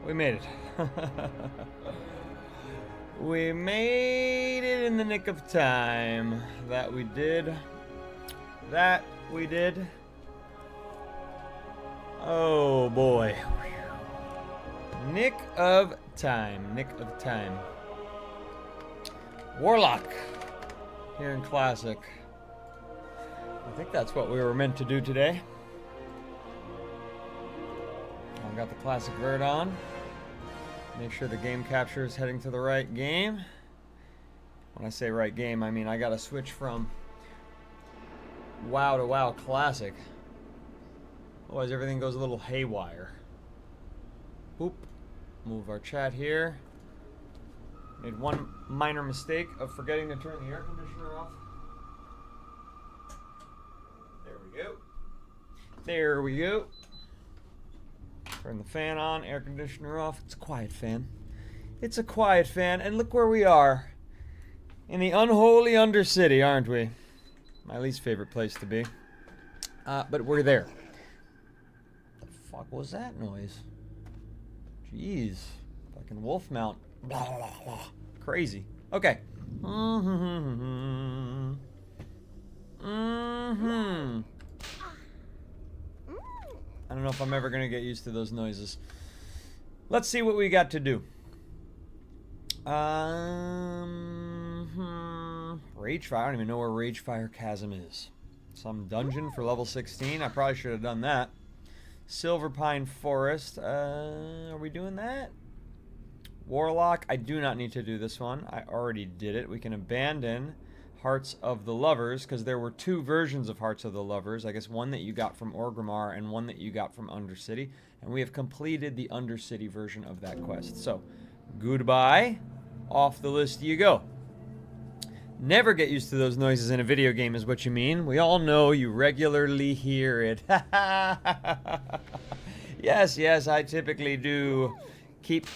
We made it. We made it in the nick of time. That we did. That we did. Oh boy. Nick of time. Nick of time. Warlock. Here in Classic. I think that's what we were meant to do today. I've got the Classic Vert on. Make sure the game capture is heading to the right game. When I say right game, I mean I gotta switch from WoW to WoW Classic. Otherwise everything goes a little haywire. Boop. Move our chat here. Made one minor mistake of forgetting to turn the air conditioner off. There we go. There we go. Turn the fan on, air conditioner off. It's a quiet fan. It's a quiet fan, and look where we are. In the unholy Undercity, aren't we? My least favorite place to be. But we're there. What the fuck was that noise? Jeez. Fucking wolf mount. Blah, blah, blah. Crazy. Okay. I don't know if I'm ever going to get used to those noises. Let's see what we got to do. Ragefire. I don't even know where Ragefire Chasm is. Some dungeon for level 16. I probably should have done that. Silverpine Forest. Are we doing that? Warlock. I do not need to do this one. I already did it. We can abandon Hearts of the Lovers, because there were two versions of Hearts of the Lovers. I guess one that you got from Orgrimmar and one that you got from Undercity. And we have completed the Undercity version of that quest. So, goodbye. Off the list you go. Never get used to those noises in a video game is what you mean. We all know you regularly hear it. Yes, yes, I typically do keep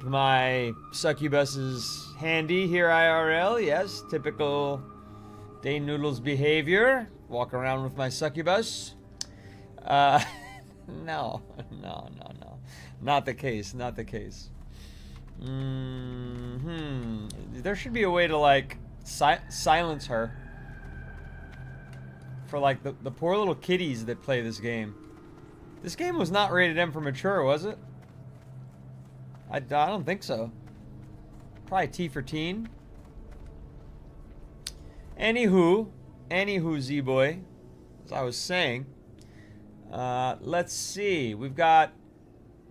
my succubuses handy here IRL. Yes, typical day noodles behavior. Walk around with my succubus. No. Not the case, not the case. There should be a way to, like, silence her. For, like, the poor little kiddies that play this game. This game was not rated M for mature, was it? I don't think so. Probably T for teen. Anywho, Z-boy, as I was saying, let's see. We've got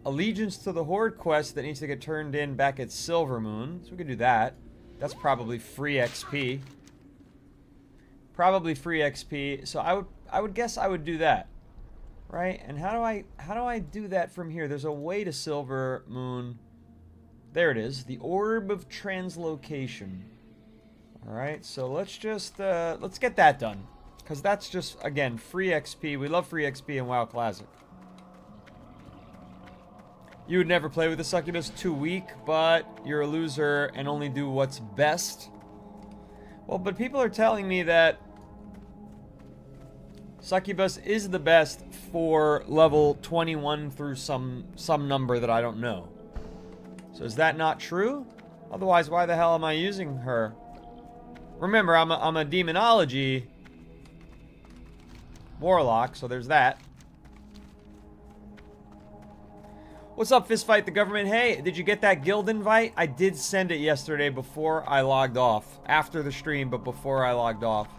Allegiance to the Horde quest that needs to get turned in back at Silvermoon, so we could do that. That's probably free XP. Probably free XP. So I would guess I would do that, right? And how do I do that from here? There's a way to Silvermoon. There it is, the Orb of Translocation. All right, so let's just let's get that done, because that's just, again, free XP. We love free XP in WoW Classic. You would never play with a succubus, too weak, but you're a loser and only do what's best. Well, but people are telling me that succubus is the best for level 21 through some number that I don't know. So is that not true? Otherwise, why the hell am I using her? Remember, I'm a demonology warlock, so there's that. What's up, Fistfight the Government? Hey, did you get that guild invite? I did send it yesterday before I logged off. After the stream, but before I logged off.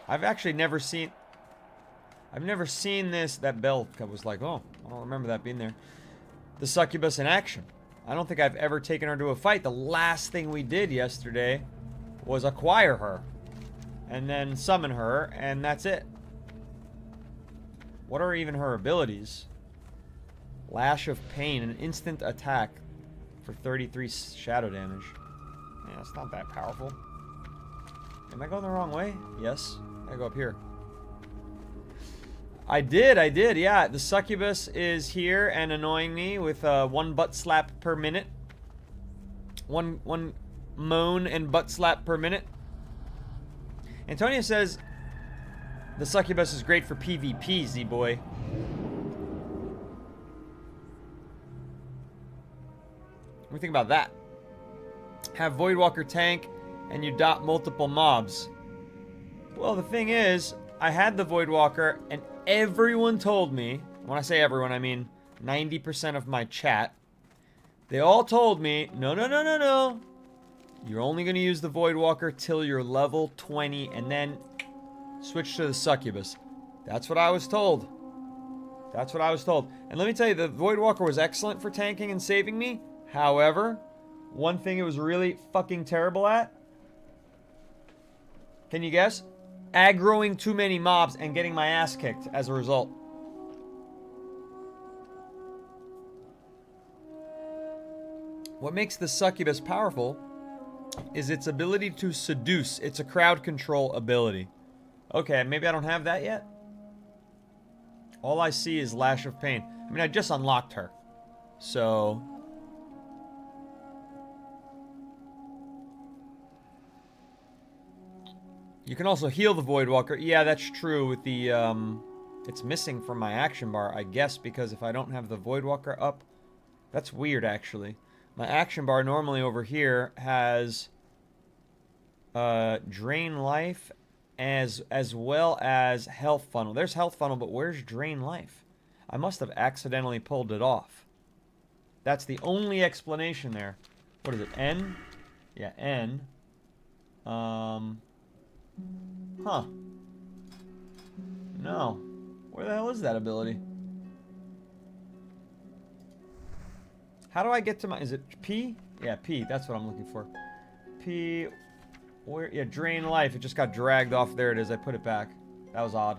I've actually never seen... I've never seen this. That bell was like, oh, I don't remember that being there. The succubus in action. I don't think I've ever taken her to a fight. The last thing we did yesterday was acquire her. And then summon her, and that's it. What are even her abilities? Lash of Pain, an instant attack for 33 shadow damage. Yeah, it's not that powerful. Am I going the wrong way? Yes. I go up here. I did, yeah. The succubus is here and annoying me with one butt slap per minute. One moan and butt slap per minute. Antonio says, The succubus is great for PvP, Z-boy. What do you think about that? Have Voidwalker tank and you dot multiple mobs. Well, the thing is, I had the Voidwalker and everyone told me, when I say everyone, I mean 90% of my chat, they all told me, no, no, no, no, no. You're only going to use the Voidwalker till you're level 20 and then switch to the succubus. That's what I was told. That's what I was told. And let me tell you, the Voidwalker was excellent for tanking and saving me. However, one thing it was really fucking terrible at, can you guess? Aggroing too many mobs and getting my ass kicked as a result. What makes the succubus powerful is its ability to seduce. It's a crowd control ability. Okay, maybe I don't have that yet. All I see is Lash of Pain. I mean, I just unlocked her. So... you can also heal the Voidwalker. Yeah, that's true with the, it's missing from my action bar, I guess, because if I don't have the Voidwalker up... that's weird, actually. My action bar normally over here has... Drain Life as well as Health Funnel. There's Health Funnel, but where's Drain Life? I must have accidentally pulled it off. That's the only explanation there. What is it? N? Yeah, N. Huh. No. Where the hell is that ability? How do I get to my... is it P? Yeah, P. That's what I'm looking for. P... where... yeah, Drain Life. It just got dragged off. There it is. I put it back. That was odd.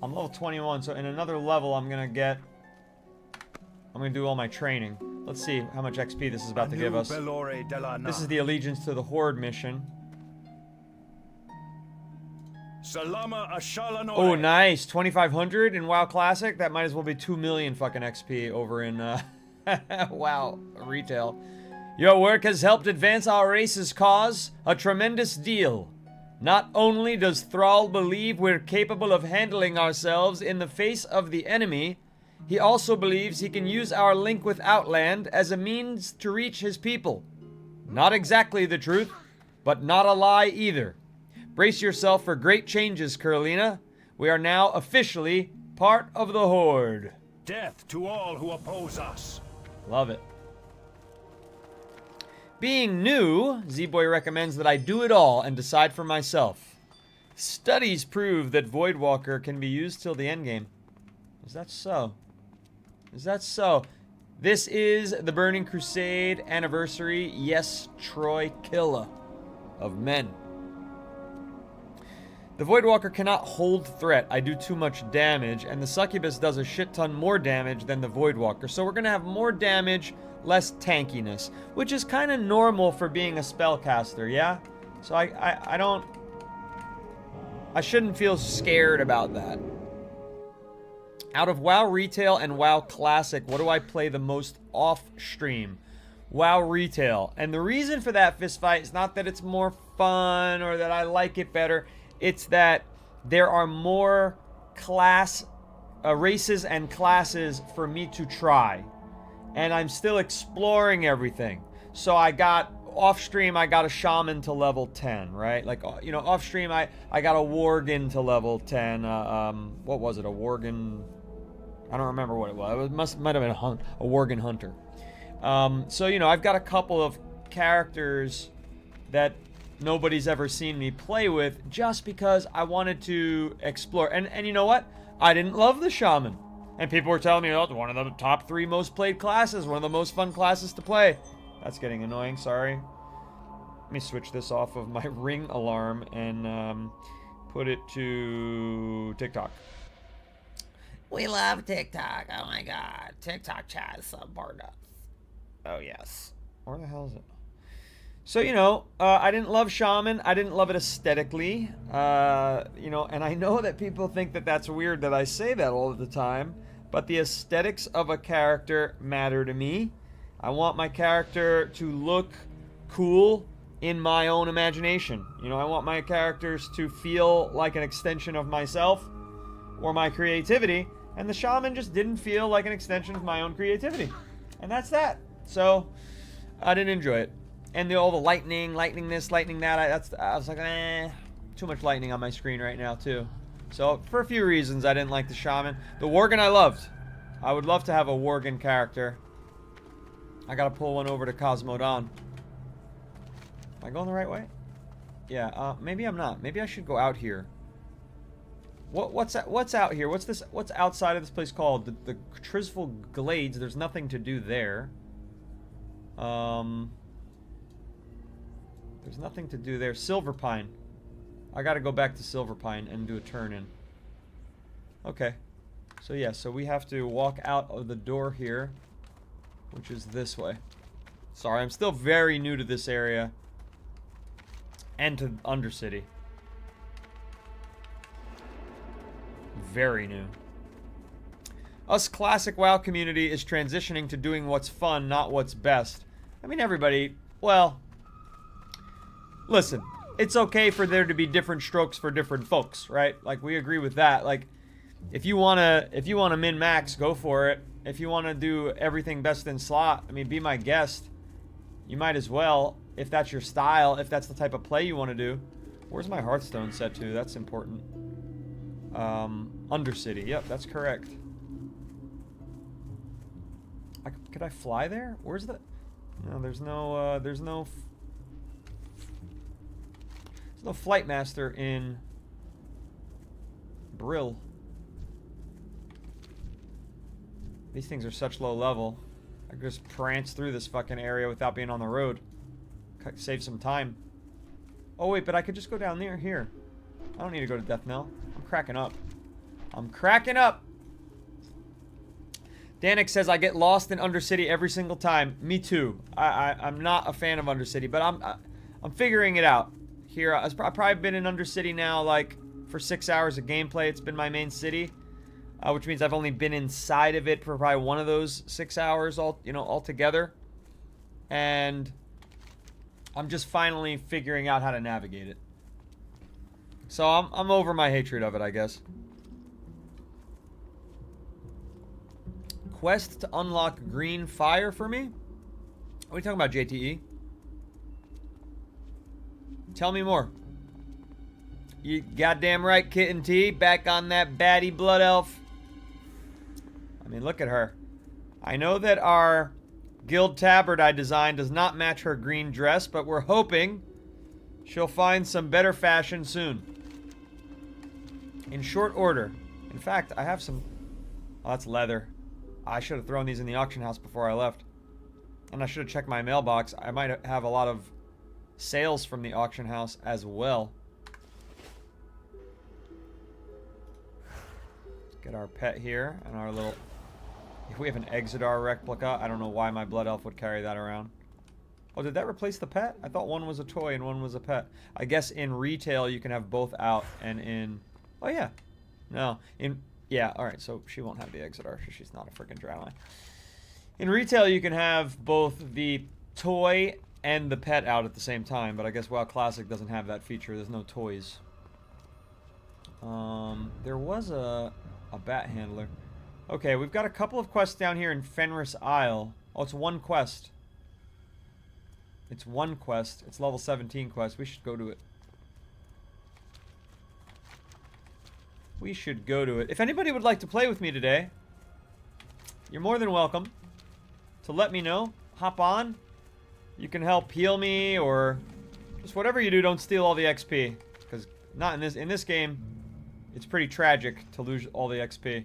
I'm level 21, so in another level I'm gonna get... I'm gonna do all my training. Let's see how much XP this is about to give us. This is the Allegiance to the Horde mission. Oh, nice. 2,500 in WoW Classic? That might as well be 2 million fucking XP over in, WoW Retail. Your work has helped advance our race's cause a tremendous deal. Not only does Thrall believe we're capable of handling ourselves in the face of the enemy, he also believes he can use our link with Outland as a means to reach his people. Not exactly the truth, but not a lie either. Brace yourself for great changes, Carolina. We are now officially part of the Horde. Death to all who oppose us. Love it. Being new, Z-Boy recommends that I do it all and decide for myself. Studies prove that Voidwalker can be used till the endgame. Is that so? Is that so? This is the Burning Crusade anniversary. Yes, Troy, killer of men. The Voidwalker cannot hold threat. I do too much damage, and the Succubus does a shit ton more damage than the Voidwalker. So we're gonna have more damage, less tankiness, which is kind of normal for being a spellcaster, yeah? So I shouldn't feel scared about that. Out of WoW Retail and WoW Classic, what do I play the most off-stream? WoW Retail. And the reason for that, Fistfight, is not that it's more fun or that I like it better. It's that there are more races and classes for me to try. And I'm still exploring everything. So I got, off-stream, I got a Shaman to level 10, right? Like, you know, off-stream, I got a Worgen to level 10. What was it? A Worgen... I don't remember what it was. It might have been a Worgen Hunter. So, you know, I've got a couple of characters that nobody's ever seen me play with just because I wanted to explore. And you know what? I didn't love the Shaman. And people were telling me, oh, it's one of the top 3 most played classes, one of the most fun classes to play. That's getting annoying, sorry. Let me switch this off of my ring alarm and put it to TikTok. We love TikTok. Oh my god. TikTok chat is support us. Oh yes. Where the hell is it? So, you know, I didn't love Shaman. I didn't love it aesthetically. You know, and I know that people think that that's weird that I say that all the time. But the aesthetics of a character matter to me. I want my character to look cool in my own imagination. You know, I want my characters to feel like an extension of myself or my creativity, and the shaman just didn't feel like an extension of my own creativity. And that's that. So, I didn't enjoy it. And all the lightning this, lightning that, I was like, too much lightning on my screen right now, too. So, for a few reasons, I didn't like the shaman. The worgen I loved. I would love to have a worgen character. I gotta pull one over to Cosmodon. Am I going the right way? Yeah, maybe I'm not. Maybe I should go out here. What's out here? What's this? What's outside of this place called? The Trisval Glades. There's nothing to do there. There's nothing to do there. Silverpine. I gotta go back to Silverpine and do a turn in. Okay. So yeah, so we have to walk out of the door here, which is this way. Sorry, I'm still very new to this area. And to Undercity. Very new. Us classic WoW community is transitioning to doing what's fun, not what's best. I mean, everybody, well, listen, it's okay for there to be different strokes for different folks, right? Like, we agree with that. Like, if you wanna min-max, go for it. If you wanna do everything best in slot, I mean, be my guest. You might as well, if that's your style, if that's the type of play you want to do. Where's my Hearthstone set to? That's important. Undercity. Yep, that's correct. Could I fly there? Where's the... No, there's no flight master in Brill. These things are such low level. I could just prance through this fucking area without being on the road. Save some time. Oh wait, but I could just go down there, here. I don't need to go to Death Knell. I'm cracking up. I'm cracking up! Danik says, I get lost in Undercity every single time. Me too. I'm not a fan of Undercity, but I'm figuring it out. Here, I've probably been in Undercity now, like, for 6 hours of gameplay. It's been my main city. Which means I've only been inside of it for probably one of those 6 hours altogether. And I'm just finally figuring out how to navigate it. So I'm over my hatred of it, I guess. Quest to unlock green fire for me? What are you talking about, JTE? Tell me more. You goddamn right, Kitten T. Back on that baddie blood elf. I mean, look at her. I know that our guild tabard I designed does not match her green dress, but we're hoping she'll find some better fashion soon. In short order. In fact, I have some... Oh, that's leather. I should have thrown these in the auction house before I left. And I should have checked my mailbox. I might have a lot of sales from the auction house as well. Let's get our pet here and our little... If we have an Exodar replica, I don't know why my blood elf would carry that around. Oh, did that replace the pet? I thought one was a toy and one was a pet. I guess in retail you can have both out, and in... Oh, yeah. No. Yeah, alright, so she won't have the Exodar, so she's not a freaking Drowneye. In retail you can have both the toy and the pet out at the same time, but I guess WoW Classic doesn't have that feature. There's no toys. There was a bat handler. Okay, we've got a couple of quests down here in Fenris Isle. Oh, it's one quest. It's one quest. It's level 17 quest. We should go to it. We should go to it. If anybody would like to play with me today, you're more than welcome to let me know. Hop on. You can help heal me, or just whatever you do, don't steal all the XP. Because not in this game, it's pretty tragic to lose all the XP.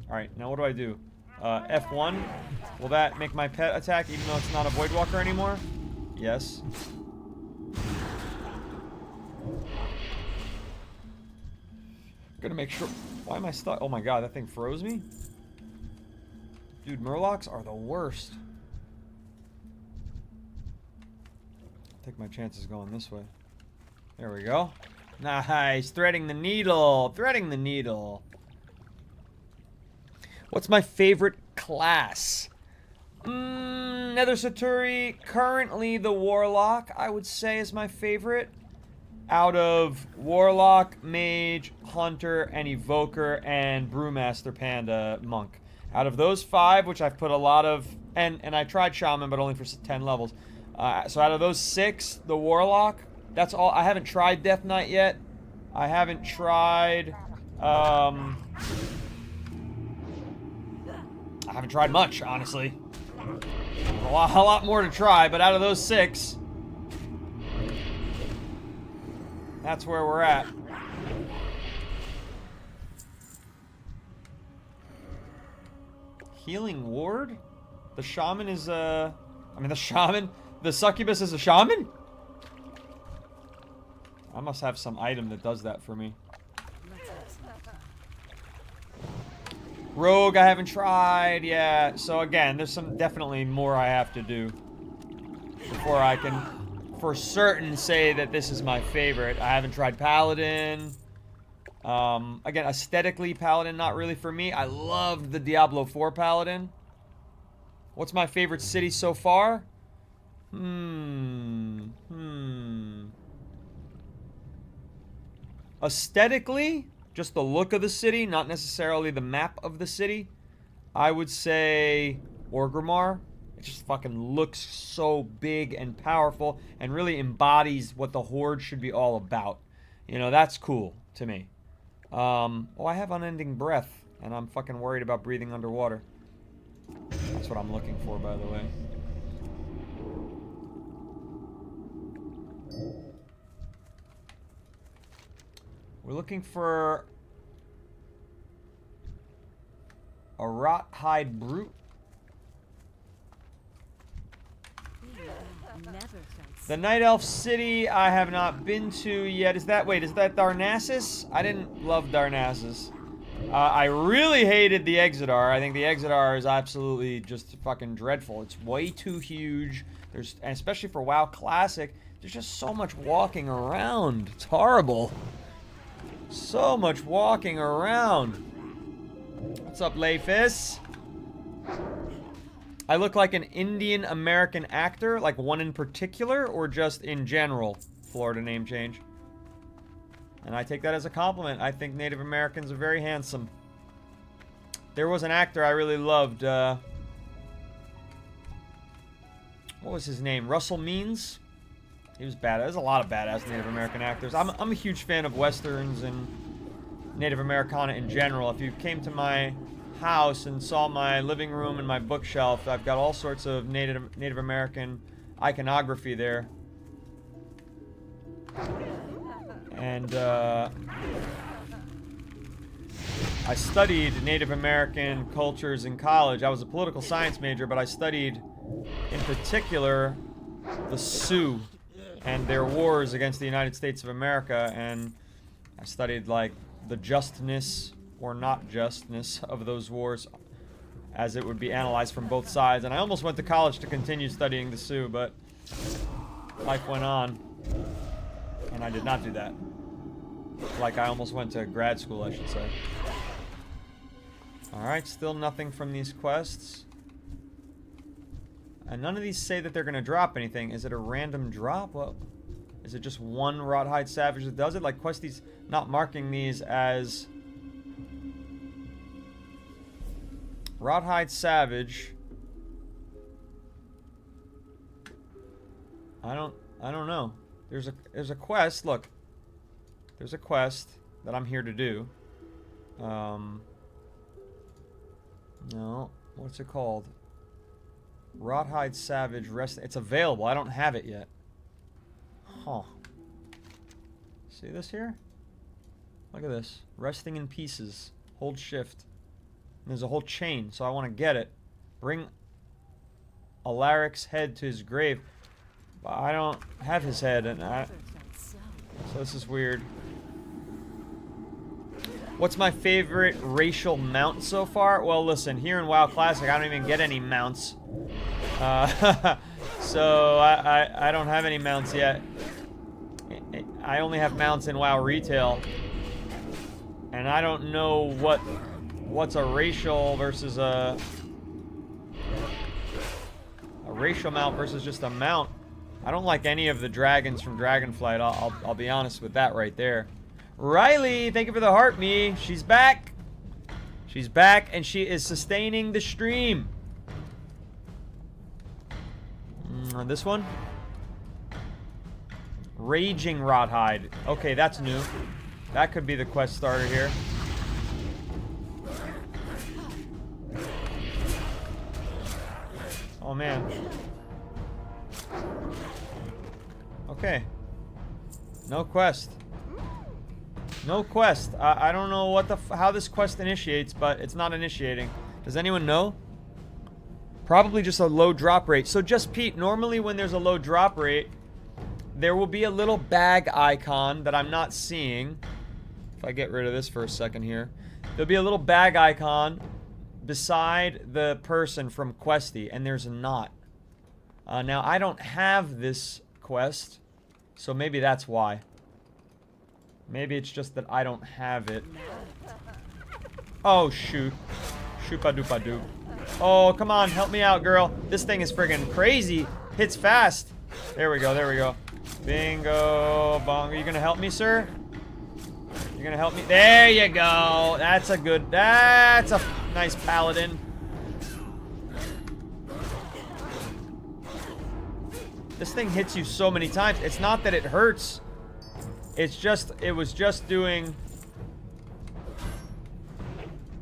Alright, now what do I do? F1. Will that make my pet attack even though it's not a Voidwalker anymore? Yes. Gonna make sure... Why am I stuck? Oh my god, that thing froze me? Dude, Murlocs are the worst. I'll take my chances going this way. There we go. Nice. Threading the needle. Threading the needle. What's my favorite class? Nether Saturi, currently the Warlock, I would say, is my favorite. Out of Warlock, Mage, Hunter, and Evoker, and Brewmaster Panda Monk. Out of those 5, which I've put a lot of... And I tried Shaman, but only for 10 levels. So out of those 6, the Warlock, that's all. I haven't tried Death Knight yet. I haven't tried... I haven't tried much, honestly. A lot more to try, but out of those 6, that's where we're at. Healing Ward? The Shaman is I mean, the Shaman? The Succubus is a Shaman? I must have some item that does that for me. Rogue, I haven't tried, yeah. So again, there's some definitely more I have to do before I can, for certain, say that this is my favorite. I haven't tried Paladin. Again, aesthetically, Paladin not really for me. I loved the Diablo 4 Paladin. What's my favorite city so far? Aesthetically, just the look of the city, not necessarily the map of the city, I would say Orgrimmar. It just fucking looks so big and powerful and really embodies what the Horde should be all about. You know, that's cool to me. Oh, I have unending breath, and I'm fucking worried about breathing underwater. That's what I'm looking for, by the way. We're looking for a rot hide brute. The Night Elf City I have not been to yet. Is that Darnassus? I didn't love Darnassus. I really hated the Exodar. I think the Exodar is absolutely just fucking dreadful. It's way too huge. And especially for WoW Classic, there's just so much walking around. It's horrible. So much walking around. What's up, Leifis? I look like an Indian American actor, like one in particular, or just in general? Florida name change. And I take that as a compliment. I think Native Americans are very handsome. There was an actor I really loved. What was his name? Russell Means? He was badass. There's a lot of badass Native American actors. I'm a huge fan of Westerns and Native Americana in general. If you came to my house and saw my living room and my bookshelf, I've got all sorts of Native American iconography there. And I studied Native American cultures in college. I was a political science major, but I studied in particular the Sioux and their wars against the United States of America, and I studied like the justness or not justness of those wars as it would be analyzed from both sides. And I almost went to college to continue studying the Sioux, but life went on and I did not do that. Like I almost went to grad school, I should say. Alright, still nothing from these quests. And none of these say that they're going to drop anything. Is it a random drop? Well, is it just one Rothhide Savage that does it? Like, Questy's not marking these as... Rothhide Savage. I don't know. There's a quest. Look. There's a quest that I'm here to do. No. What's it called? Rothhide Savage Rest. It's available. I don't have it yet. Huh. See this here? Look at this. Resting in pieces. Hold shift. And there's a whole chain, so I want to get it. Bring Alaric's head to his grave. But I don't have his head, and so this is weird. What's my favorite racial mount so far? Well, listen, here in WoW Classic, I don't even get any mounts. So I don't have any mounts yet. I only have mounts in WoW Retail. And I don't know what's a racial versus a racial mount versus just a mount. I don't like any of the dragons from Dragonflight. I'll be honest with that right there. Riley, thank you for the heart, me. She's back. She's back, and she is sustaining the stream. This one? Raging Rothhide. Okay, that's new. That could be the quest starter here. Oh, man. Okay. No quest. No quest. I don't know what how this quest initiates, but it's not initiating. Does anyone know? Probably just a low drop rate. So just Pete, normally when there's a low drop rate, there will be a little bag icon that I'm not seeing. If I get rid of this for a second here. There'll be a little bag icon beside the person from Questy, and there's not. Now, I don't have this quest, so maybe that's why. Maybe it's just that I don't have it. Oh, shoot. Shoop-a-doop-a-doop. Oh, come on, help me out, girl. This thing is friggin' crazy. Hits fast. There we go, there we go. Bingo, bong. Are you gonna help me, sir? You're gonna help me? There you go. That's a nice paladin. This thing hits you so many times. It's not that it hurts. It's just, it was just doing...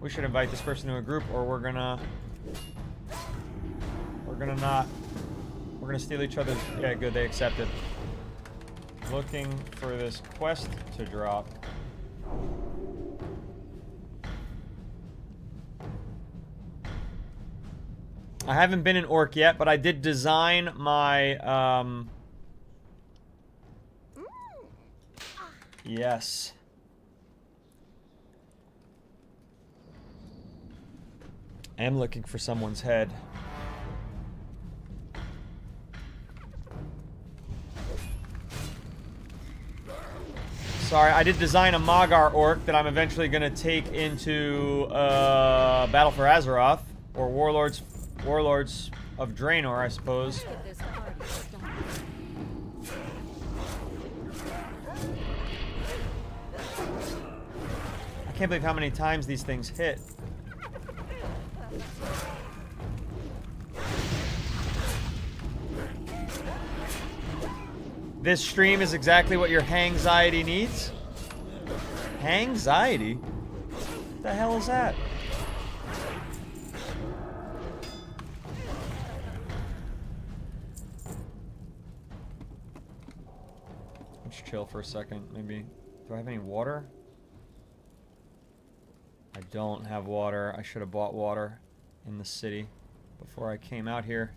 We should invite this person to a group, or we're gonna not. We're gonna steal each other's... Yeah, good, they accepted. Looking for this quest to drop. I haven't been an orc yet, but I did design my, Yes. I am looking for someone's head. Sorry, I did design a Magar orc that I'm eventually going to take into Battle for Azeroth, or Warlords of Draenor, I suppose. I can't believe how many times these things hit. This stream is exactly what your hangxiety needs. Hangxiety? What the hell is that? Let's chill for a second, maybe. Do I have any water? I don't have water. I should have bought water in the city before I came out here.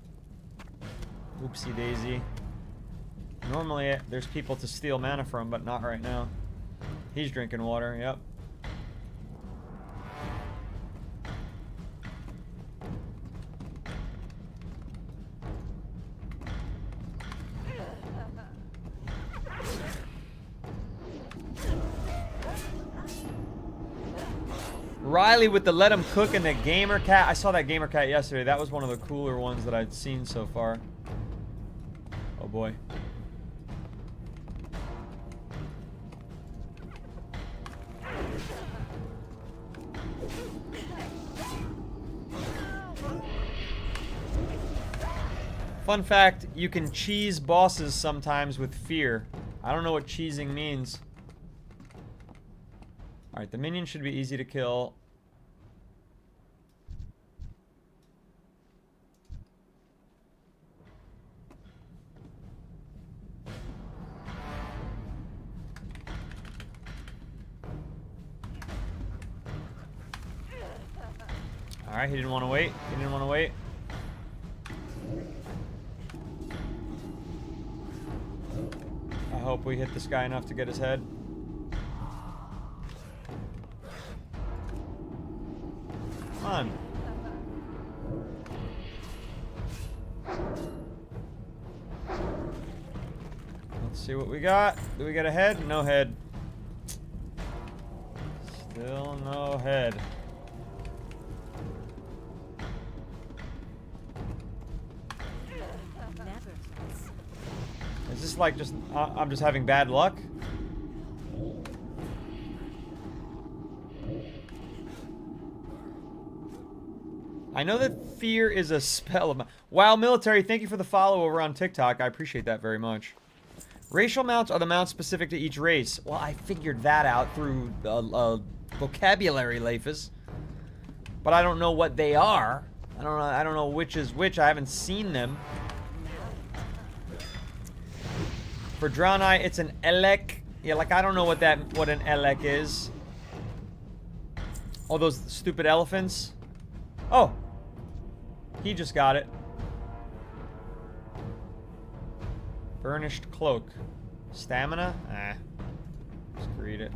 Oopsie daisy. Normally, there's people to steal mana from, but not right now. He's drinking water, yep. Riley with the let him cook and the gamer cat. I saw that gamer cat yesterday. That was one of the cooler ones that I'd seen so far. Oh boy. Fun fact, you can cheese bosses sometimes with fear. I don't know what cheesing means. Alright, the minion should be easy to kill. Alright, he didn't want to wait. He didn't want to wait. I hope we hit this guy enough to get his head. Come on. Let's see what we got. Do we get a head? No head. Still no head. Is this like just... I'm just having bad luck? I know that fear is a spell of... Wow, military, thank you for the follow over on TikTok. I appreciate that very much. Racial mounts are the mounts specific to each race. Well, I figured that out through vocabulary, Lafus. But I don't know what they are. I don't know which is which. I haven't seen them. For Draenei, it's an Elec. Yeah, like I don't know what an Elec is. Oh, those stupid elephants. Oh. He just got it. Burnished cloak. Stamina? Ah. Just read it.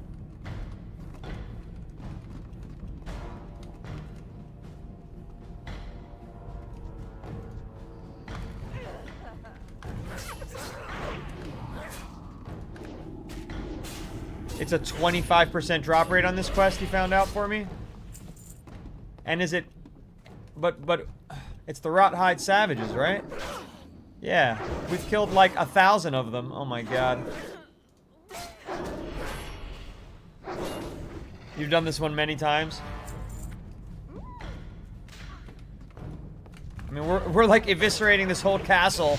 It's a 25% drop rate on this quest he found out for me. And is it... But it's the Rothhide Savages, right? Yeah. We've killed like 1,000 of them. Oh my god. You've done this one many times? I mean, we're like eviscerating this whole castle.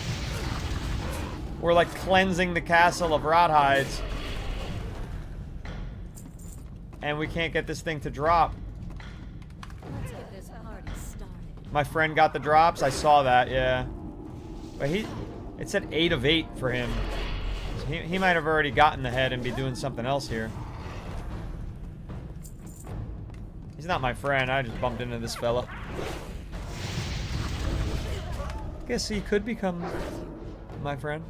We're like cleansing the castle of Rothides. And we can't get this thing to drop. Let's get this party started. My friend got the drops. I saw that, yeah. But it said 8 of 8 for him. So he might have already gotten the head and be doing something else here. He's not my friend. I just bumped into this fella. Guess he could become my friend.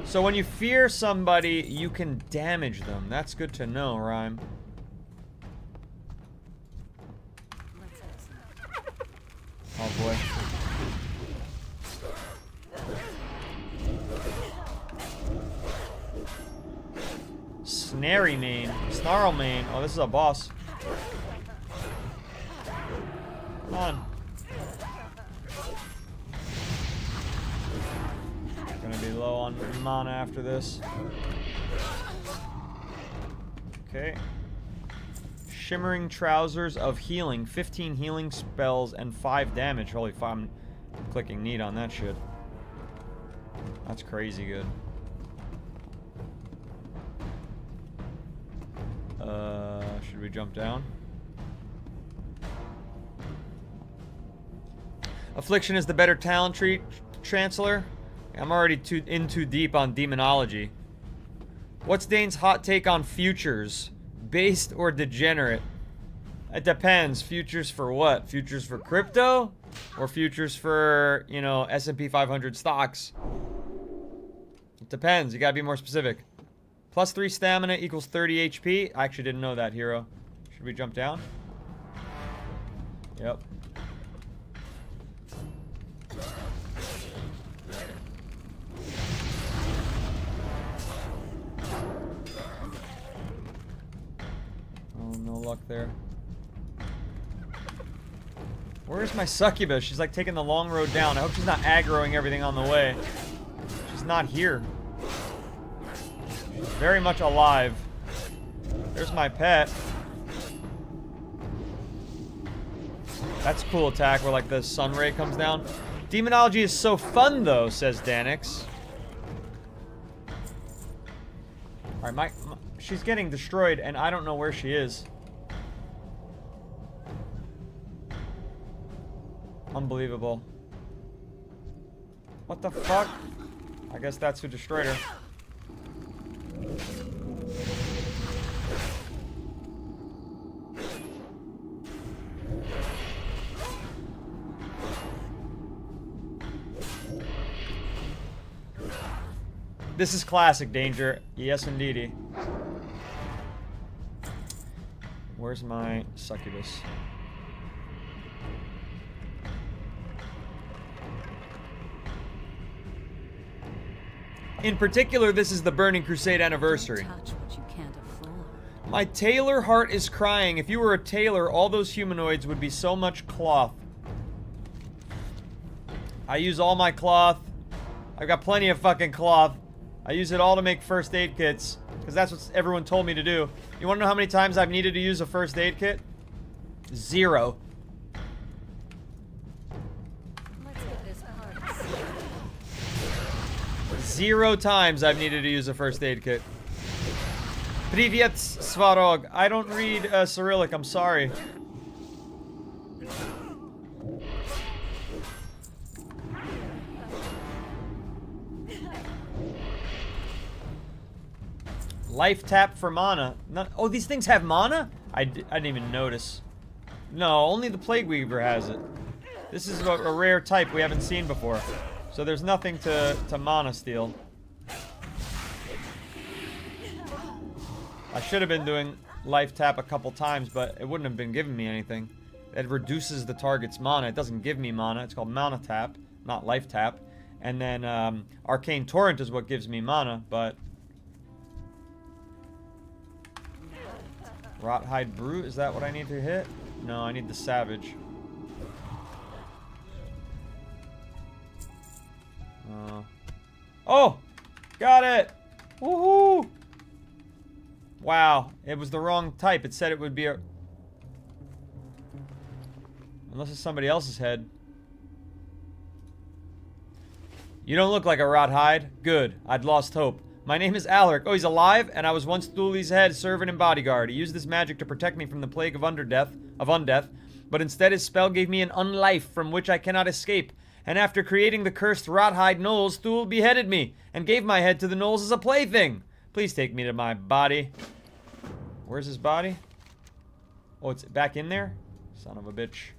So when you fear somebody, you can damage them. That's good to know, Rhyme. Oh boy. Snarry Mane. Snarl Mane. Oh, this is a boss. Come on. Gonna be low on mana after this. Okay. Shimmering Trousers of Healing. 15 healing spells and 5 damage. Holy fuck, I'm clicking neat on that shit. That's crazy good. Should we jump down? Affliction is the better talent tree, Chancellor. I'm already too deep on demonology. What's Dane's hot take on futures? Based or degenerate? It depends. Futures for what? Futures for crypto? Or futures for, you know, S&P 500 stocks? It depends. You gotta be more specific. Plus 3 stamina equals 30 HP. I actually didn't know that, hero. Should we jump down? Yep. Oh, no luck there. Where's my succubus? She's like taking the long road down. I hope she's not aggroing everything on the way. She's not here. She's very much alive. There's my pet. That's a cool attack where like the sun ray comes down. Demonology is so fun though, says Danix. Alright, she's getting destroyed and I don't know where she is. Unbelievable. What the fuck? I guess that's who destroyed her. This is classic danger. Yes, indeedy. Where's my succubus? In particular, this is the Burning Crusade anniversary. Touch what you can't afford. My tailor heart is crying. If you were a tailor, all those humanoids would be so much cloth. I use all my cloth. I've got plenty of fucking cloth. I use it all to make first aid kits. Because that's what everyone told me to do. You want to know how many times I've needed to use a first aid kit? 0. Let's get this party started. 0 times I've needed to use a first aid kit. Privyet, Svarog. I don't read Cyrillic, I'm sorry. Life tap for mana. Oh, these things have mana? I didn't even notice. No, only the Plague Weaver has it. This is a rare type we haven't seen before. So there's nothing to mana steal. I should have been doing life tap a couple times, but it wouldn't have been giving me anything. It reduces the target's mana. It doesn't give me mana. It's called mana tap, not life tap. And then Arcane Torrent is what gives me mana, but... Rothhide Brute, is that what I need to hit? No, I need the Savage. Oh! Got it! Woohoo! Wow, it was the wrong type. It said it would be a... Unless it's somebody else's head. You don't look like a Rothhide. Good. I'd lost hope. My name is Alaric. Oh, he's alive? And I was once Thuli's head, servant and bodyguard. He used this magic to protect me from the plague of undeath, but instead his spell gave me an unlife from which I cannot escape. And after creating the cursed Rothhide Knolls, Thul beheaded me and gave my head to the Knolls as a plaything. Please take me to my body. Where's his body? Oh, it's back in there? Son of a bitch.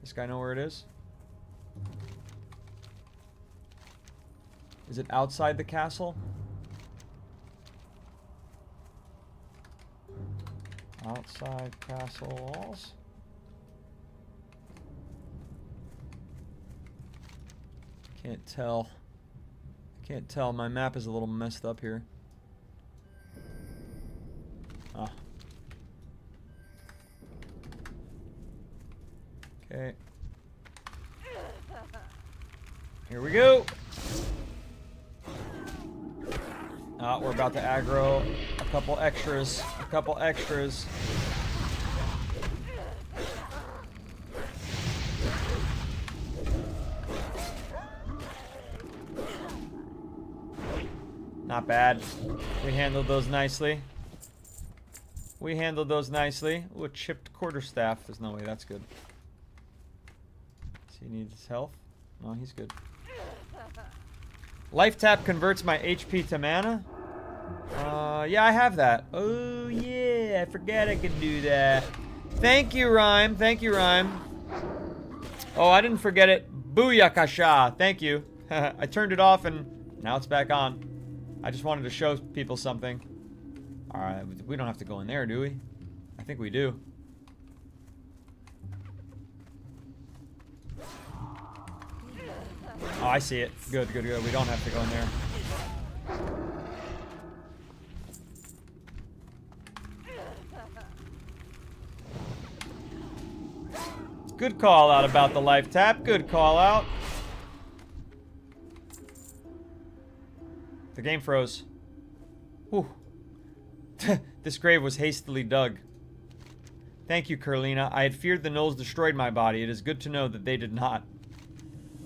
This guy know where it is? Is it outside the castle? Outside castle walls? Can't tell. Can't tell. My map is a little messed up here. Ah. Okay. Here we go. We're about to aggro a couple extras. A couple extras. Not bad. We handled those nicely. We handled those nicely. Ooh, a chipped quarterstaff. There's no way that's good. Does he need his health? No, he's good. Life tap converts my HP to mana. Yeah, I have that. Oh, yeah. I forgot I could do that. Thank you, Rhyme. Thank you, Rhyme. Oh, I didn't forget it. Booyakasha. Thank you. I turned it off and now it's back on. I just wanted to show people something. Alright, we don't have to go in there, do we? I think we do. Oh, I see it. Good, good, good. We don't have to go in there. Good call out about the life tap. Good call out. The game froze. Whew. This grave was hastily dug. Thank you, Carlina. I had feared the gnolls destroyed my body. It is good to know that they did not.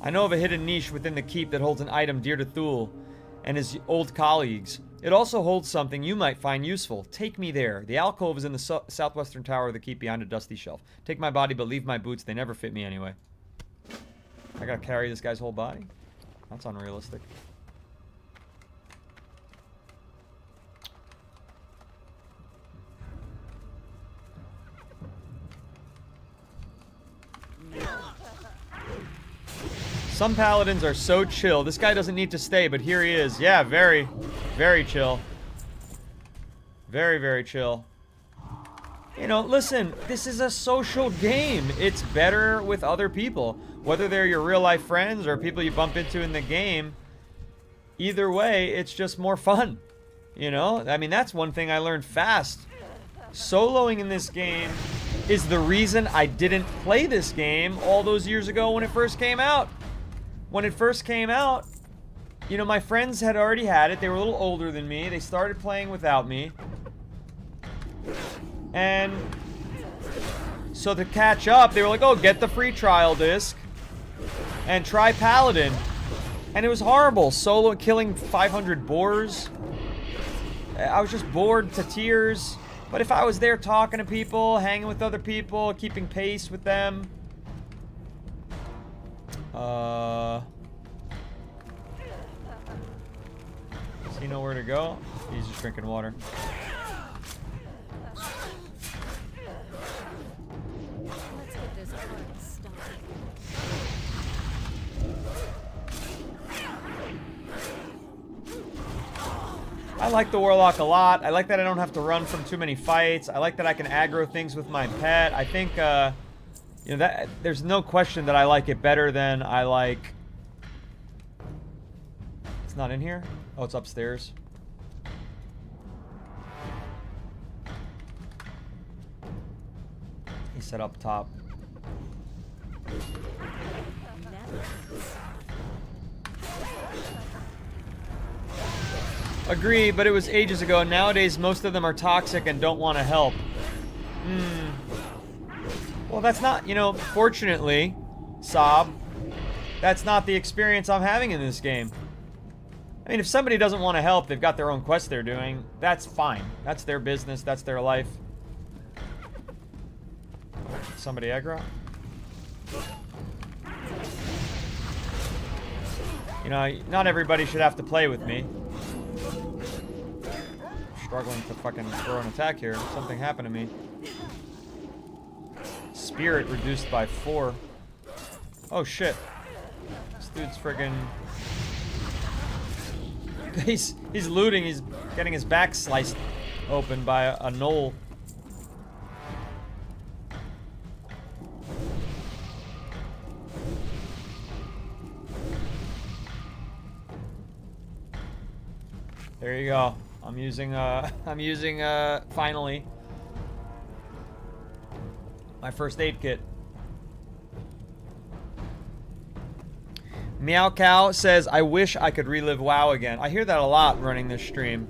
I know of a hidden niche within the keep that holds an item dear to Thul and his old colleagues. It also holds something you might find useful. Take me there. The alcove is in the southwestern tower of the keep behind a dusty shelf. Take my body, but leave my boots. They never fit me anyway. I gotta carry this guy's whole body? That's unrealistic. Some paladins are so chill. This guy doesn't need to stay, but here he is. Yeah, very, very chill. Very, very chill. You know, listen, this is a social game. It's better with other people. Whether they're your real-life friends or people you bump into in the game, either way, it's just more fun. You know? I mean, that's one thing I learned fast. Soloing in this game is the reason I didn't play this game all those years ago when it first came out. when it first came out, you know, my friends had already had it. They were a little older than me. They started playing without me. And so to catch up, they were like, oh, get the free trial disc and try Paladin. And it was horrible. Solo killing 500 boars. I was just bored to tears. But if I was there talking to people, hanging with other people, keeping pace with them. Does he know where to go? He's just drinking water. Let's get this party started. I like the Warlock a lot. I like that I don't have to run from too many fights. I like that I can aggro things with my pet. I think, you know, that there's no question that I like it better than I like... It's not in here? Oh, it's upstairs. He set up top. Agree, but it was ages ago. Nowadays, most of them are toxic and don't want to help. Well, that's not, you know, fortunately, Sob, that's not the experience I'm having in this game. I mean, if somebody doesn't want to help, they've got their own quest they're doing, that's fine. That's their business, that's their life. Somebody aggro? You know, not everybody should have to play with me. Struggling to fucking throw an attack here. Something happened to me. Spirit reduced by 4. Oh shit. This dude's friggin'... He's looting. He's getting his back sliced open by a gnoll. There you go. I'm using finally my first aid kit. Meow Cow says, I wish I could relive WoW again. I hear that a lot running this stream.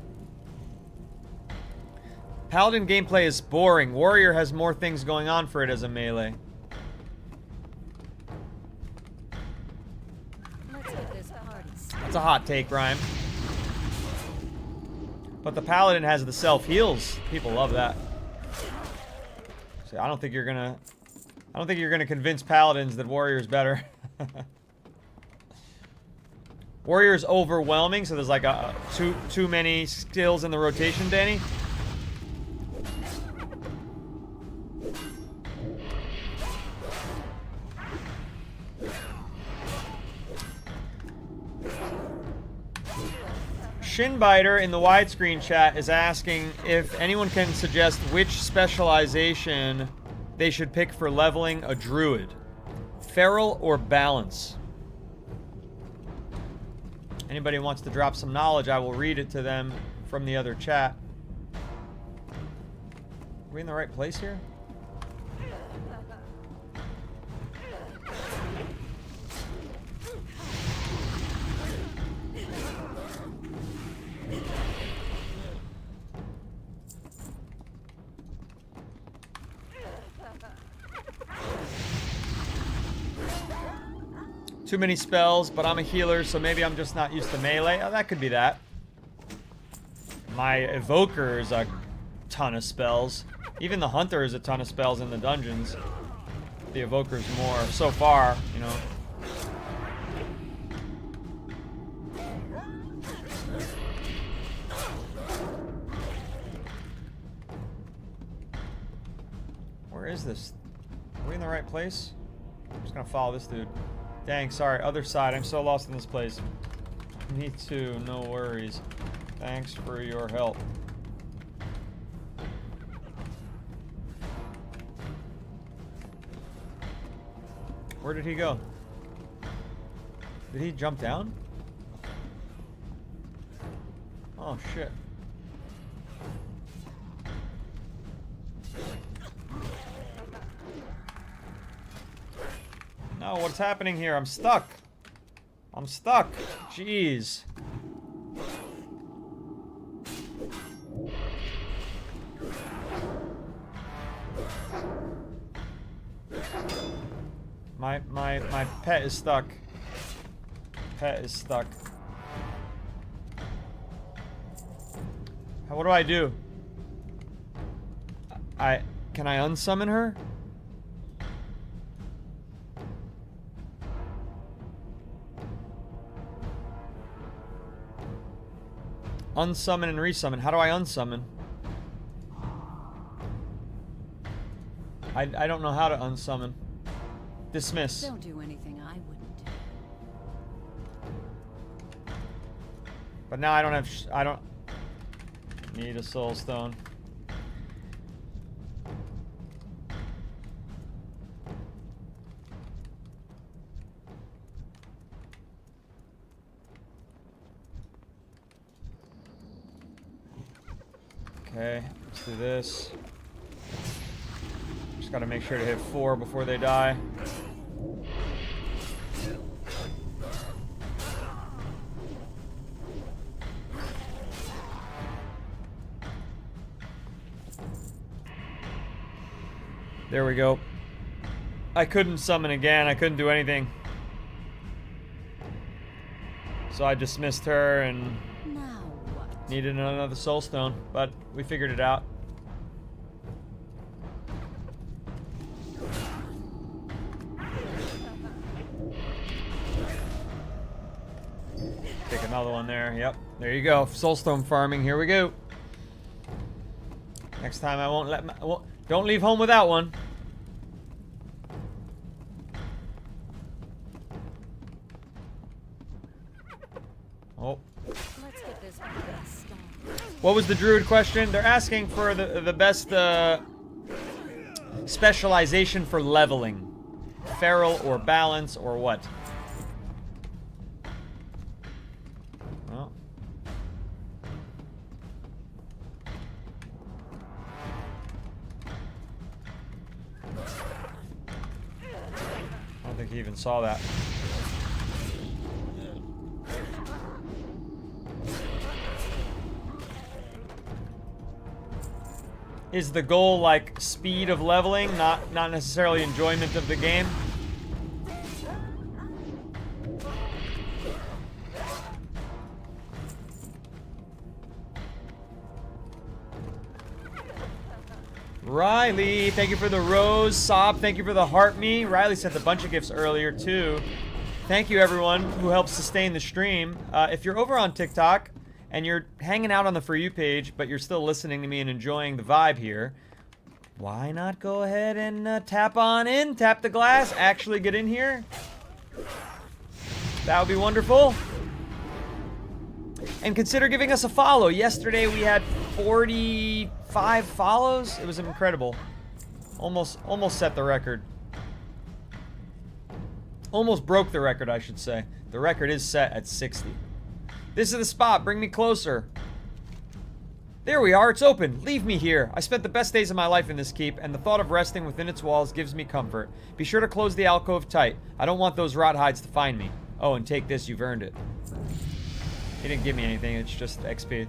Paladin gameplay is boring. Warrior has more things going on for it as a melee. Let's get this party started. That's a hot take, Rhyme. But the Paladin has the self-heals. People love that. See, I don't think you're gonna convince Paladins that Warrior's better. Warrior's overwhelming, so there's like too many skills in the rotation, Danny. Shinbiter in the widescreen chat is asking if anyone can suggest which specialization they should pick for leveling a druid. Feral or balance? Anybody wants to drop some knowledge, I will read it to them from the other chat. Are we in the right place here? Too many spells, but I'm a healer, so maybe I'm just not used to melee. Oh, that could be that. My Evoker is a ton of spells. Even the Hunter is a ton of spells in the dungeons. The Evoker's more, so far, you know. Where is this? Are we in the right place? I'm just gonna follow this dude. Dang, sorry, other side. I'm so lost in this place. Me too, no worries. Thanks for your help. Where did he go? Did he jump down? Oh, shit. No, what's happening here? I'm stuck. I'm stuck. Jeez. My pet is stuck. Pet is stuck. What do I do? Can I unsummon her? Unsummon and resummon. How do I unsummon? I don't know how to unsummon. Dismiss. Don't do anything I wouldn't do. But now I don't have. I don't need a soul stone. Okay, let's do this. Just gotta make sure to hit 4 before they die. There we go. I couldn't summon again. I couldn't do anything. So I dismissed her and Now what? needed another soul stone, but we figured it out. Take another one there. Yep. There you go. Soulstone farming. Here we go. Next time I won't let my... don't leave home without one. Oh. Let's get this party started. What was the druid question? They're asking for the best specialization for leveling. Feral or balance or what? Well. I don't think he even saw that. Is the goal like speed of leveling, not necessarily enjoyment of the game? Riley, thank you for the rose. Sob, thank you for the heart me. Riley sent a bunch of gifts earlier too. Thank you everyone who helped sustain the stream. If you're over on TikTok and you're hanging out on the For You page, but you're still listening to me and enjoying the vibe here, why not go ahead and tap on in, tap the glass, actually get in here? That would be wonderful. And consider giving us a follow. Yesterday we had 45 follows. It was incredible. Almost set the record. Almost broke the record, I should say. The record is set at 60. This is the spot. Bring me closer. There we are. It's open. Leave me here. I spent the best days of my life in this keep, and the thought of resting within its walls gives me comfort. Be sure to close the alcove tight. I don't want those rot hides to find me. Oh, and take this. You've earned it. He didn't give me anything. It's just XP.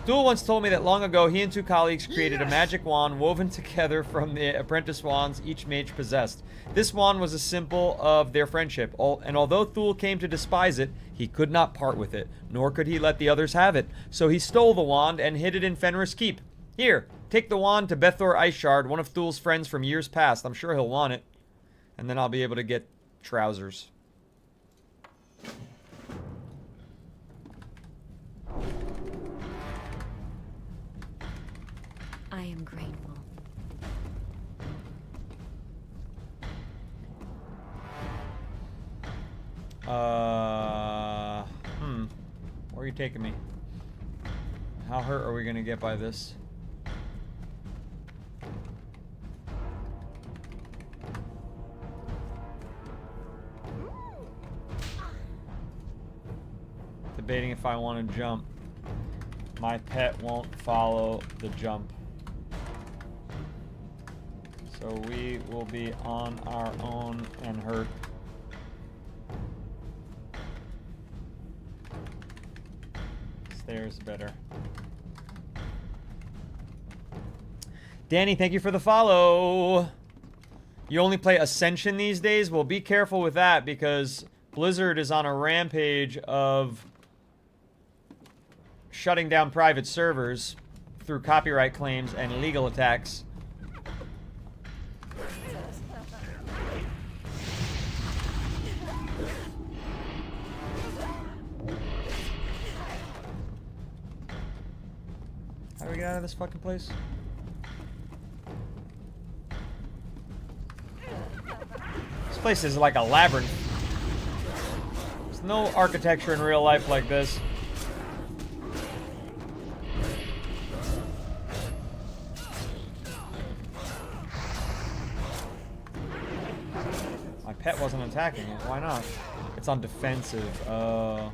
Duel once told me that long ago he and 2 colleagues created a magic wand woven together from the apprentice wands each mage possessed. This wand was a symbol of their friendship, and although Thule came to despise it, he could not part with it, nor could he let the others have it. So he stole the wand and hid it in Fenris Keep. Here, take the wand to Bethor Iceshard, one of Thule's friends from years past. I'm sure he'll want it. And then I'll be able to get trousers. I am grateful. Where are you taking me? How hurt are we gonna get by this? Debating if I want to jump. My pet won't follow the jump. So we will be on our own and hurt. There's better. Danny, thank you for the follow. You only play Ascension these days? Well, be careful with that because Blizzard is on a rampage of shutting down private servers through copyright claims and legal attacks. How do we get out of this fucking place? This place is like a labyrinth. There's no architecture in real life like this. My pet wasn't attacking it. Why not? It's on defensive. And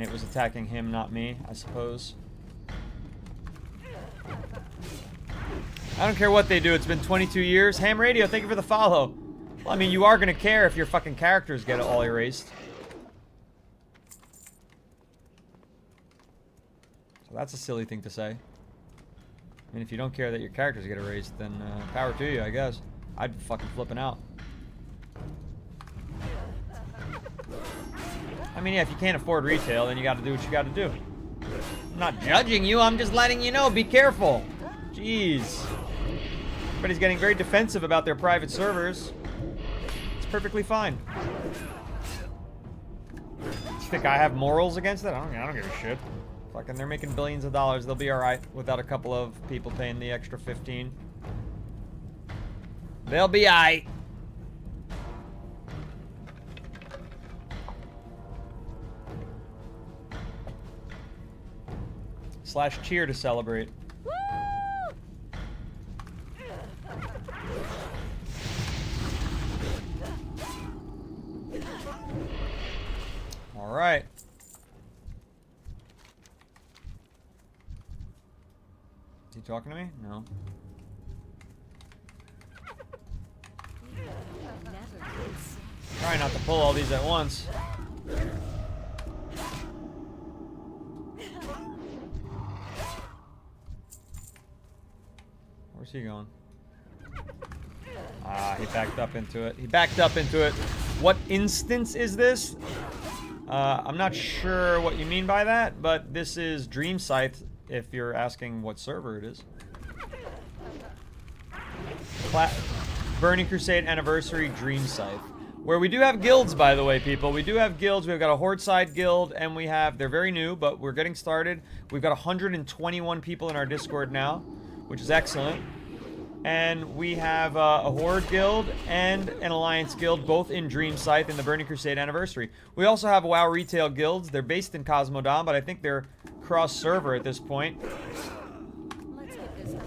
it was attacking him, not me, I suppose. I don't care what they do. It's been 22 years. Ham Radio, thank you for the follow. Well, I mean, you are going to care if your fucking characters get all erased. So that's a silly thing to say. I mean, if you don't care that your characters get erased, then power to you, I guess. I'd be fucking flipping out. I mean, yeah, if you can't afford retail, then you got to do what you got to do. I'm not judging you. I'm just letting you know. Be careful. Jeez. Everybody's getting very defensive about their private servers. It's perfectly fine. You think I have morals against it? I don't give a shit. Fucking, they're making billions of dollars. They'll be alright without a couple of people paying the extra 15. They'll be aight. / cheer to celebrate. All right. Is he talking to me? No. Try not to pull all these at once. Where's he going? Ah, he backed up into it. He backed up into it. What instance is this? I'm not sure what you mean by that, but this is Dream Scythe, if you're asking what server it is. Burning Crusade Anniversary Dream Scythe. Where we do have guilds, by the way, people. We do have guilds. We've got a Horde side guild, and we have... They're very new, but we're getting started. We've got 121 people in our Discord now, which is excellent. And we have a Horde guild and an Alliance guild, both in Dream Scythe in the Burning Crusade Anniversary. We also have WoW retail guilds. They're based in Cosmodon, but I think they're cross-server at this point. Let's get this out.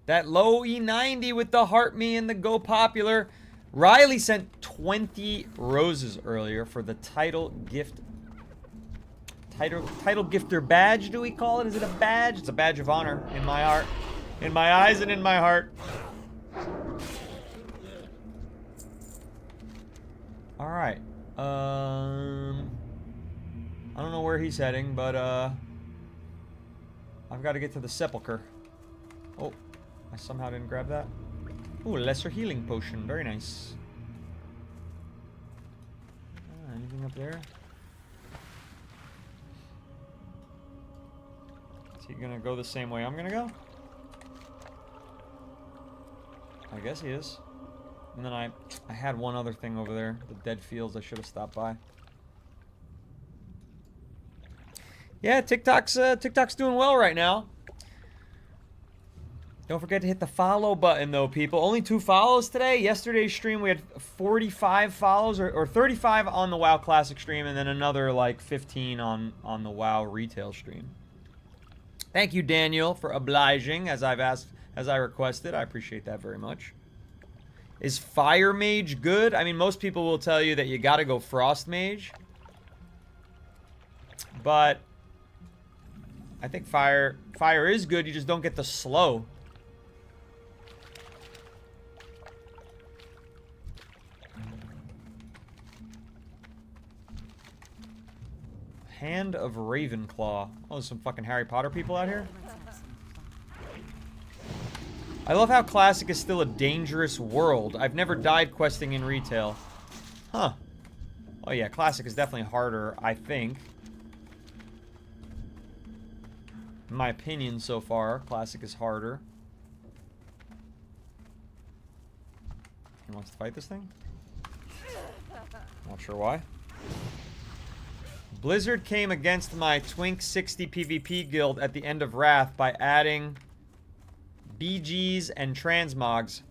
That low E90 with the Heart Me and the Go Popular. Riley sent 20 roses earlier for the title gift. Title gifter badge, do we call it? Is it a badge? It's a badge of honor in my heart. In my eyes and in my heart. Alright. I don't know where he's heading, but I've got to get to the sepulcher. Oh, I somehow didn't grab that. Ooh, a lesser healing potion. Very nice. Anything up there? Is he gonna go the same way I'm gonna go? I guess he is. And then I had one other thing over there. The dead fields I should have stopped by. Yeah, TikTok's doing well right now. Don't forget to hit the follow button, though, people. Only 2 follows today. Yesterday's stream, we had 45 follows, or 35 on the WoW Classic stream, and then another, like, 15 on the WoW Retail stream. Thank you, Daniel, for obliging, as I requested. I appreciate that very much. Is Fire Mage good? I mean, most people will tell you that you gotta go Frost Mage. But I think fire is good, you just don't get the slow. Hand of Ravenclaw. Oh, there's some fucking Harry Potter people out here? I love how Classic is still a dangerous world. I've never died questing in retail. Huh. Oh yeah, Classic is definitely harder, I think. In my opinion so far, Classic is harder. He wants to fight this thing? Not sure why. Blizzard came against my Twink 60 PvP guild at the end of Wrath by adding BGs and transmogs.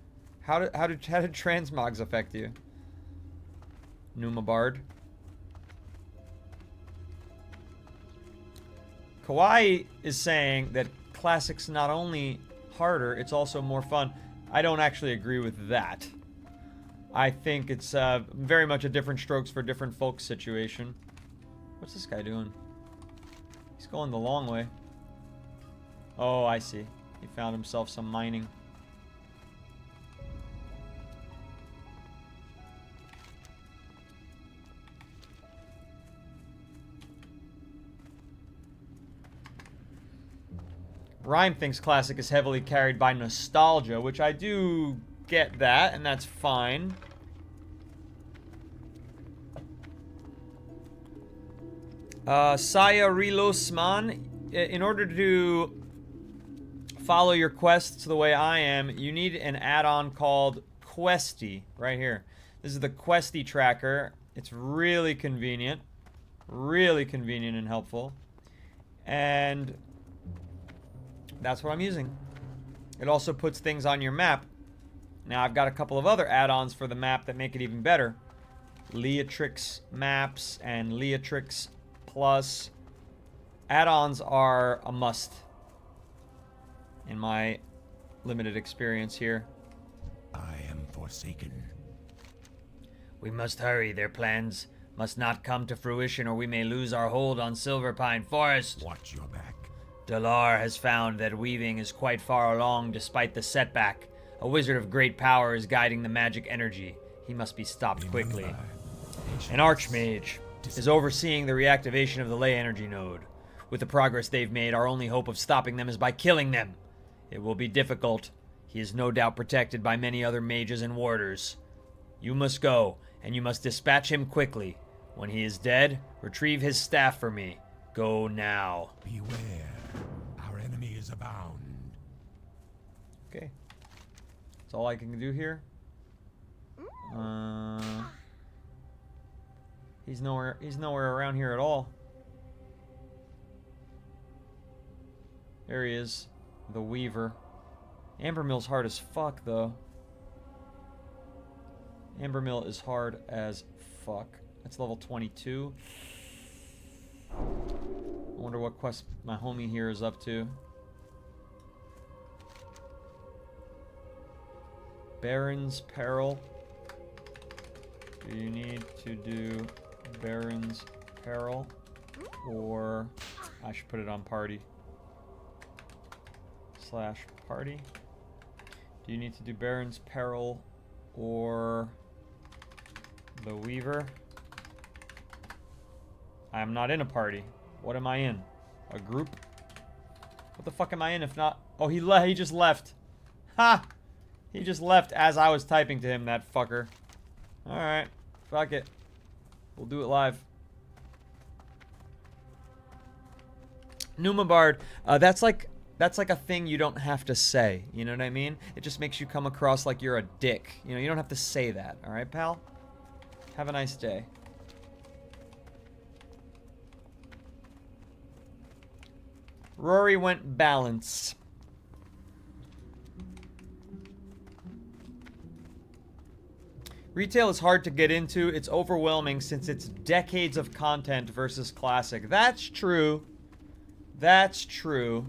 How did transmogs affect you? Numabard. Kawaii is saying that Classic's not only harder, it's also more fun. I don't actually agree with that. I think it's very much a different strokes for different folks situation. What's this guy doing? He's going the long way. Oh, I see. He found himself some mining. Rhyme thinks Classic is heavily carried by nostalgia, which I do get that, and that's fine. Saya Rilosman, in order to follow your quests the way I am, you need an add-on called Questy, right here. This is the Questy tracker. It's really convenient and helpful. And that's what I'm using. It also puts things on your map. Now I've got a couple of other add-ons for the map that make it even better. Leatrix maps and Leatrix Plus. Add-ons are a must in my limited experience here. I am forsaken. We must hurry. Their plans must not come to fruition, or we may lose our hold on Silverpine Forest. Watch your back. Dalar has found that weaving is quite far along despite the setback. A wizard of great power is guiding the magic energy. He must be stopped quickly. An archmage is overseeing the reactivation of the ley energy node. With the progress they've made, our only hope of stopping them is by killing them. It will be difficult. He is no doubt protected by many other mages and warders. You must go, and you must dispatch him quickly. When he is dead, retrieve his staff for me. Go now. Beware. Our enemy is abound. Okay. That's all I can do here. He's nowhere around here at all. There he is. The Weaver. Ambermill's hard as fuck, though. Ambermill is hard as fuck. That's level 22. I wonder what quest my homie here is up to. Baron's Peril. Do you need to do Baron's Peril? Or I should put it on party. / party. Do you need to do Baron's Peril or the Weaver? I am not in a party. What am I in? A group? What the fuck am I in if not? Oh, he just left. Ha! He just left as I was typing to him, that fucker. Alright. Fuck it. We'll do it live. Numabard. That's like a thing you don't have to say. You know what I mean? It just makes you come across like you're a dick. You know, you don't have to say that. Alright, pal? Have a nice day. Rory went balance. Retail is hard to get into. It's overwhelming since it's decades of content versus classic. That's true. That's true.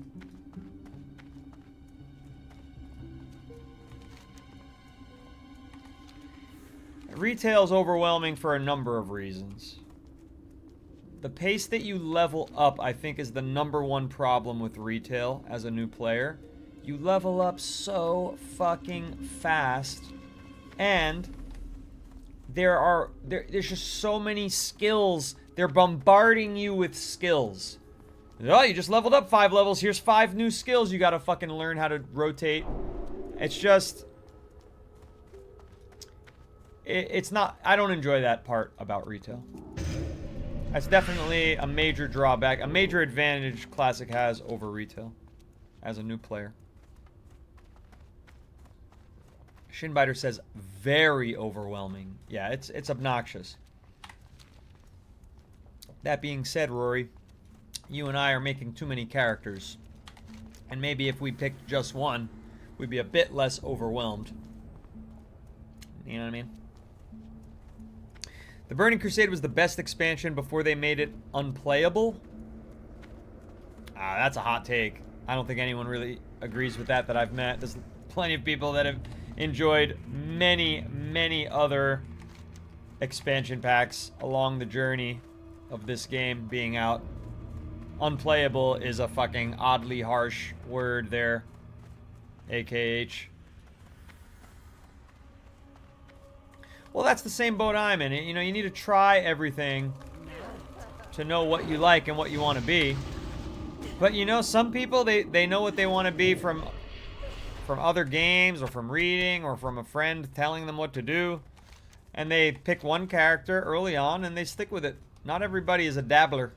Retail is overwhelming for a number of reasons. The pace that you level up, I think, is the #1 problem with retail as a new player. You level up so fucking fast, and there's just so many skills They're bombarding you with skills. Oh, you just leveled up 5 levels. Here's 5 new skills you gotta fucking learn how to rotate. It's just... It's not... I don't enjoy that part about retail. That's definitely a major drawback. A major advantage Classic has over retail. As a new player. Shinbiter says, very overwhelming. Yeah, it's obnoxious. That being said, Rory, you and I are making too many characters. And maybe if we picked just one, we'd be a bit less overwhelmed. You know what I mean? The Burning Crusade was the best expansion before they made it unplayable. That's a hot take. I don't think anyone really agrees with that I've met. There's plenty of people that have enjoyed many other expansion packs along the journey of this game being out. Unplayable is a fucking oddly harsh word there. AKH. Well, that's the same boat I'm in. You know, you need to try everything to know what you like and what you want to be. But you know, some people, they know what they want to be from other games or from reading or from a friend telling them what to do. And they pick one character early on and they stick with it. Not everybody is a dabbler.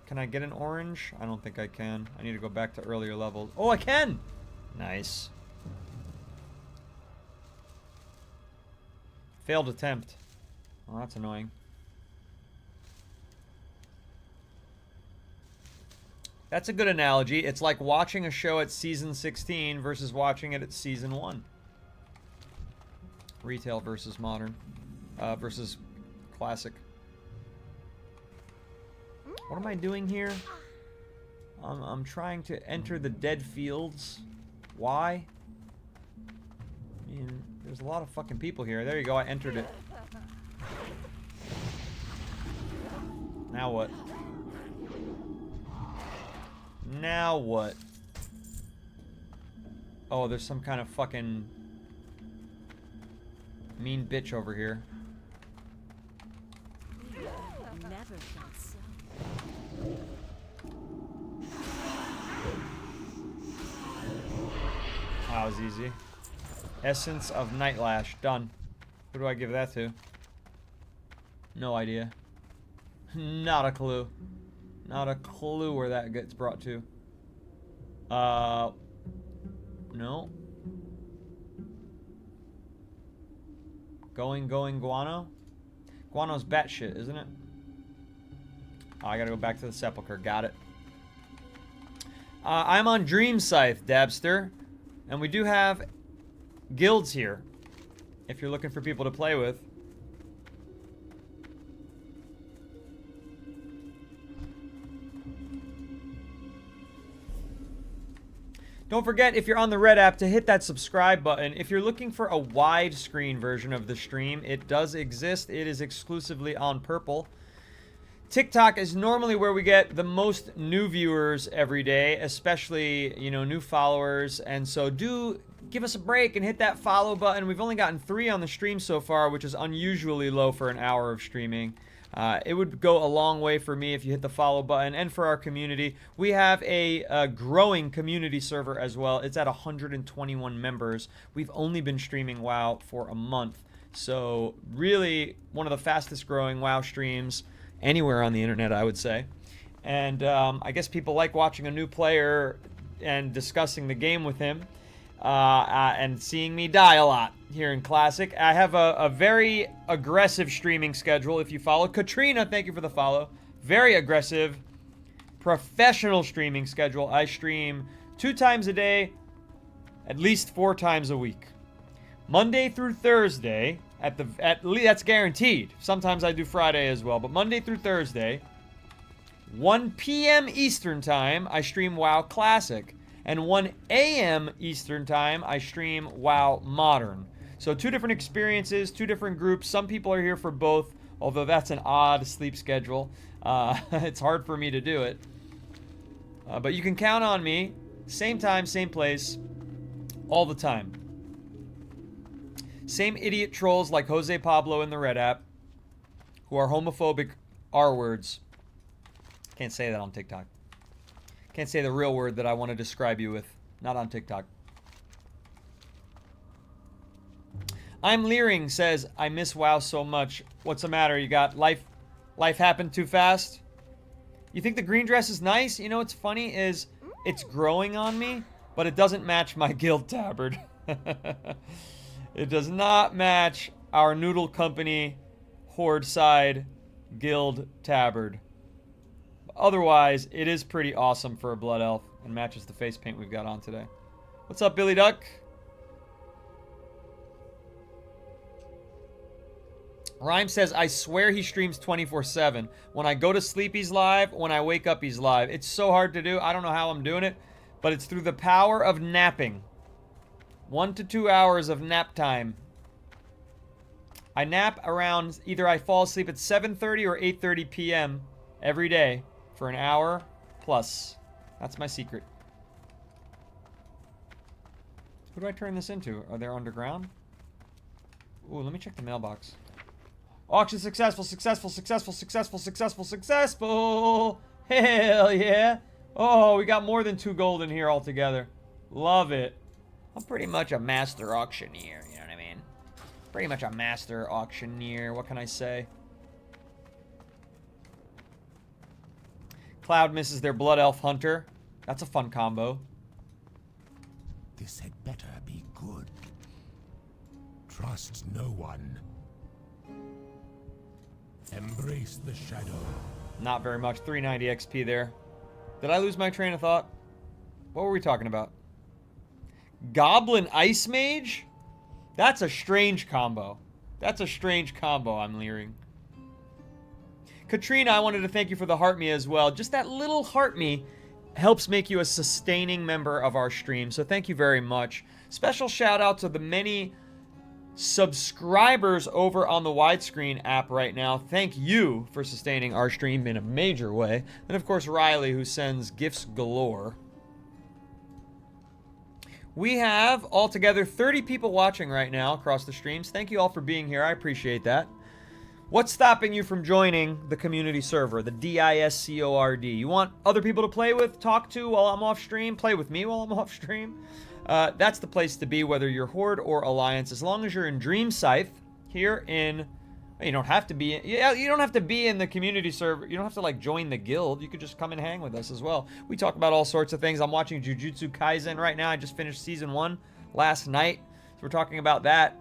Can I get an orange? I don't think I can. I need to go back to earlier levels. Oh, I can! Nice. Failed attempt. Oh, that's annoying. That's a good analogy. It's like watching a show at season 16 versus watching it at season 1. Retail versus modern. Versus classic. What am I doing here? I'm trying to enter the dead fields. Why? I mean, there's a lot of fucking people here. There you go, I entered it. Now what? Now what? Oh, there's some kind of fucking mean bitch over here. Never felt so. That was easy. Essence of Nightlash. Done. Who do I give that to? No idea. Not a clue. Not a clue where that gets brought to. No. Going, Guano? Guano's batshit, isn't it? Oh, I gotta go back to the Sepulchre. Got it. I'm on Dream Scythe, Dabster. And we do have guilds here. If you're looking for people to play with. Don't forget, if you're on the Red app, to hit that subscribe button. If you're looking for a widescreen version of the stream, it does exist. It is exclusively on Purple. TikTok is normally where we get the most new viewers every day, especially, you know, new followers. And so do give us a break and hit that follow button. We've only gotten 3 on the stream so far, which is unusually low for an hour of streaming. It would go a long way for me if you hit the follow button, and for our community. We have a growing community server as well. It's at 121 members. We've only been streaming WoW for a month. So really one of the fastest growing WoW streams anywhere on the internet, I would say. And I guess people like watching a new player and discussing the game with him. And seeing me die a lot here in Classic. I have a very aggressive streaming schedule. If you follow Katrina, thank you for the follow. Very aggressive, professional streaming schedule. I stream 2 times a day, at least 4 times a week. Monday through Thursday, at least that's guaranteed. Sometimes I do Friday as well, but Monday through Thursday, 1 p.m. Eastern Time, I stream WoW Classic. And 1 a.m. Eastern Time, I stream WoW Modern. So 2 different experiences, 2 different groups. Some people are here for both, although that's an odd sleep schedule. It's hard for me to do it. But you can count on me, same time, same place, all the time. Same idiot trolls like Jose Pablo in the Red app, who are homophobic R words. Can't say that on TikTok. Can't say the real word that I want to describe you with. Not on TikTok. I'm Leering says, I miss WoW so much. What's the matter? You got life happened too fast? You think the green dress is nice? You know what's funny is it's growing on me, but it doesn't match my guild tabard. It does not match our Noodle Company Horde side guild tabard. Otherwise, it is pretty awesome for a blood elf and matches the face paint we've got on today. What's up, Billy Duck? Rhyme says, I swear he streams 24/7. When I go to sleep, he's live. When I wake up, he's live. It's so hard to do. I don't know how I'm doing it, but it's through the power of napping. 1 to 2 hours of nap time. I nap around, either I fall asleep at 7:30 or 8:30 p.m. every day for an hour plus. That's my secret. Who do I turn this into? Are they underground? Ooh, let me check the mailbox. Auction successful, successful, successful, successful, successful, successful. Hell yeah. Oh, we got more than 2 gold in here altogether. Love it. I'm pretty much a master auctioneer, you know what I mean? Pretty much a master auctioneer. What can I say? Cloud misses their blood elf hunter. That's a fun combo. This had better be good. Trust no one. Embrace the shadow. Not very much. 390 XP there. Did I lose my train of thought? What were we talking about? Goblin Ice Mage? That's a strange combo. That's a strange combo, I'm leering. Katrina, I wanted to thank you for the heart me as well. Just that little heart me helps make you a sustaining member of our stream, so thank you very much. Special shout out to the many subscribers over on the widescreen app right now. Thank you for sustaining our stream in a major way. And of course, Riley, who sends gifts galore. We have altogether 30 people watching right now across the streams. Thank you all for being here. I appreciate that. What's stopping you from joining the community server, the Discord? You want other people to play with, talk to while I'm off stream, play with me while I'm off stream? That's the place to be, whether you're Horde or Alliance. As long as you're in Dream Scythe, here in... You don't have to be... you don't have to be in the community server. You don't have to, like, join the guild. You could just come and hang with us as well. We talk about all sorts of things. I'm watching Jujutsu Kaisen right now. I just finished Season 1 last night. So we're talking about that.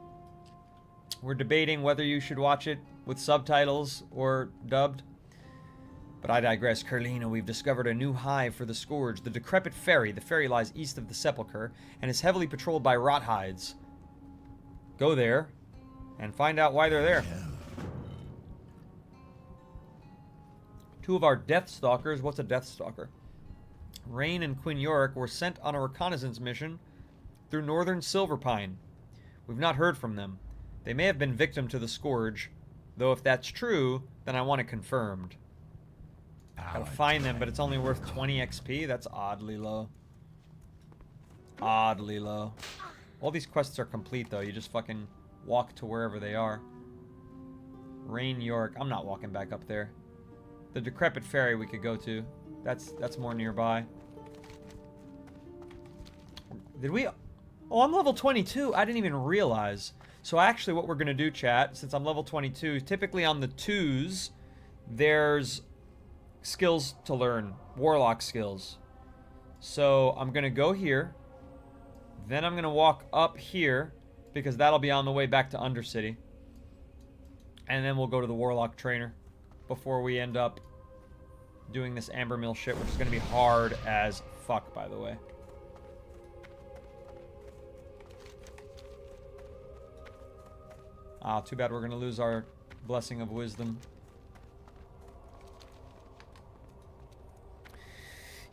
We're debating whether you should watch it with subtitles or dubbed. But I digress. Curlina, we've discovered a new hive for the Scourge. The Decrepit Ferry. The ferry lies east of the Sepulchre and is heavily patrolled by rot hides. Go there and find out why they're there. 2 of our Death Stalkers. What's a Death Stalker? Rain and Quinn Yorick were sent on a reconnaissance mission through northern Silverpine. We've not heard from them. They may have been victim to the Scourge, though if that's true, then I want it confirmed. Gotta find them, but it's only worth 20 XP? That's oddly low. Oddly low. All these quests are complete, though. You just fucking walk to wherever they are. Rain York. I'm not walking back up there. The Decrepit Ferry we could go to. That's more nearby. Did we... Oh, I'm level 22. I didn't even realize. So actually what we're going to do, chat, since I'm level 22, typically on the 2s, there's skills to learn. Warlock skills. So I'm going to go here. Then I'm going to walk up here, because that'll be on the way back to Undercity. And then we'll go to the Warlock trainer before we end up doing this Amber Mill shit, which is going to be hard as fuck, by the way. Ah, too bad we're going to lose our Blessing of Wisdom.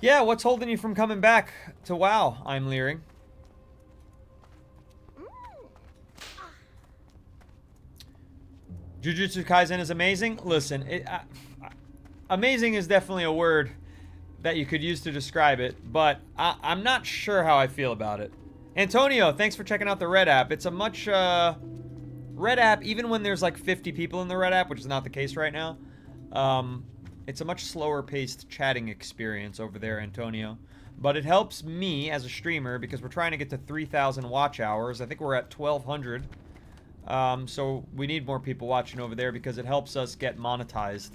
Yeah, what's holding you from coming back to WoW? I'm leering. Jujutsu Kaisen is amazing. Listen, amazing is definitely a word that you could use to describe it, but I'm not sure how I feel about it. Antonio, thanks for checking out the Red app. It's a much... Red app, even when there's like 50 people in the Red app, which is not the case right now, It's a much slower paced chatting experience over there, Antonio. But it helps me as a streamer because we're trying to get to 3,000 watch hours. I think we're at 1,200. So we need more people watching over there because it helps us get monetized.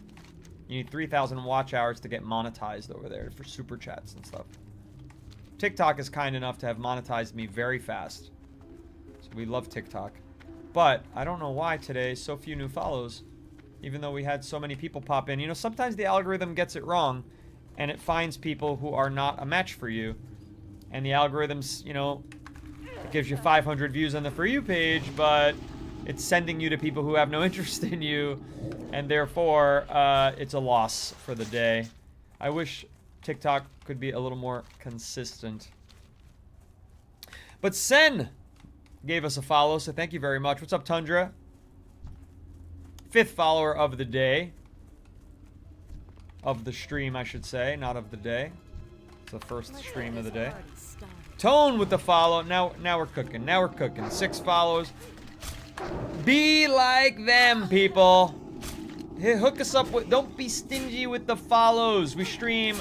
You need 3,000 watch hours to get monetized over there for super chats and stuff. TikTok is kind enough to have monetized me very fast. So we love TikTok. But I don't know why today so few new follows. Even though we had so many people pop in. You know, sometimes the algorithm gets it wrong. And it finds people who are not a match for you. And the algorithms, you know, it gives you 500 views on the For You page. But it's sending you to people who have no interest in you. And therefore, it's a loss for the day. I wish TikTok could be a little more consistent. But Sen gave us a follow, so thank you very much. What's up, Tundra? 5th follower of the day. Of the stream, I should say, not of the day. It's the first stream of the day. Tone with the follow. Now we're cooking. Now we're cooking. 6 follows. Be like them, people. Hey, hook us up with. Don't be stingy with the follows. We stream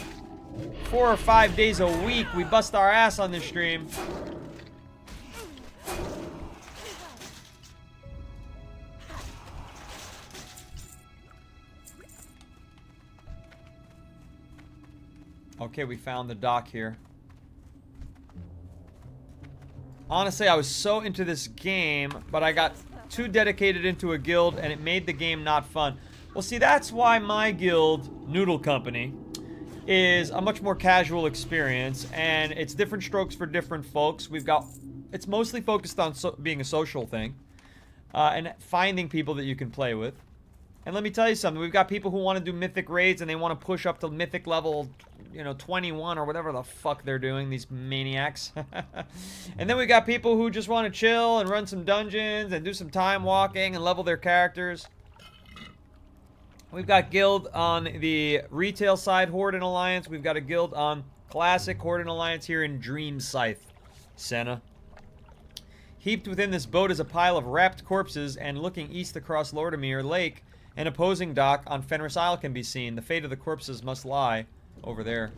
4 or 5 days a week. We bust our ass on this stream. Okay, we found the dock here. Honestly, I was so into this game, but I got too dedicated into a guild, and it made the game not fun. Well, see, that's why my guild, Noodle Company, is a much more casual experience, and it's different strokes for different folks. It's mostly focused on being a social thing, and finding people that you can play with. And let me tell you something, we've got people who want to do mythic raids, and they want to push up to mythic level, you know, 21 or whatever the fuck they're doing, these maniacs. And then we got people who just want to chill and run some dungeons and do some time walking and level their characters. We've got guild on the retail side, Horde and Alliance. We've got a guild on classic Horde and Alliance here in Dream Scythe, Senna. Heaped within this boat is a pile of wrapped corpses, and looking east across Lordimir Lake, an opposing dock on Fenris Isle can be seen. The fate of the corpses must lie over there.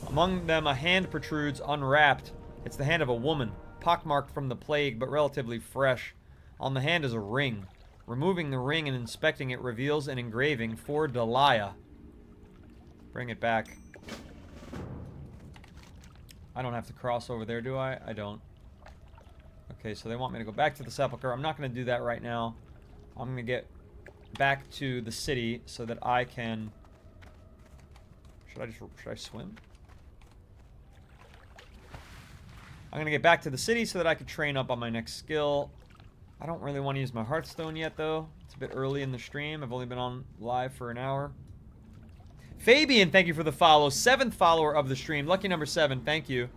Among them, a hand protrudes unwrapped. It's the hand of a woman, pockmarked from the plague, but relatively fresh. On the hand is a ring. Removing the ring and inspecting it reveals an engraving for Delia. Bring it back. I don't have to cross over there, do I? I don't. Okay, so they want me to go back to the sepulcher. I'm not going to do that right now. I'm going to get back to the city so that I can... Should I swim? I'm going to get back to the city so that I can train up on my next skill. I don't really want to use my Hearthstone yet, though. It's a bit early in the stream. I've only been on live for an hour. Fabian, thank you for the follow. 7th follower of the stream. Lucky number 7, thank you.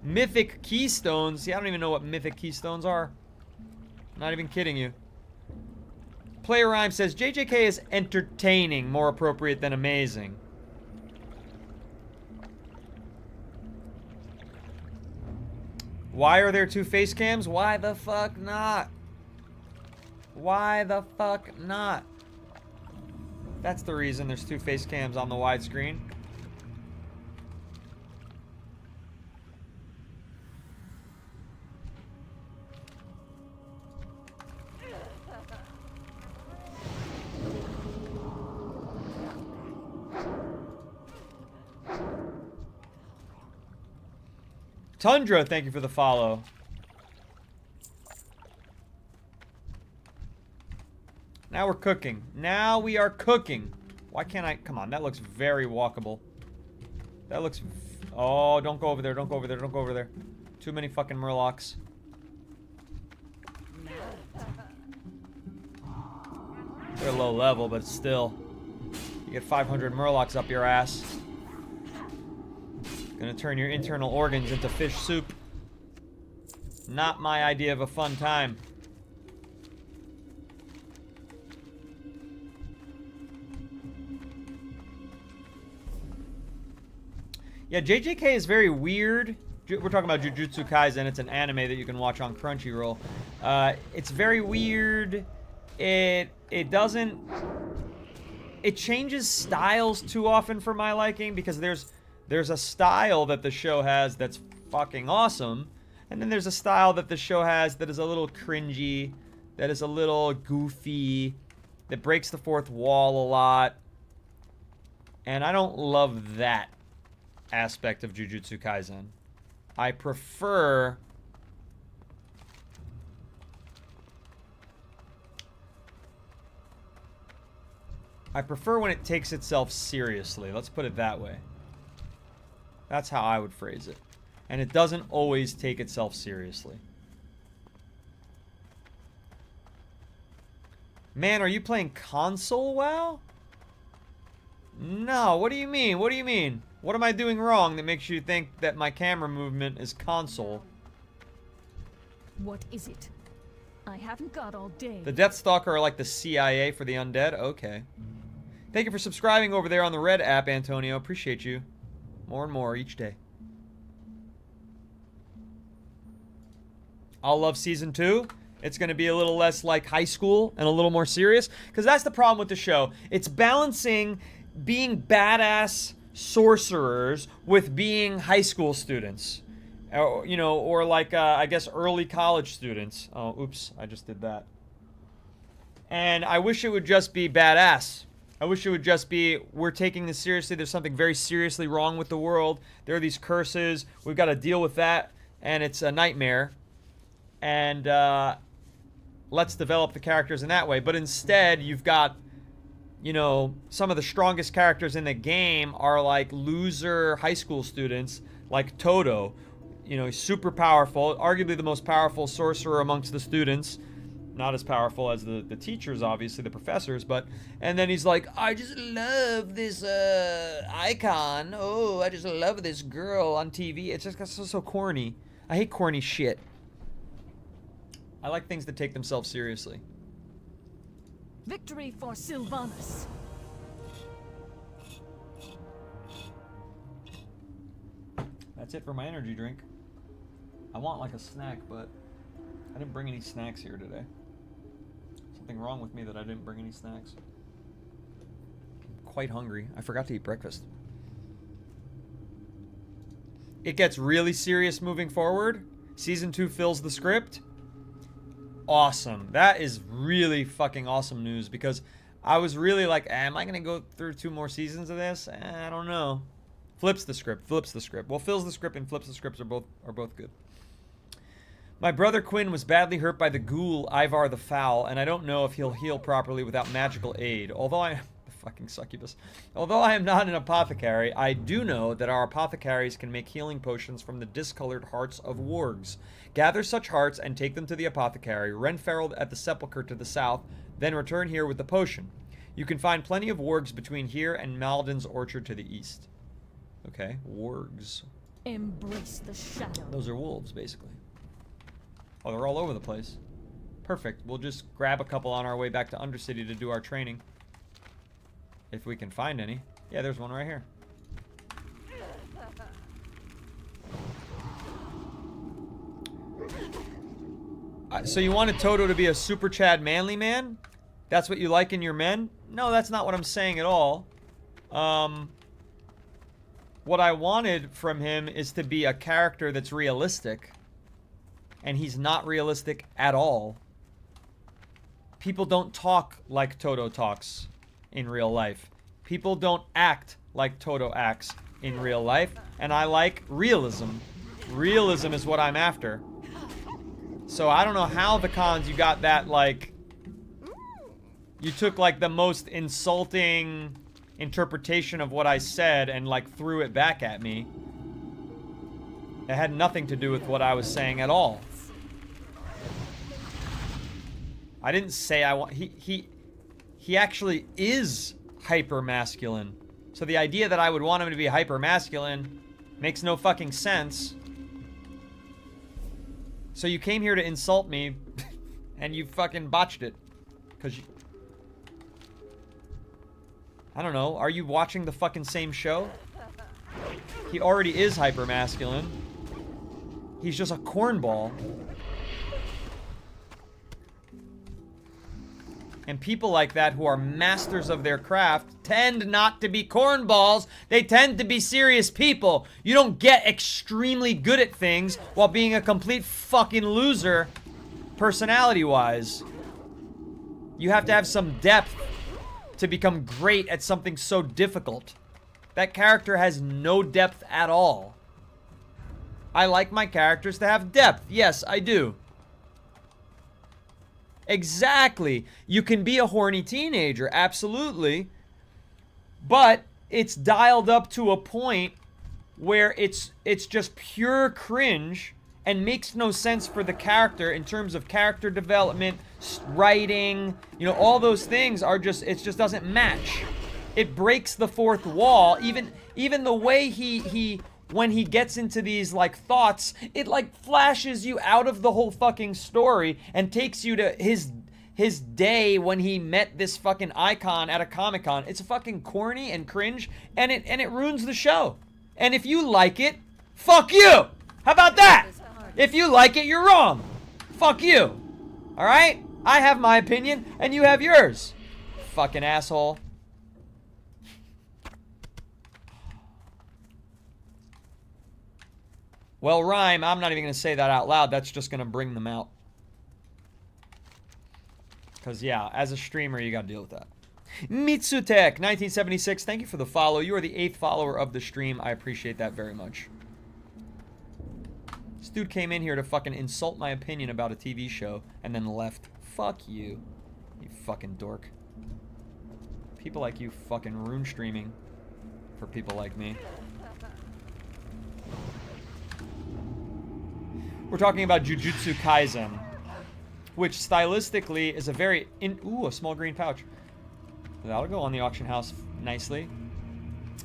Mythic Keystones. See, I don't even know what Mythic Keystones are. Not even kidding you. Player Rhyme says, JJK is entertaining, more appropriate than amazing. Why are there 2 face cams? Why the fuck not? Why the fuck not? That's the reason there's 2 face cams on the widescreen. Tundra, thank you for the follow. Now we're cooking. Now we are cooking. Why can't I? Come on, that looks very walkable. That looks... Oh, don't go over there, don't go over there, don't go over there. Too many fucking murlocs. They're low level, but still. You get 500 murlocs up your ass. Gonna turn your internal organs into fish soup. Not my idea of a fun time. Yeah, JJK is very weird. We're talking about Jujutsu Kaisen. It's an anime that you can watch on Crunchyroll. It's very weird. It doesn't it changes styles too often for my liking, because there's a style that the show has that's fucking awesome, and then there's a style that the show has that is a little cringy, that is a little goofy, that breaks the fourth wall a lot. And I don't love that aspect of Jujutsu Kaisen. I prefer when it takes itself seriously. Let's put it that way. That's how I would phrase it. And it doesn't always take itself seriously. Man, are you playing console WoW? No, what do you mean? What do you mean? What am I doing wrong that makes you think that my camera movement is console? What is it? I haven't got all day. The Deathstalker are like the CIA for the undead? Okay. Thank you for subscribing over there on the Red app, Antonio. Appreciate you. More and more each day. I'll love Season 2. It's going to be a little less like high school and a little more serious. Because that's the problem with the show. It's balancing being badass sorcerers with being high school students. You know, or like, I guess, early college students. Oh, oops. I just did that. And I wish it would just be badass. I wish it would just be, we're taking this seriously. There's something very seriously wrong with the world. There are these curses. We've got to deal with that. And it's a nightmare. And let's develop the characters in that way. But instead, you've got, you know, some of the strongest characters in the game are like loser high school students, like Toto. You know, he's super powerful, arguably the most powerful sorcerer amongst the students. Not as powerful as the teachers, obviously, the professors, but... And then he's like, I just love this icon. Oh, I just love this girl on TV. It's just so corny. I hate corny shit. I like things that take themselves seriously. Victory for Sylvanas. That's it for my energy drink. I want like a snack, but I didn't bring any snacks here today. Something wrong with me that I didn't bring any snacks. I'm quite hungry. I forgot to eat breakfast. It gets really serious moving forward. Season 2 fills the script. Awesome. That is really fucking awesome news, because I was really like, am I going to go through 2 more seasons of this? I don't know. Flips the script. Well, fills the script and flips the scripts are both good. My brother Quinn was badly hurt by the ghoul Ivar the Foul, and I don't know if he'll heal properly without magical aid. Although I am not an apothecary, I do know that our apothecaries can make healing potions from the discolored hearts of wargs. Gather such hearts and take them to the apothecary, Renferald at the sepulchre to the south, then return here with the potion. You can find plenty of wargs between here and Malden's orchard to the east. Okay, wargs. Embrace the shadow. Those are wolves, basically. Oh, they're all over the place. Perfect. We'll just grab a couple on our way back to Undercity to do our training. If we can find any. Yeah, there's one right here. So you wanted Toto to be a super Chad manly man? That's what you like in your men? No, that's not what I'm saying at all. What I wanted from him is to be a character that's realistic. And he's not realistic at all. People don't talk like Toto talks in real life. People don't act like Toto acts in real life. And I like realism. Realism is what I'm after. So I don't know how the cons you got that, like... You took, like, the most insulting interpretation of what I said and, like, threw it back at me. It had nothing to do with what I was saying at all. I didn't say I want... He actually is hyper-masculine. So the idea that I would want him to be hyper-masculine makes no fucking sense. So you came here to insult me, and you fucking botched it. Because you... I don't know. Are you watching the fucking same show? He already is hyper-masculine. He's just a cornball. And people like that who are masters of their craft tend not to be cornballs. They tend to be serious people. You don't get extremely good at things while being a complete fucking loser personality-wise. You have to have some depth to become great at something so difficult. That character has no depth at all. I like my characters to have depth. Yes, I do. Exactly. You can be a horny teenager, absolutely. But it's dialed up to a point where it's just pure cringe and makes no sense for the character in terms of character development, writing, you know, all those things are just, it just doesn't match. It breaks the fourth wall. Even the way he when he gets into these like thoughts, it like flashes you out of the whole fucking story and takes you to his day when he met this fucking icon at a Comic-Con. It's fucking corny and cringe, and it ruins the show. And if you like it, fuck you. How about that? If you like it, you're wrong. Fuck you. All right? I have my opinion and you have yours. Fucking asshole. Well, Rhyme, I'm not even going to say that out loud. That's just going to bring them out. Because, yeah, as a streamer, you got to deal with that. Mitsutek, 1976, thank you for the follow. You are the 8th follower of the stream. I appreciate that very much. This dude came in here to fucking insult my opinion about a TV show and then left. Fuck you. You fucking dork. People like you fucking rune streaming for people like me. We're talking about Jujutsu Kaisen, which stylistically is a very ooh, a small green pouch. That'll go on the auction house nicely.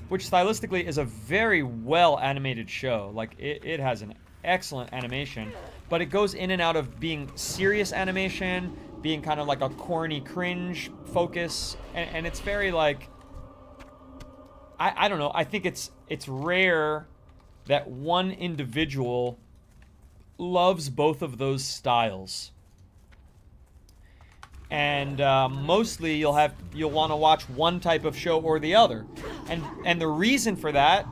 Which stylistically is a very well animated show. Like it has an excellent animation, but it goes in and out of being serious animation, being kind of like a corny cringe focus, and it's very like I don't know. I think it's rare that one individual loves both of those styles. And mostly you'll want to watch one type of show or the other. And the reason for that,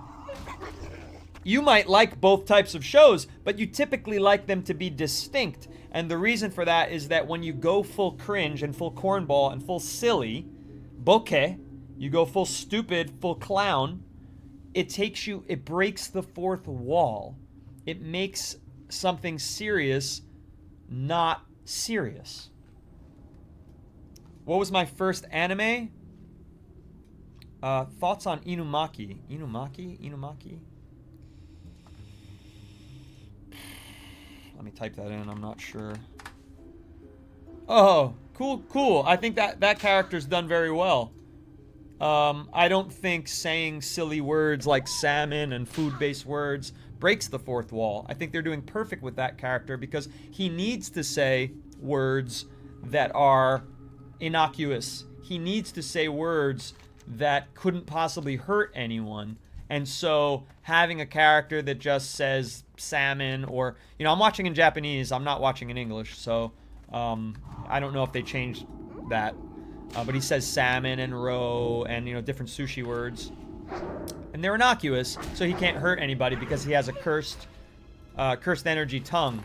you might like both types of shows, but you typically like them to be distinct. And the reason for that is that when you go full cringe and full cornball and full silly, bokeh, you go full stupid, full clown, it breaks the fourth wall. It makes something serious not serious. What was my first anime? Thoughts on Inumaki. Inumaki? Let me type that in, I'm not sure. Oh, cool. I think that character's done very well. I don't think saying silly words like salmon and food-based words breaks the fourth wall. I think they're doing perfect with that character because he needs to say words that are innocuous. He needs to say words that couldn't possibly hurt anyone. And so having a character that just says salmon or, you know, I'm watching in Japanese, I'm not watching in English, so I don't know if they changed that. But he says salmon and roe and, you know, different sushi words. And they're innocuous, so he can't hurt anybody because he has a cursed energy tongue,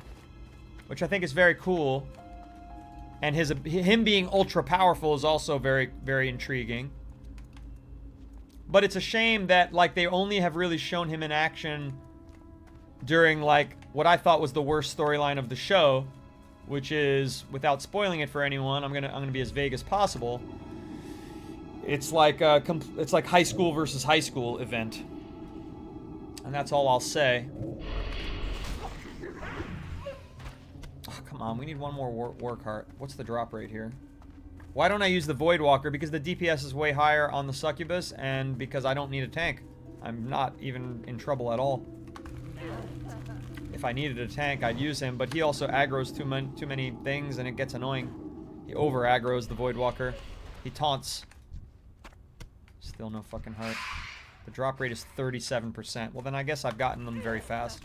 which I think is very cool. And him being ultra powerful is also very, very intriguing. But it's a shame that, like, they only have really shown him in action during, like, what I thought was the worst storyline of the show, which is, without spoiling it for anyone, I'm gonna be as vague as possible. It's like high school versus high school event, and that's all I'll say. Oh, come on, we need one more war cart. What's the drop rate here? Why don't I use the Void Walker? Because the DPS is way higher on the Succubus, and because I don't need a tank. I'm not even in trouble at all. If I needed a tank, I'd use him, but he also aggroes too many things, and it gets annoying. He over-aggroes the Void Walker. He taunts. Still no fucking heart. The drop rate is 37%. Well, then I guess I've gotten them very fast.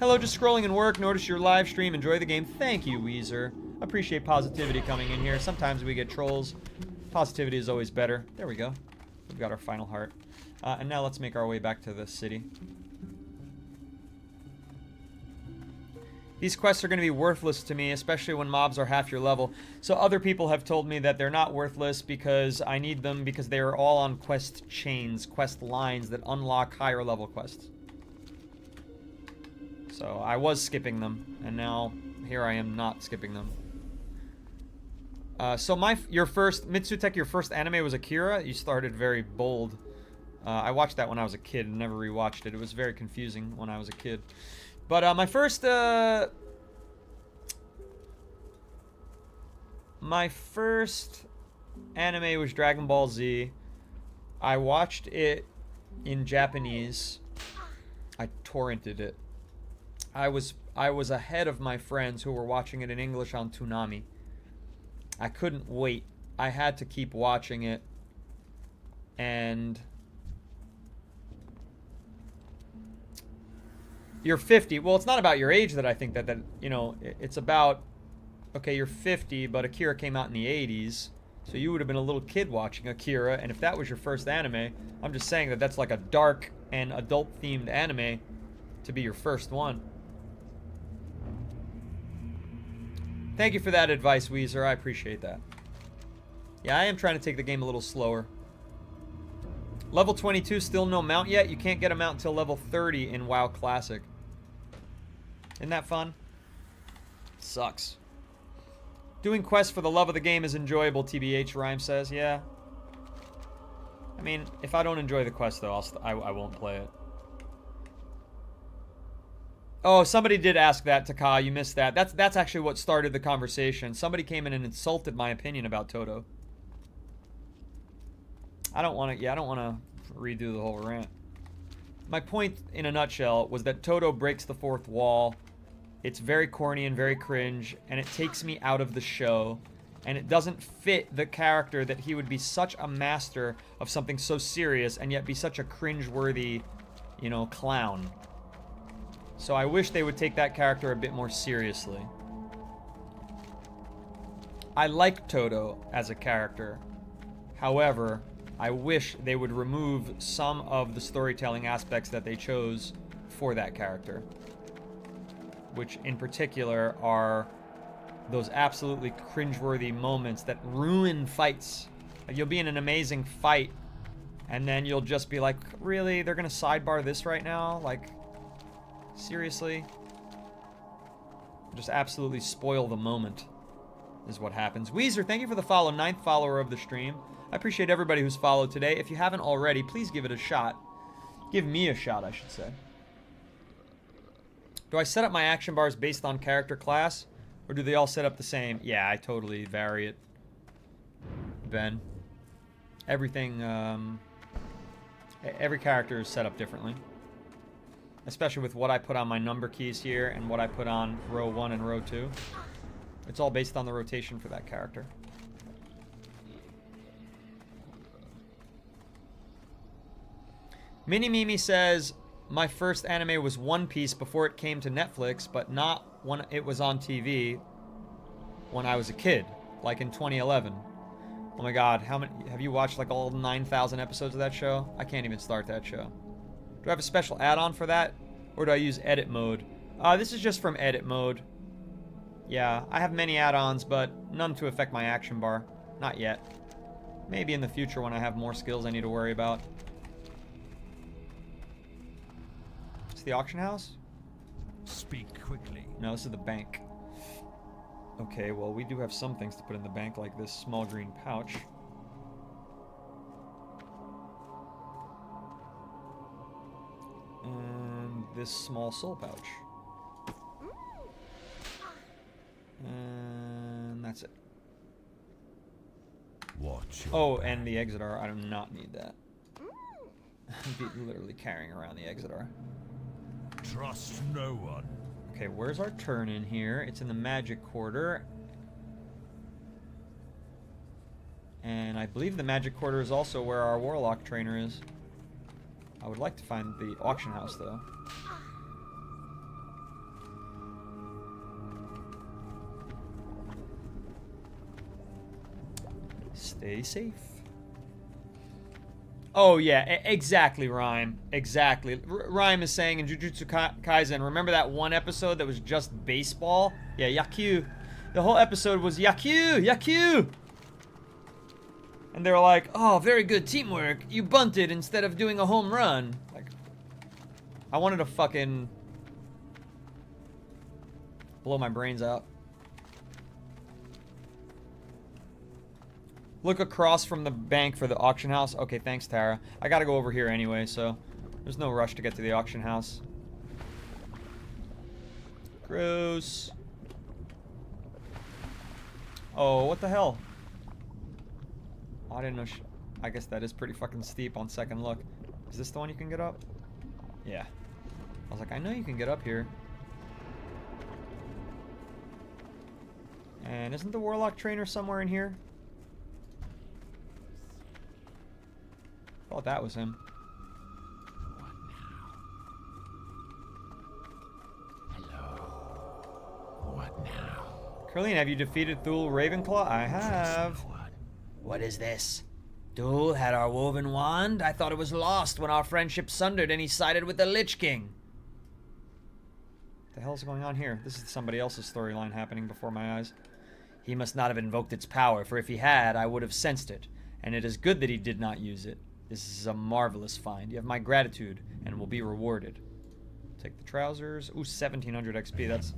Hello, just scrolling in work. Notice your live stream. Enjoy the game. Thank you, Weezer. Appreciate positivity coming in here. Sometimes we get trolls. Positivity is always better. There we go. We've got our final heart. And now let's make our way back to the city. These quests are going to be worthless to me, especially when mobs are half your level. So other people have told me that they're not worthless because I need them because they are all on quest chains, quest lines that unlock higher level quests. So I was skipping them, and now here I am not skipping them. So your first, Mitsutek, your first anime was Akira? You started very bold. I watched that when I was a kid and never rewatched it. It was very confusing when I was a kid. But my first anime was Dragon Ball Z. I watched it in Japanese. I torrented it. I was ahead of my friends who were watching it in English on Toonami. I couldn't wait. I had to keep watching it. And you're 50. Well, it's not about your age that I think that you know, it's about, okay, you're 50, but Akira came out in the 80s. So you would have been a little kid watching Akira, and if that was your first anime, I'm just saying that that's like a dark and adult-themed anime to be your first one. Thank you for that advice, Weezer. I appreciate that. Yeah, I am trying to take the game a little slower. Level 22, still no mount yet? You can't get a mount until level 30 in WoW Classic. Isn't that fun? Sucks. Doing quests for the love of the game is enjoyable, TBH, Rhyme says. Yeah. I mean, if I don't enjoy the quest, though, I won't play it. Oh, somebody did ask that, Taka. You missed that. That's actually what started the conversation. Somebody came in and insulted my opinion about Toto. I don't want to redo the whole rant. My point, in a nutshell, was that Toto breaks the fourth wall. It's very corny and very cringe, and it takes me out of the show. And it doesn't fit the character that he would be such a master of something so serious and yet be such a cringe-worthy, you know, clown. So I wish they would take that character a bit more seriously. I like Toto as a character. However, I wish they would remove some of the storytelling aspects that they chose for that character. Which in particular are those absolutely cringeworthy moments that ruin fights. Like, you'll be in an amazing fight, and then you'll just be like, really? They're gonna sidebar this right now? Like, seriously? Just absolutely spoil the moment is what happens. Weezer, thank you for the follow. 9th follower of the stream. I appreciate everybody who's followed today. If you haven't already, please give it a shot. Give me a shot, I should say. Do I set up my action bars based on character class? Or do they all set up the same? Yeah, I totally vary it, Ben. Everything, every character is set up differently. Especially with what I put on my number keys here and what I put on row 1 and row 2. It's all based on the rotation for that character. Mini Mimi says, my first anime was One Piece before it came to Netflix, but not when it was on TV when I was a kid, like in 2011. Oh my god, how many have you watched, like all 9,000 episodes of that show? I can't even start that show. Do I have a special add-on for that? Or do I use edit mode? This is just from edit mode. Yeah, I have many add-ons, but none to affect my action bar. Not yet. Maybe in the future when I have more skills I need to worry about. It's the auction house? Speak quickly. No, this is the bank. Okay, well, we do have some things to put in the bank, like this small green pouch. And this small soul pouch. And that's it. Watch your Oh, and the Exitar. I do not need that. I'm literally carrying around the Exitar. Trust no one. Okay, where's our turn in here? It's in the Magic Quarter. And I believe the Magic Quarter is also where our Warlock trainer is. I would like to find the auction house, though. Stay safe. Oh, yeah, exactly, Rhyme. Exactly. Rhyme is saying in Jujutsu Kaisen, remember that one episode that was just baseball? Yeah, Yakyu. The whole episode was Yakyu! Yakyu! And they're like, oh, very good teamwork. You bunted instead of doing a home run. Like, I wanted to fucking blow my brains out. Look across from the bank for the auction house. Okay, thanks, Tara. I gotta go over here anyway, so there's no rush to get to the auction house. Gross. Oh, what the hell? Oh, I didn't know. I guess that is pretty fucking steep on second look. Is this the one you can get up? Yeah. I was like, I know you can get up here. And isn't the Warlock trainer somewhere in here? Thought that was him. What now? Curleen, have you defeated Thule Ravenclaw? I have. What is this? Dul had our woven wand? I thought it was lost when our friendship sundered and he sided with the Lich King. What the hell's going on here? This is somebody else's storyline happening before my eyes. He must not have invoked its power, for if he had, I would have sensed it. And it is good that he did not use it. This is a marvelous find. You have my gratitude and will be rewarded. Take the trousers. Ooh, 1700 XP. That's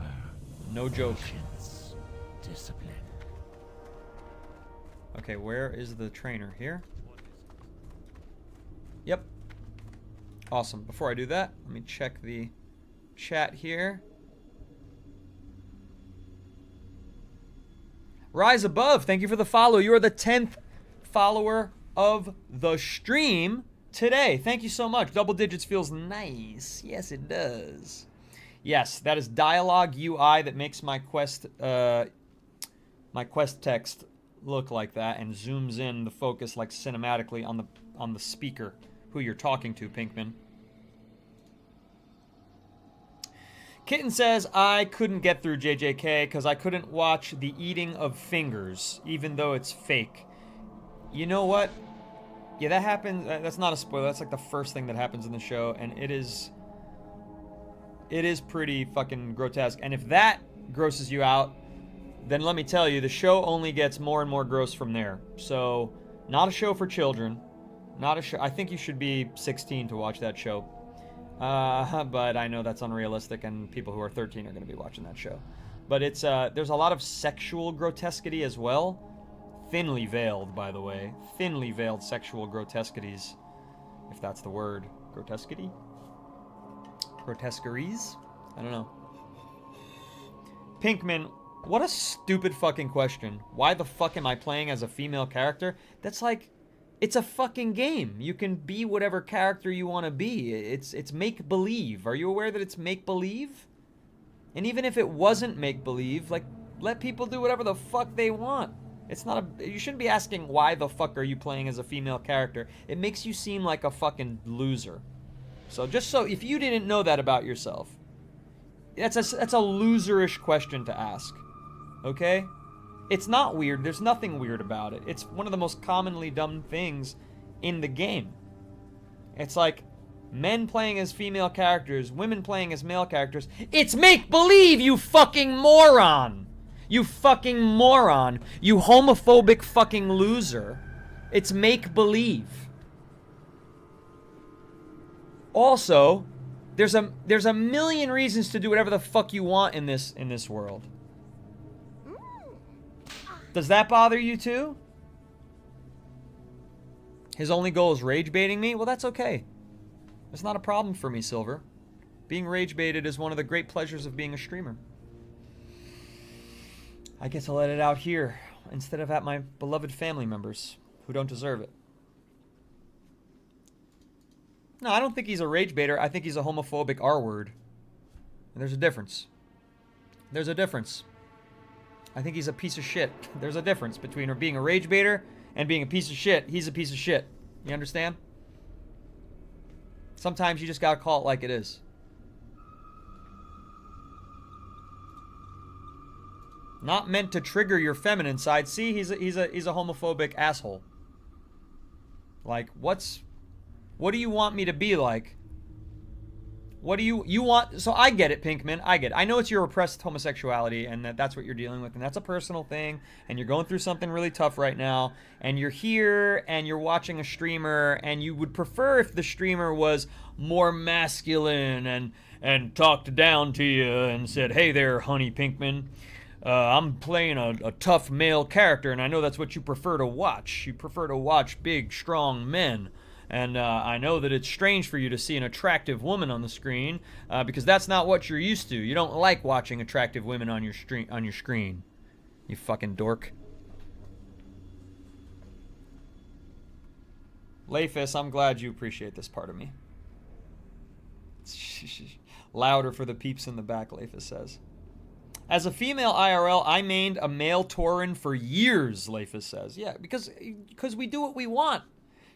no joke. Discipline. Okay, where is the trainer? Here? Yep. Awesome. Before I do that, let me check the chat here. Rise Above, thank you for the follow. You are the 10th follower of the stream today. Thank you so much. Double digits feels nice. Yes, it does. Yes, that is dialogue UI that makes my quest text look like that and zooms in the focus like cinematically on the speaker who you're talking to, Pinkman. Kitten says, I couldn't get through JJK because I couldn't watch the eating of fingers, even though it's fake. You know what? Yeah, that happened. That's not a spoiler. That's like the first thing that happens in the show, and it is pretty fucking grotesque. And if that grosses you out, then let me tell you, the show only gets more and more gross from there. So, not a show for children. Not a show. I think you should be 16 to watch that show. But I know that's unrealistic, and people who are 13 are going to be watching that show. But it's there's a lot of sexual grotesquity as well. Thinly veiled, by the way. Thinly veiled sexual grotesquities, if that's the word. Grotesquity? Grotesqueries? I don't know. Pinkman, what a stupid fucking question. Why the fuck am I playing as a female character? That's like, it's a fucking game. You can be whatever character you want to be. It's make-believe. Are you aware that it's make-believe? And even if it wasn't make-believe, like, let people do whatever the fuck they want. It's not a... You shouldn't be asking why the fuck are you playing as a female character. It makes you seem like a fucking loser. So just so... If you didn't know that about yourself, that's a loserish question to ask. Okay? It's not weird. There's nothing weird about it. It's one of the most commonly done things in the game. It's like men playing as female characters, women playing as male characters. It's make-believe, you fucking moron! You fucking moron. You homophobic fucking loser. It's make-believe. Also, there's a million reasons to do whatever the fuck you want in this world. Does that bother you too? His only goal is rage baiting me? Well, that's okay. It's not a problem for me, Silver. Being rage baited is one of the great pleasures of being a streamer. I get to let it out here instead of at my beloved family members who don't deserve it. No, I don't think he's a rage baiter. I think he's a homophobic R-word. And there's a difference. There's a difference. I think he's a piece of shit. There's a difference between being a rage baiter and being a piece of shit. He's a piece of shit. You understand? Sometimes you just gotta call it like it is. Not meant to trigger your feminine side. See, he's a homophobic asshole. Like, what do you want me to be like? What do you want? So I get it, Pinkman. I get it. I know it's your repressed homosexuality and that's what you're dealing with, and that's a personal thing, and you're going through something really tough right now, and you're here and you're watching a streamer, and you would prefer if the streamer was more masculine and talked down to you and said, "Hey there, honey Pinkman. I'm playing a tough male character, and I know that's what you prefer to watch. You prefer to watch big, strong men. And I know that it's strange for you to see an attractive woman on the screen because that's not what you're used to. You don't like watching attractive women on your screen. You fucking dork." Leifis, I'm glad you appreciate this part of me. Louder for the peeps in the back, Leifis says. As a female IRL, I mained a male Tauren for years, Leifis says. Yeah, because we do what we want.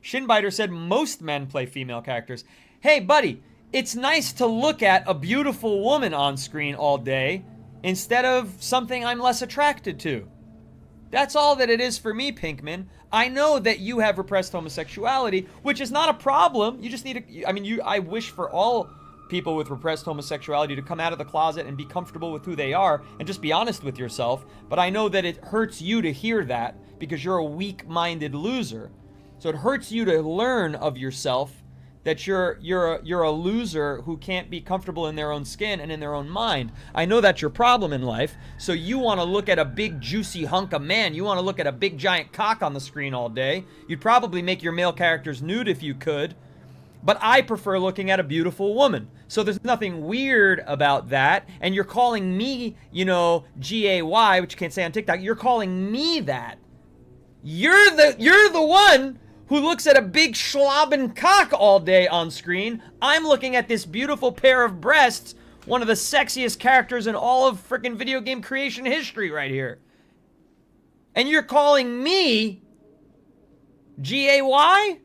Shinbiter said most men play female characters. Hey, buddy, it's nice to look at a beautiful woman on screen all day instead of something I'm less attracted to. That's all that it is for me, Pinkman. I know that you have repressed homosexuality, which is not a problem. You just need to... I wish for all people with repressed homosexuality to come out of the closet and be comfortable with who they are and just be honest with yourself. But I know that it hurts you to hear that because you're a weak-minded loser. So it hurts you to learn of yourself that you're a loser who can't be comfortable in their own skin and in their own mind. I know that's your problem in life. So you want to look at a big juicy hunk of man. You want to look at a big giant cock on the screen all day. You'd probably make your male characters nude if you could. But I prefer looking at a beautiful woman. So there's nothing weird about that. And you're calling me, G-A-Y, which you can't say on TikTok. You're calling me that. You're the one who looks at a big schlobben cock all day on screen. I'm looking at this beautiful pair of breasts, one of the sexiest characters in all of frickin' video game creation history right here. And you're calling me G-A-Y?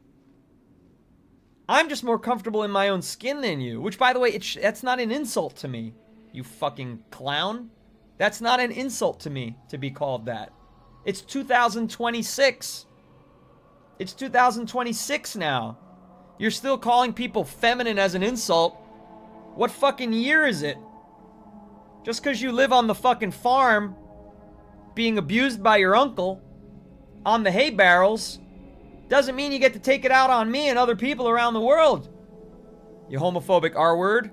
I'm just more comfortable in my own skin than you. Which, by the way, that's not an insult to me, you fucking clown. That's not an insult to me to be called that. It's 2026. It's 2026 now. You're still calling people feminine as an insult. What fucking year is it? Just because you live on the fucking farm being abused by your uncle on the hay barrels doesn't mean you get to take it out on me and other people around the world. You homophobic R-word.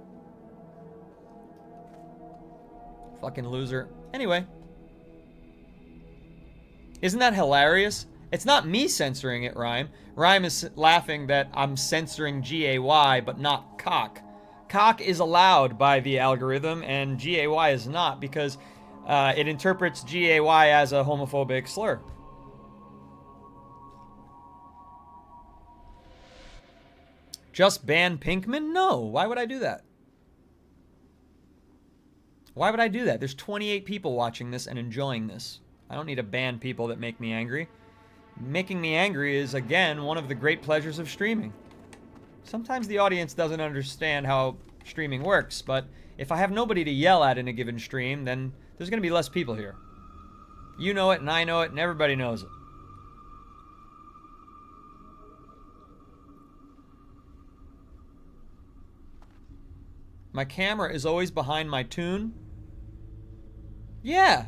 Fucking loser. Anyway. Isn't that hilarious? It's not me censoring it, Rhyme. Rhyme is laughing that I'm censoring G-A-Y, but not cock. Cock is allowed by the algorithm, and G-A-Y is not, because it interprets G-A-Y as a homophobic slur. Just ban Pinkman? No. Why would I do that? Why would I do that? There's 28 people watching this and enjoying this. I don't need to ban people that make me angry. Making me angry is, again, one of the great pleasures of streaming. Sometimes the audience doesn't understand how streaming works, but if I have nobody to yell at in a given stream, then there's going to be less people here. You know it, and I know it, and everybody knows it. My camera is always behind my toon. Yeah.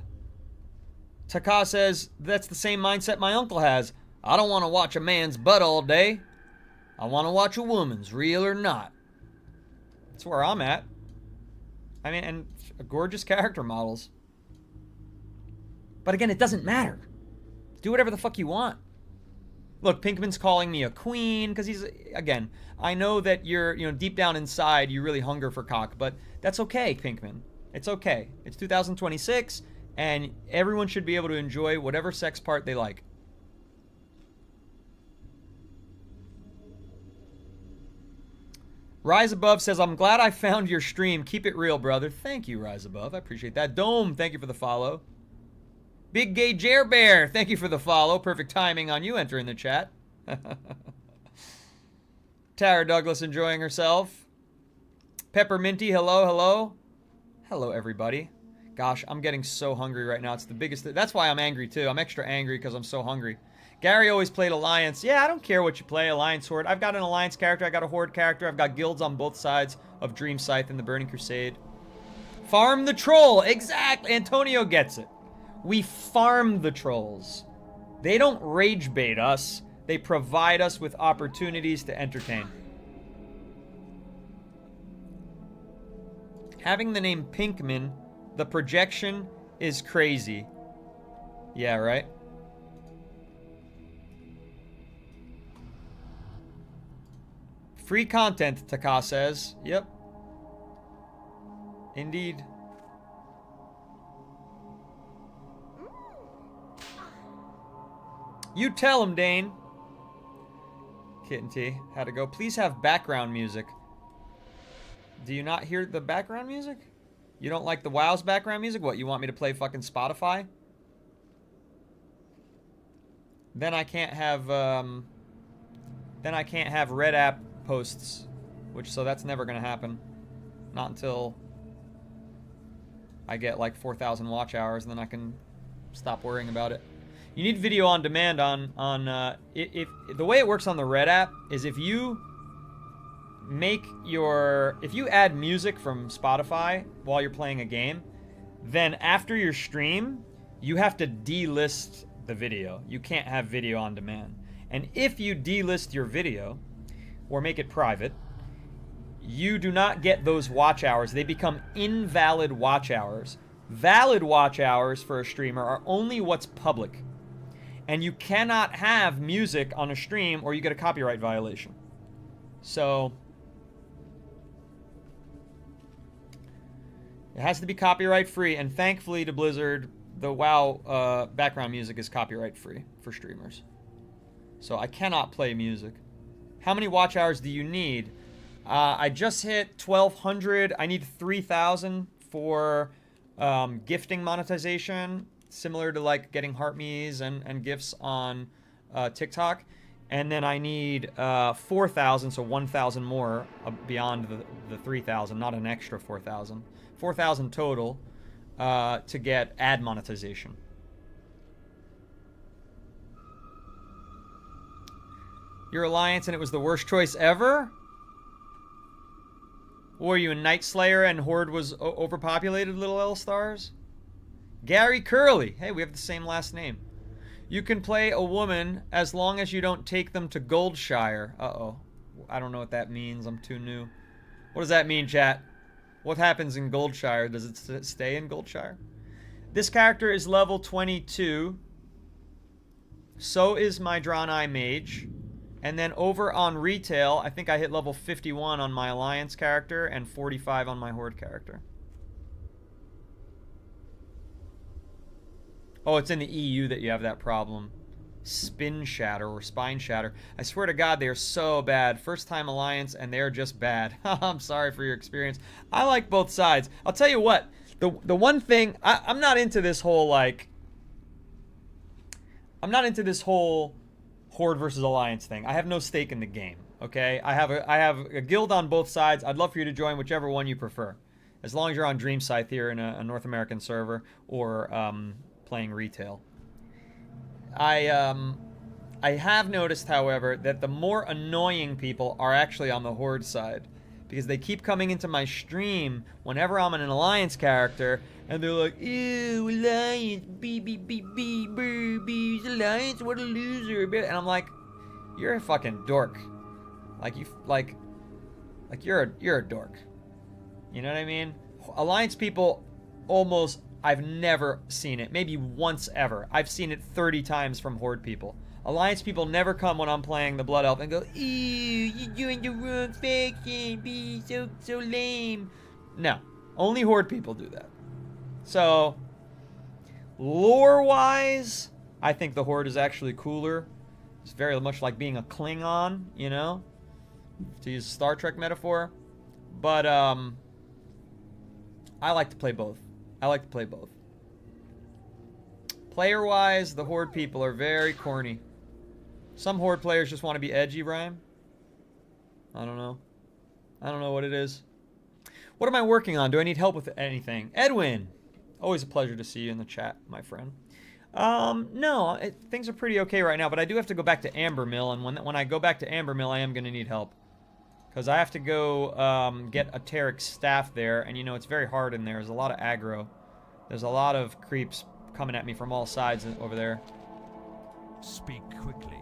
Taka says, that's the same mindset my uncle has. I don't want to watch a man's butt all day. I want to watch a woman's, real or not. That's where I'm at. I mean, and gorgeous character models. But again, it doesn't matter. Do whatever the fuck you want. Look, Pinkman's calling me a queen because he's, again, I know that you're, deep down inside, you really hunger for cock, but that's okay, Pinkman. It's okay. It's 2026, and everyone should be able to enjoy whatever sex part they like. Rise Above says, I'm glad I found your stream. Keep it real, brother. Thank you, Rise Above. I appreciate that. Dome, thank you for the follow. Big Gay Jer Bear, thank you for the follow. Perfect timing on you entering the chat. Tara Douglas enjoying herself. Pepperminty, hello, hello. Hello, everybody. Gosh, I'm getting so hungry right now. It's the biggest... That's why I'm angry, too. I'm extra angry because I'm so hungry. Gary always played Alliance. Yeah, I don't care what you play, Alliance, Horde. I've got an Alliance character. I got a Horde character. I've got guilds on both sides of Dream Scythe and the Burning Crusade. Farm the troll. Exactly. Antonio gets it. We farm the trolls. They don't rage bait us. They provide us with opportunities to entertain. Having the name Pinkman, the projection is crazy. Yeah, right? Free content, Taka says. Yep. Indeed. You tell him, Dane. Kitten T, how'd it go? Please have background music. Do you not hear the background music? You don't like the WoW's background music? What, you want me to play fucking Spotify? Then I can't have, Red App posts. So that's never gonna happen. Not until I get like 4,000 watch hours, and then I can stop worrying about it. You need video on demand if the way it works on the Red App is if you add music from Spotify while you're playing a game, then after your stream, you have to delist the video. You can't have video on demand. And if you delist your video or make it private, you do not get those watch hours. They become invalid watch hours. Valid watch hours for a streamer are only what's public. And you cannot have music on a stream or you get a copyright violation. So it has to be copyright free, and thankfully to Blizzard, the WoW background music is copyright free for streamers. So I cannot play music. How many watch hours do you need? I just hit 1,200. I need 3,000 for gifting monetization, similar to like getting heart me's and gifts on TikTok. And then I need 4,000, so 1,000 more beyond the 3,000, not an extra 4,000. 4,000 total to get ad monetization. Your Alliance and it was the worst choice ever? Or were you a Night Slayer and Horde was overpopulated, little L stars? Gary Curley. Hey, we have the same last name. You can play a woman as long as you don't take them to Goldshire. Uh-oh. I don't know what that means. I'm too new. What does that mean, chat? What happens in Goldshire? Does it stay in Goldshire? This character is level 22. So is my Draenei Mage. And then over on retail, I think I hit level 51 on my Alliance character and 45 on my Horde character. Oh, it's in the EU that you have that problem. Spin Shatter or Spine Shatter. I swear to God, they are so bad. First time Alliance, and they're just bad. I'm sorry for your experience. I like both sides. I'll tell you what. The one thing... I'm not into this whole, like... I'm not into this whole Horde versus Alliance thing. I have no stake in the game, okay? I have a guild on both sides. I'd love for you to join whichever one you prefer. As long as you're on Dream Scythe here in a North American server or playing retail. I have noticed, however, that the more annoying people are actually on the Horde side. Because they keep coming into my stream whenever I'm an Alliance character, and they're like, ew, Alliance, Alliance, what a loser. And I'm like, you're a fucking dork. You're a dork. You know what I mean? Alliance people almost... I've never seen it. Maybe once ever. I've seen it 30 times from Horde people. Alliance people never come when I'm playing the Blood Elf and go, ew, you joined the wrong faction, be so lame. No. Only Horde people do that. So, lore-wise, I think the Horde is actually cooler. It's very much like being a Klingon, you know? To use a Star Trek metaphor. But, I like to play both. Player-wise, the Horde people are very corny. Some Horde players just want to be edgy, Ryan. I don't know. I don't know what it is. What am I working on? Do I need help with anything? Edwin! Always a pleasure to see you in the chat, my friend. No, things are pretty okay right now, but I do have to go back to Amber Mill, and when I go back to Amber Mill, I am going to need help. Because I have to go get a Tarek staff there, and you know, it's very hard in there. There's a lot of aggro. There's a lot of creeps coming at me from all sides over there. Speak quickly.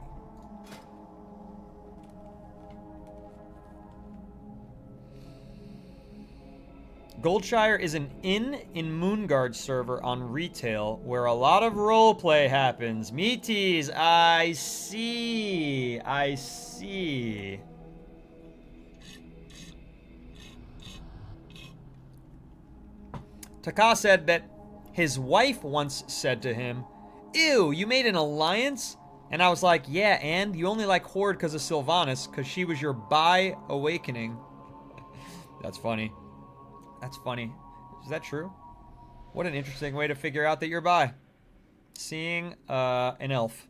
Goldshire is an inn in Moonguard server on retail where a lot of roleplay happens. Meaties, I see. I see. Taka said that his wife once said to him, "Ew, you made an alliance?" And I was like, yeah, and you only like Horde because of Sylvanas, because she was your bi-awakening. That's funny. That's funny. Is that true? What an interesting way to figure out that you're bi. Seeing an elf.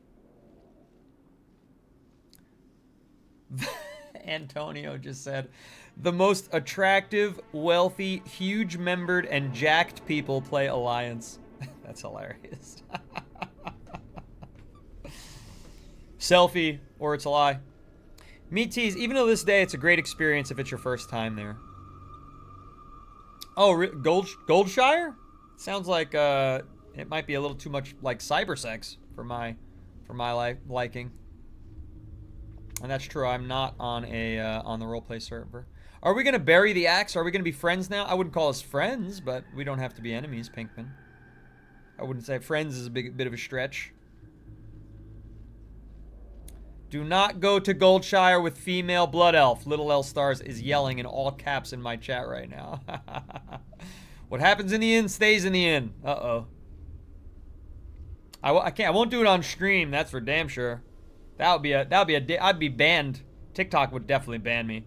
Antonio just said, the most attractive, wealthy, huge-membered, and jacked people play Alliance. That's hilarious. Selfie, or it's a lie. Meat teas, even to this day, it's a great experience if it's your first time there. Oh, Goldshire? Sounds like it might be a little too much like cybersex for my liking. And that's true. I'm not on on the roleplay server. Are we gonna bury the axe? Are we gonna be friends now? I wouldn't call us friends, but we don't have to be enemies, Pinkman. I wouldn't say friends is a bit of a stretch. Do not go to Goldshire with female blood elf. Little L Stars is yelling in all caps in my chat right now. What happens in the inn stays in the inn. Uh-oh. I won't do it on stream. That's for damn sure. I'd be banned. TikTok would definitely ban me.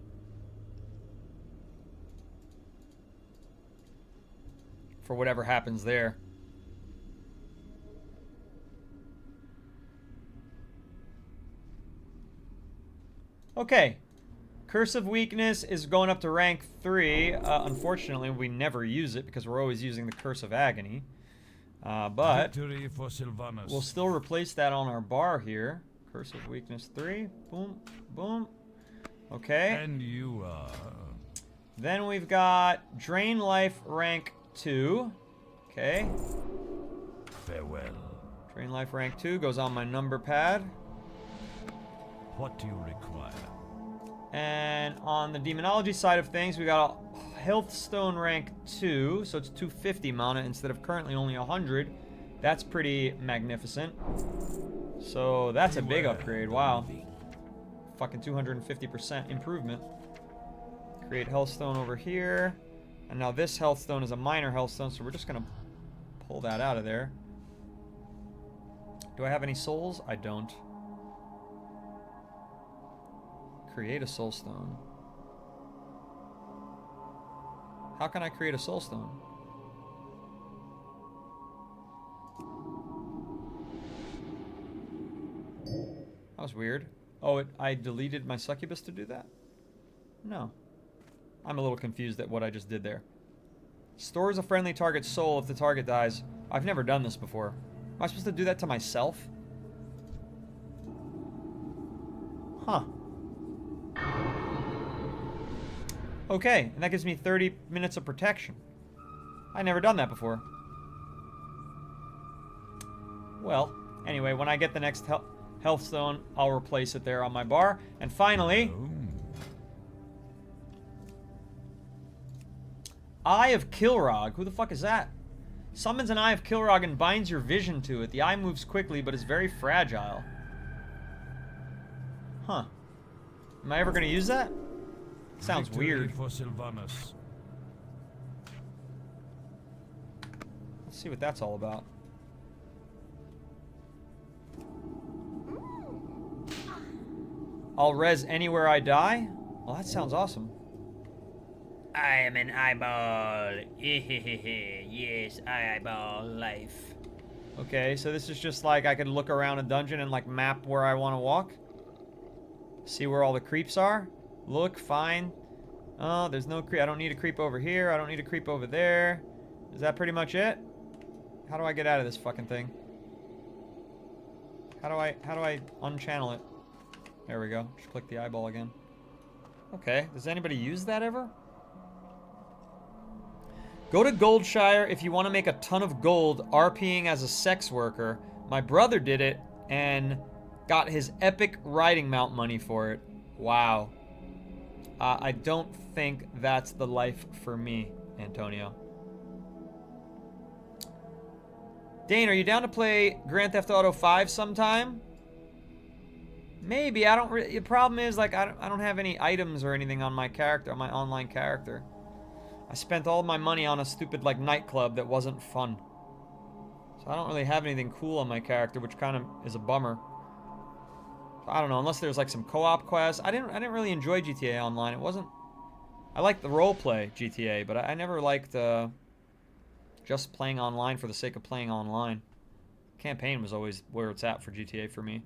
For whatever happens there. Okay. Curse of Weakness is going up to rank 3. Unfortunately, we never use it because we're always using the Curse of Agony. But Victory for Sylvanas. we'll still replace that on our bar here. Curse of Weakness 3. Boom. Boom. Okay. And you are... Then we've got Drain Life rank 2. Okay. Farewell. Drain Life rank 2 goes on my number pad. What do you require? And on the Demonology side of things, we got a Health Stone rank 2. So it's 250 mana instead of currently only 100. That's pretty magnificent. So that's a big upgrade. Wow. Fucking 250% improvement. Create Healthstone over here. And now this Healthstone is a minor Healthstone, so we're just going to pull that out of there. Do I have any souls? I don't. Create a Soulstone. How can I create a Soulstone? That was weird. Oh, I deleted my succubus to do that? No. I'm a little confused at what I just did there. Stores a friendly target's soul if the target dies. I've never done this before. Am I supposed to do that to myself? Huh. Okay, and that gives me 30 minutes of protection. I've never done that before. Well, anyway, when I get the next health stone, I'll replace it there on my bar. And finally... Eye of Kilrog. Who the fuck is that? Summons an Eye of Kilrog and binds your vision to it. The eye moves quickly, but is very fragile. Huh. Am I ever going to use that? Sounds weird. For Sylvanas. Let's see what that's all about. I'll res anywhere I die? Well, that sounds awesome. I am an eyeball. Yes, eyeball life. Okay, so this is just like I could look around a dungeon and like map where I want to walk. See where all the creeps are. Look, fine. Oh, there's no creep. I don't need a creep over here. I don't need a creep over there. Is that pretty much it? How do I get out of this fucking thing? How do I unchannel it? There we go. Just click the eyeball again. Okay. Does anybody use that ever? Go to Goldshire if you want to make a ton of gold RPing as a sex worker. My brother did it and got his epic riding mount money for it. Wow. I don't think that's the life for me, Antonio. Dane, are you down to play Grand Theft Auto 5 sometime? Maybe. I don't really... The problem is, like, I don't have any items or anything on my character, on my online character. I spent all my money on a stupid, like, nightclub that wasn't fun. So I don't really have anything cool on my character, which kind of is a bummer. So I don't know, unless there's, like, some co-op quests. I didn't really enjoy GTA Online. It wasn't... I liked the roleplay GTA, but I never liked, just playing online for the sake of playing online. Campaign was always where it's at for GTA for me.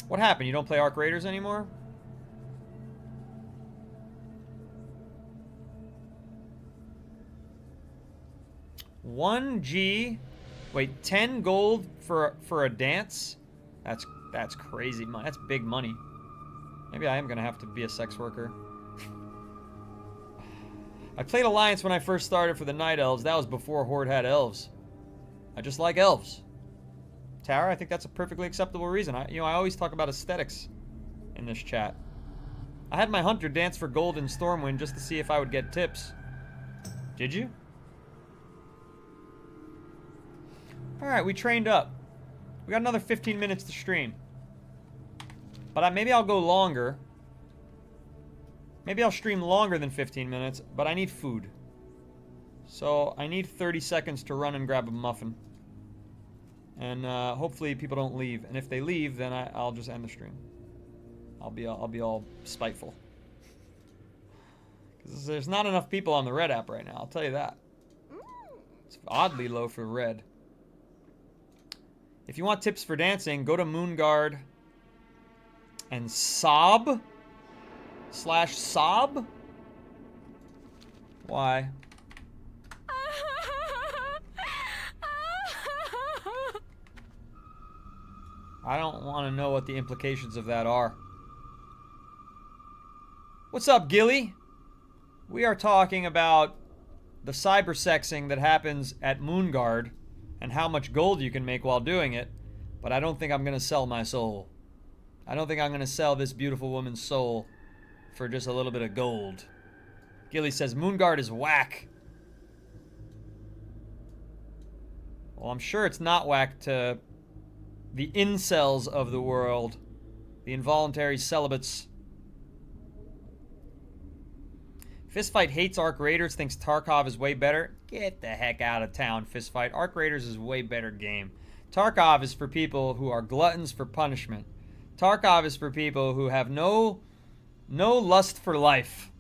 What happened? You don't play Arc Raiders anymore? $1G. Wait, 10 gold for a dance? That's crazy money. That's big money. Maybe I am gonna have to be a sex worker. I played Alliance when I first started for the Night Elves. That was before Horde had elves. I just like elves. Tara, I think that's a perfectly acceptable reason. I always talk about aesthetics in this chat. I had my hunter dance for gold in Stormwind just to see if I would get tips. Did you? Alright, we trained up. We got another 15 minutes to stream. But maybe I'll go longer. Maybe I'll stream longer than 15 minutes, but I need food. So I need 30 seconds to run and grab a muffin. And hopefully people don't leave. And if they leave, then I'll just end the stream. I'll be all spiteful. Because there's not enough people on the red app right now, I'll tell you that. It's oddly low for red. If you want tips for dancing, go to Moonguard and sob /sob. Why? I don't want to know what the implications of that are. What's up, Gilly? We are talking about the cybersexing that happens at Moonguard and how much gold you can make while doing it, but I don't think I'm going to sell my soul. I don't think I'm going to sell this beautiful woman's soul for just a little bit of gold. Gilly says, Moonguard is whack. Well, I'm sure it's not whack to the incels of the world. The involuntary celibates. Fistfight hates Arc Raiders, thinks Tarkov is way better. Get the heck out of town, Fistfight. Arc Raiders is a way better game. Tarkov is for people who are gluttons for punishment. Tarkov is for people who have no lust for life.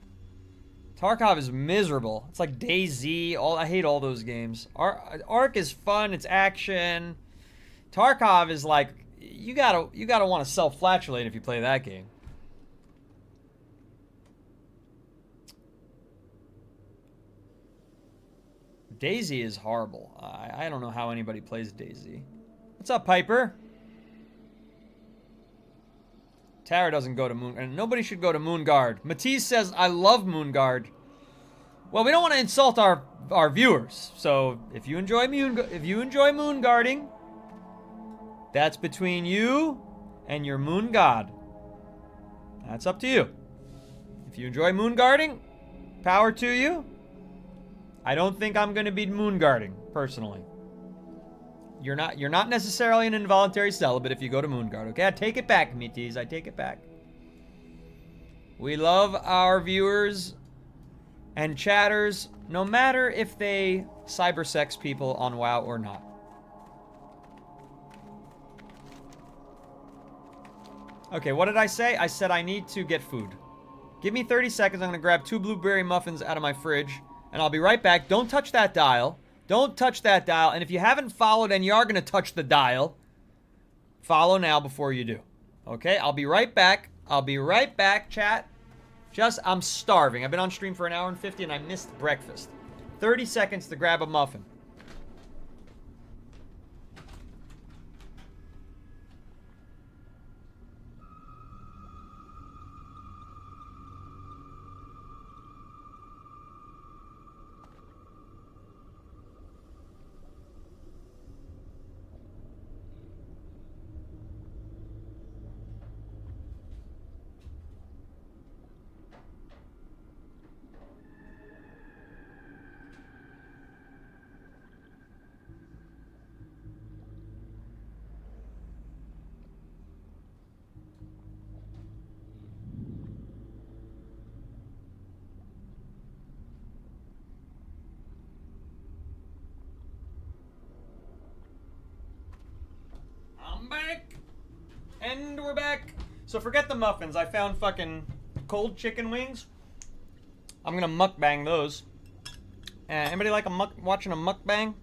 Tarkov is miserable. It's like DayZ. I hate all those games. Arc is fun. It's action. Tarkov is like you gotta want to self-flatulate if you play that game. DayZ is horrible. I don't know how anybody plays DayZ. What's up, Piper? Tara doesn't go to Moon, and nobody should go to Moonguard. Matisse says, I love Moonguard. Well, we don't want to insult our viewers. So if you enjoy Moonguarding, that's between you and your moon god. That's up to you. If you enjoy Moonguarding, power to you. I don't think I'm going to be Moonguarding, personally. You're not necessarily an involuntary celibate if you go to Moonguard, okay? I take it back, Meaties. I take it back. We love our viewers and chatters, no matter if they cybersex people on WoW or not. Okay, what did I say? I said I need to get food. Give me 30 seconds. I'm going to grab 2 blueberry muffins out of my fridge, and I'll be right back. Don't touch that dial. Don't touch that dial. And if you haven't followed and you are going to touch the dial, follow now before you do. Okay? I'll be right back. I'll be right back, chat. I'm starving. I've been on stream for 1 hour and 50 and I missed breakfast. 30 seconds to grab a muffin. I'm back! And we're back! So forget the muffins. I found fucking cold chicken wings. I'm gonna mukbang those. Anybody like watching a mukbang?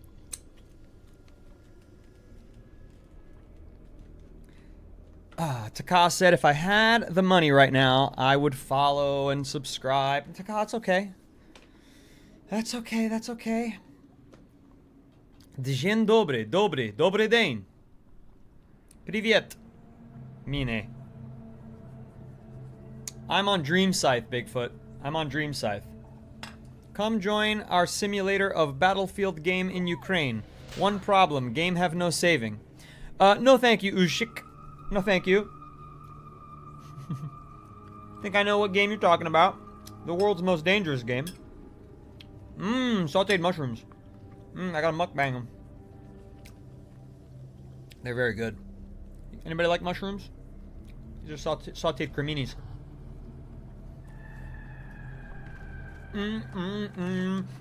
Taka said if I had the money right now, I would follow and subscribe. Taka, it's okay. That's okay, that's okay. Dzień dobry, dobry dzień. Привет, Mine. I'm on Dream Scythe, Bigfoot. I'm on Dream Scythe. Come join our simulator of battlefield game in Ukraine. One problem, game have no saving. No thank you, Ushik. No thank you. Think I know what game you're talking about. The world's most dangerous game. Sauteed mushrooms. I gotta mukbang them. They're very good. Anybody like mushrooms? These are sauteed creminis.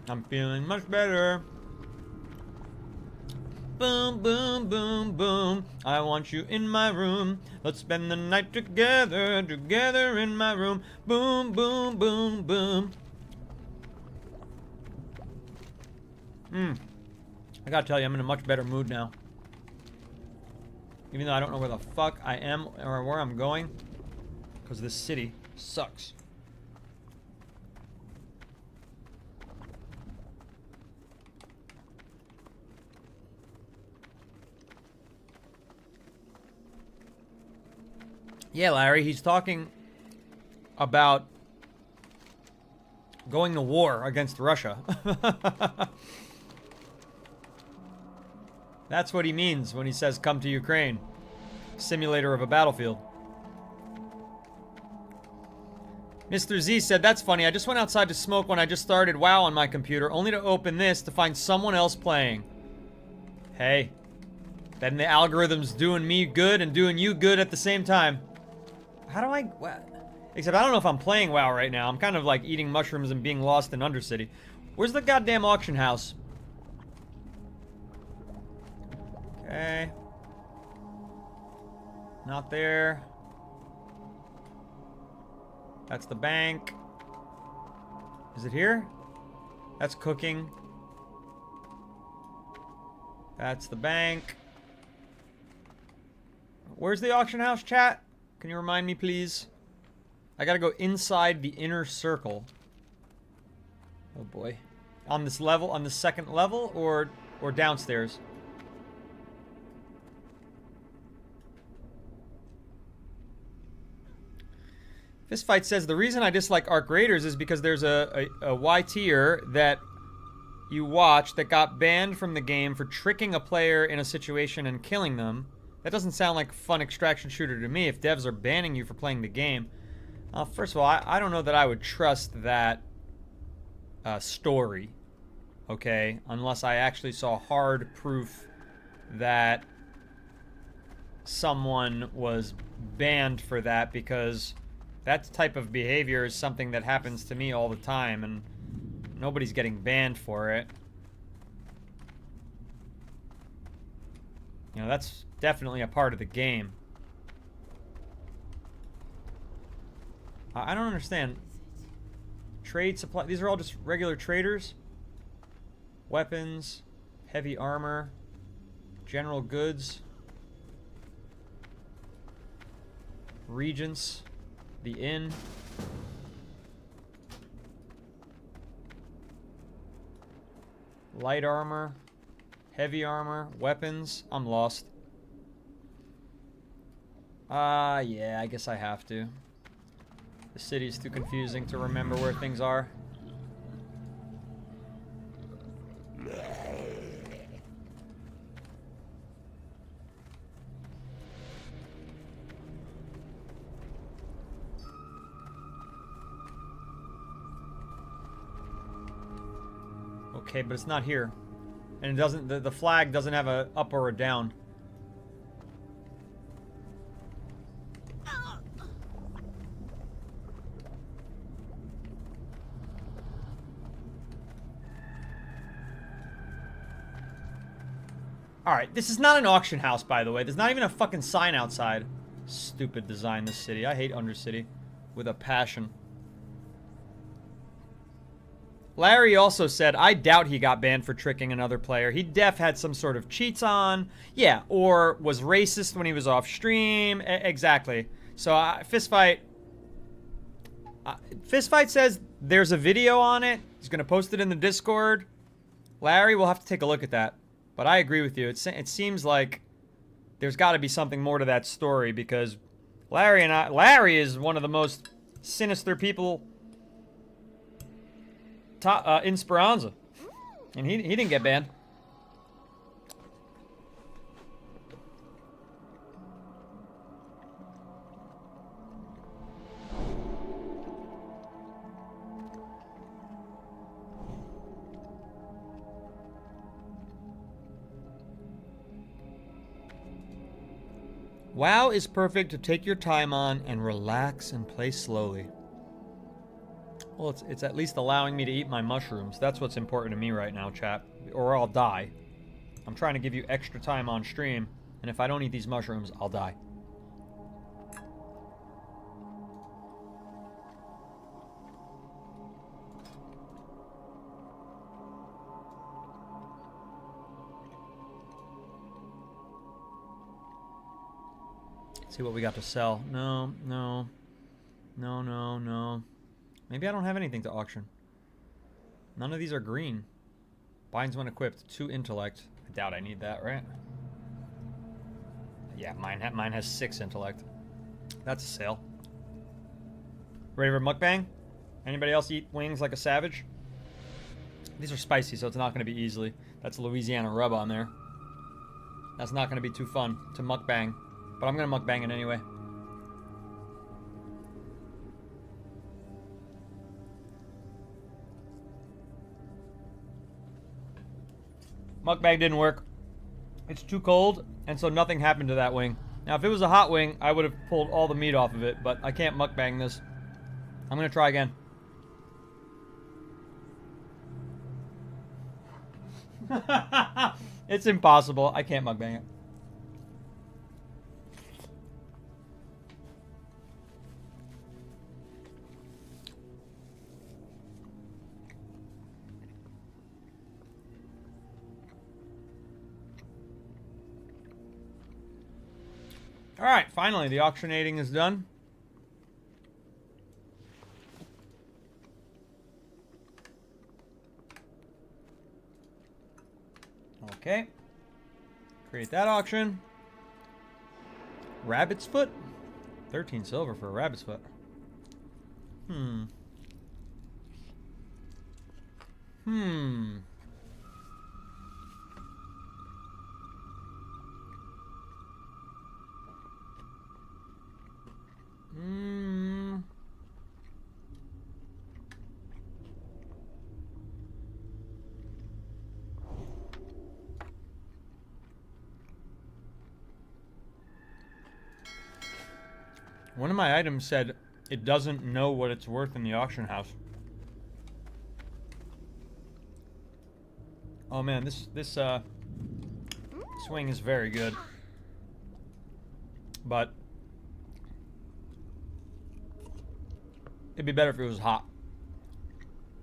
I'm feeling much better. Boom, boom, boom, boom. I want you in my room. Let's spend the night together, together in my room. Boom, boom, boom, boom. I gotta tell you, I'm in a much better mood now. Even though I don't know where the fuck I am or where I'm going. Because this city sucks. Yeah, Larry, he's talking about going to war against Russia. That's what he means when he says come to Ukraine. Simulator of a battlefield. Mr. Z said, that's funny. I just went outside to smoke when I just started WoW on my computer, only to open this to find someone else playing. Hey. Then the algorithm's doing me good and doing you good at the same time. How do I... What? Except I don't know if I'm playing WoW right now. I'm kind of like eating mushrooms and being lost in Undercity. Where's the goddamn auction house? Okay. Not there. That's the bank. Is it here? That's cooking. That's the bank. Where's the auction house, chat? Can you remind me, please? I gotta go inside the inner circle. Oh boy. On this level, on the second level, or downstairs? Fistfight says, the reason I dislike Arc Raiders is because there's a Y-tier that you watch that got banned from the game for tricking a player in a situation and killing them. That doesn't sound like a fun extraction shooter to me if devs are banning you for playing the game. First of all, I don't know that I would trust that story, okay? Unless I actually saw hard proof that someone was banned for that, because that type of behavior is something that happens to me all the time, and nobody's getting banned for it. You know, that's definitely a part of the game. I don't understand. Trade supply. These are all just regular traders. Weapons, heavy armor, general goods, regents, the inn. Light armor, heavy armor, weapons. I'm lost. Yeah, I guess I have to. The city's too confusing to remember where things are. Okay, but it's not here. And it doesn't, the flag doesn't have a up or a down. Alright, this is not an auction house, by the way. There's not even a fucking sign outside. Stupid design, this city. I hate Undercity with a passion. Larry also said, I doubt he got banned for tricking another player. He had some sort of cheats on. Yeah, or was racist when he was off stream. Exactly. So, Fistfight... Fistfight says there's a video on it. He's going to post it in the Discord. Larry, we'll have to take a look at that. But I agree with you. It seems like there's got to be something more to that story because Larry is one of the most sinister people in Speranza. And he didn't get banned. WoW is perfect to take your time on and relax and play slowly. Well, it's at least allowing me to eat my mushrooms. That's what's important to me right now, chat. Or I'll die. I'm trying to give you extra time on stream, and if I don't eat these mushrooms, I'll die. See what we got to sell. No. Maybe I don't have anything to auction. None of these are green. Binds when equipped. 2 intellect. I doubt I need that, right? Yeah, mine has 6 intellect. That's a sale. Ready for mukbang? Anybody else eat wings like a savage? These are spicy, so it's not going to be easily. That's Louisiana rub on there. That's not going to be too fun to mukbang. But I'm going to mukbang it anyway. Mukbang didn't work. It's too cold, and so nothing happened to that wing. Now, if it was a hot wing, I would have pulled all the meat off of it, but I can't mukbang this. I'm going to try again. It's impossible. I can't mukbang it. Alright, finally, the auctionating is done. Okay. Create that auction. Rabbit's foot? 13 silver for a rabbit's foot. One of my items said it doesn't know what it's worth in the auction house. Oh man, this swing is very good. But it'd be better if it was hot.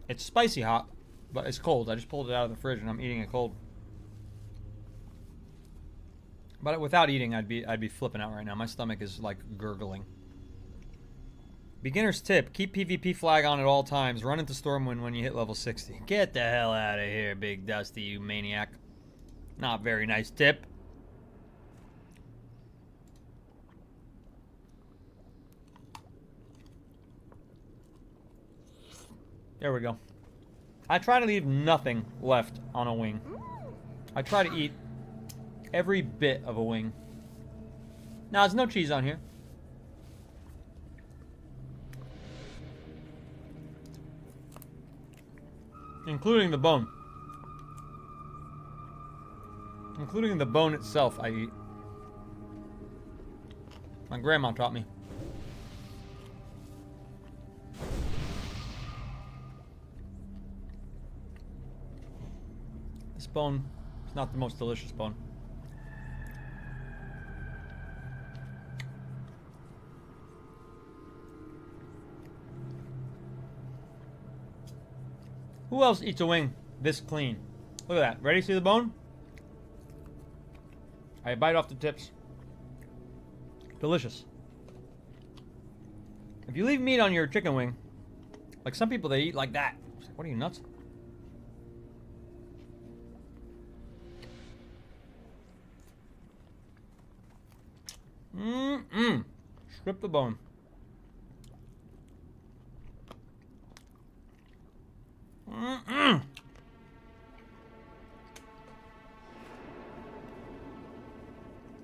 It's spicy hot, but it's cold. I just pulled it out of the fridge and I'm eating it cold. But without eating, I'd be flipping out right now. My stomach is like gurgling. Beginner's tip, keep PvP flag on at all times. Run into Stormwind when you hit level 60. Get the hell out of here, Big Dusty, you maniac. Not very nice tip. There we go. I try to leave nothing left on a wing. I try to eat every bit of a wing. Now, there's no cheese on here. Including the bone. Including the bone itself, I eat. My grandma taught me. This bone is not the most delicious bone. Who else eats a wing this clean? Look at that. Ready to see the bone? I bite off the tips. Delicious. If you leave meat on your chicken wing, like some people, they eat like that. It's like, what are you, nuts? Strip the bone.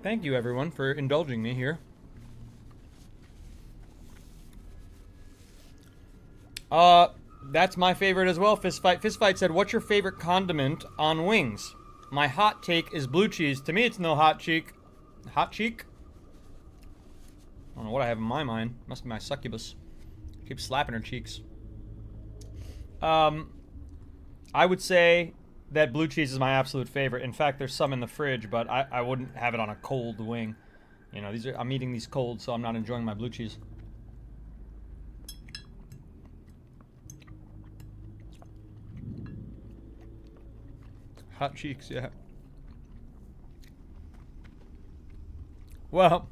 Thank you, everyone, for indulging me here. That's my favorite as well, Fistfight. Fistfight said, what's your favorite condiment on wings? My hot take is blue cheese. To me, it's no hot cheek. Hot cheek? I don't know what I have in my mind. Must be my succubus. Keep slapping her cheeks. I would say that blue cheese is my absolute favorite. In fact, there's some in the fridge, but I wouldn't have it on a cold wing. You know, I'm eating these cold, so I'm not enjoying my blue cheese. Hot cheeks, yeah. Well,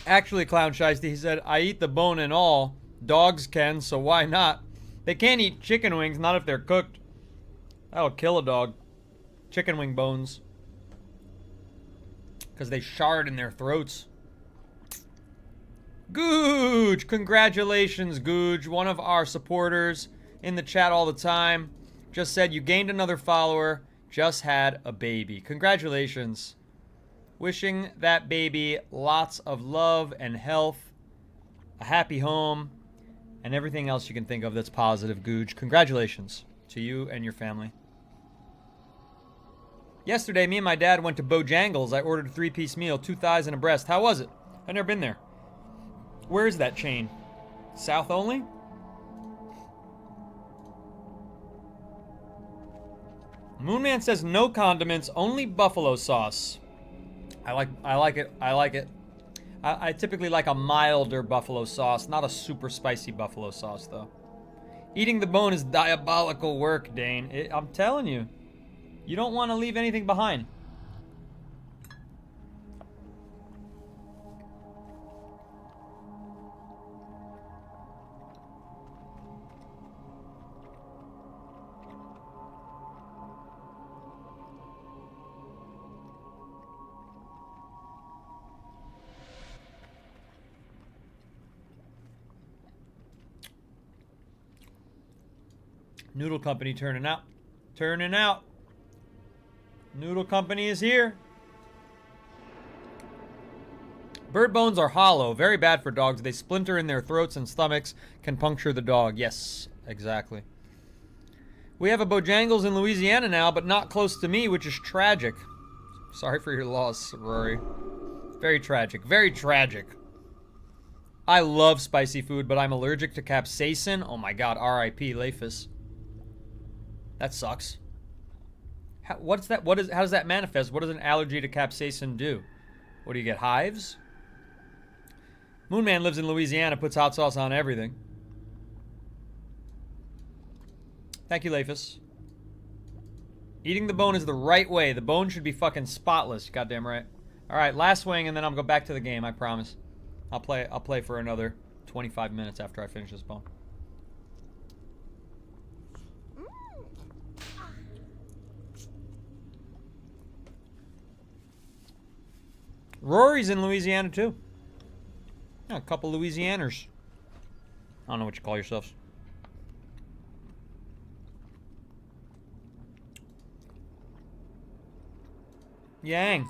actually, Clown Shiesty, he said, I eat the bone and all. Dogs can, so why not? They can't eat chicken wings, not if they're cooked. That'll kill a dog. Chicken wing bones. Because they shard in their throats. Googe! Congratulations, Googe. One of our supporters in the chat all the time. Just said you gained another follower. Just had a baby. Congratulations. Wishing that baby lots of love and health. A happy home. And everything else you can think of that's positive, Googe. Congratulations to you and your family. Yesterday, me and my dad went to Bojangles. I ordered a 3-piece meal, 2 thighs and a breast. How was it? I've never been there. Where is that chain? South only? Moonman says no condiments, only buffalo sauce. I like it. I like it. I typically like a milder buffalo sauce, not a super spicy buffalo sauce, though. Eating the bone is diabolical work, Dane. I'm telling you. You don't want to leave anything behind. Noodle Company turning out. Turning out. Noodle Company is here. Bird bones are hollow. Very bad for dogs. They splinter in their throats and stomachs. Can puncture the dog. Yes, exactly. We have a Bojangles in Louisiana now, but not close to me, which is tragic. Sorry for your loss, Rory. Very tragic. Very tragic. I love spicy food, but I'm allergic to capsaicin. Oh my god, R.I.P. Lafus. That sucks. What's that? How does that manifest? What does an allergy to capsaicin do? What do you get? Hives? Moonman lives in Louisiana, puts hot sauce on everything. Thank you, Lafus. Eating the bone is the right way. The bone should be fucking spotless. Goddamn right. All right, last wing, and then I'll go back to the game. I promise. I'll play for another 25 minutes after I finish this poem. Rory's in Louisiana too. Yeah, a couple Louisianers. I don't know what you call yourselves. Yang,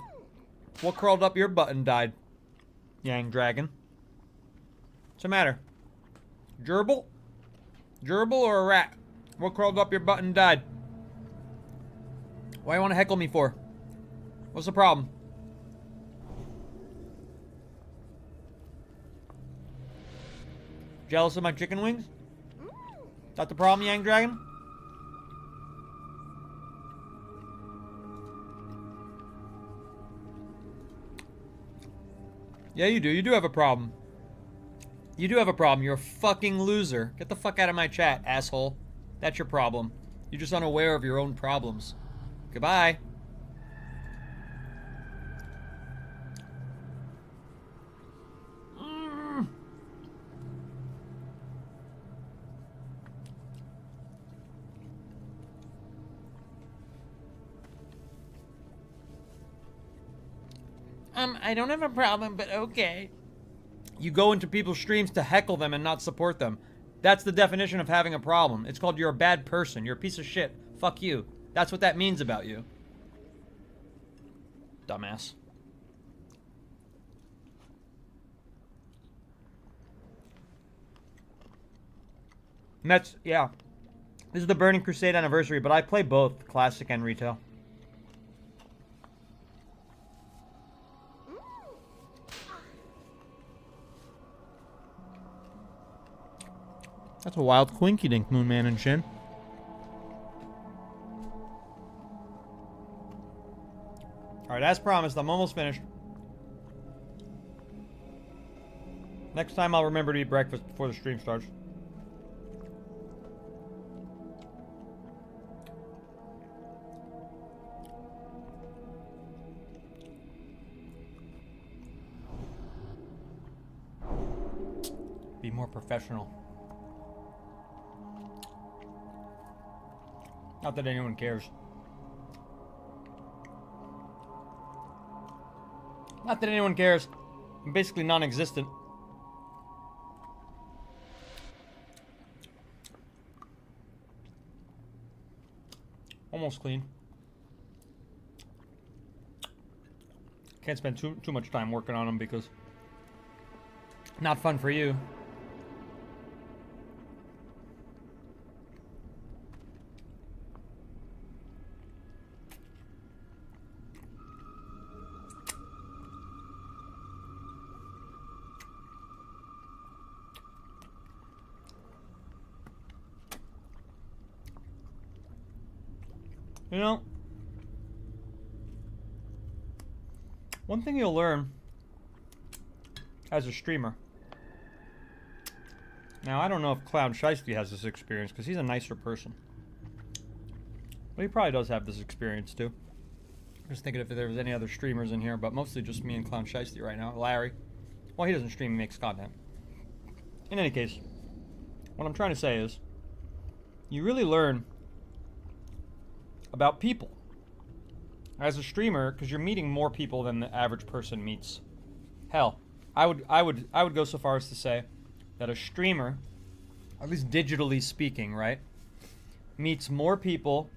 what crawled up your butt and died? Yang Dragon. What's the matter? Gerbil? Gerbil or a rat? What crawled up your butt and died? Why do you want to heckle me for? What's the problem? Jealous of my chicken wings? Is that the problem, Yang Dragon? Yeah, you do. You do have a problem. You do have a problem. You're a fucking loser. Get the fuck out of my chat, asshole. That's your problem. You're just unaware of your own problems. Goodbye. I don't have a problem, but okay. You go into people's streams to heckle them and not support them. That's the definition of having a problem. It's called you're a bad person. You're a piece of shit. Fuck you. That's what that means about you. Dumbass. Mets, yeah. This is the Burning Crusade anniversary, but I play both classic and retail. That's a wild quinky dink, Moonman and Shin. Alright, as promised, I'm almost finished. Next time I'll remember to eat breakfast before the stream starts. Be more professional. Not that anyone cares. Not that anyone cares. I'm basically non-existent. Almost clean. Can't spend too much time working on them because not fun for you. You know, one thing you'll learn as a streamer. Now, I don't know if Clown Shiesty has this experience because he's a nicer person. But he probably does have this experience too. Just thinking if there was any other streamers in here, but mostly just me and Clown Shiesty right now. Larry. Well, he doesn't stream, he makes content. In any case, what I'm trying to say is, you really learn about people as a streamer because you're meeting more people than the average person meets. Hell, I would go so far as to say that a streamer, at least digitally speaking, right, meets more people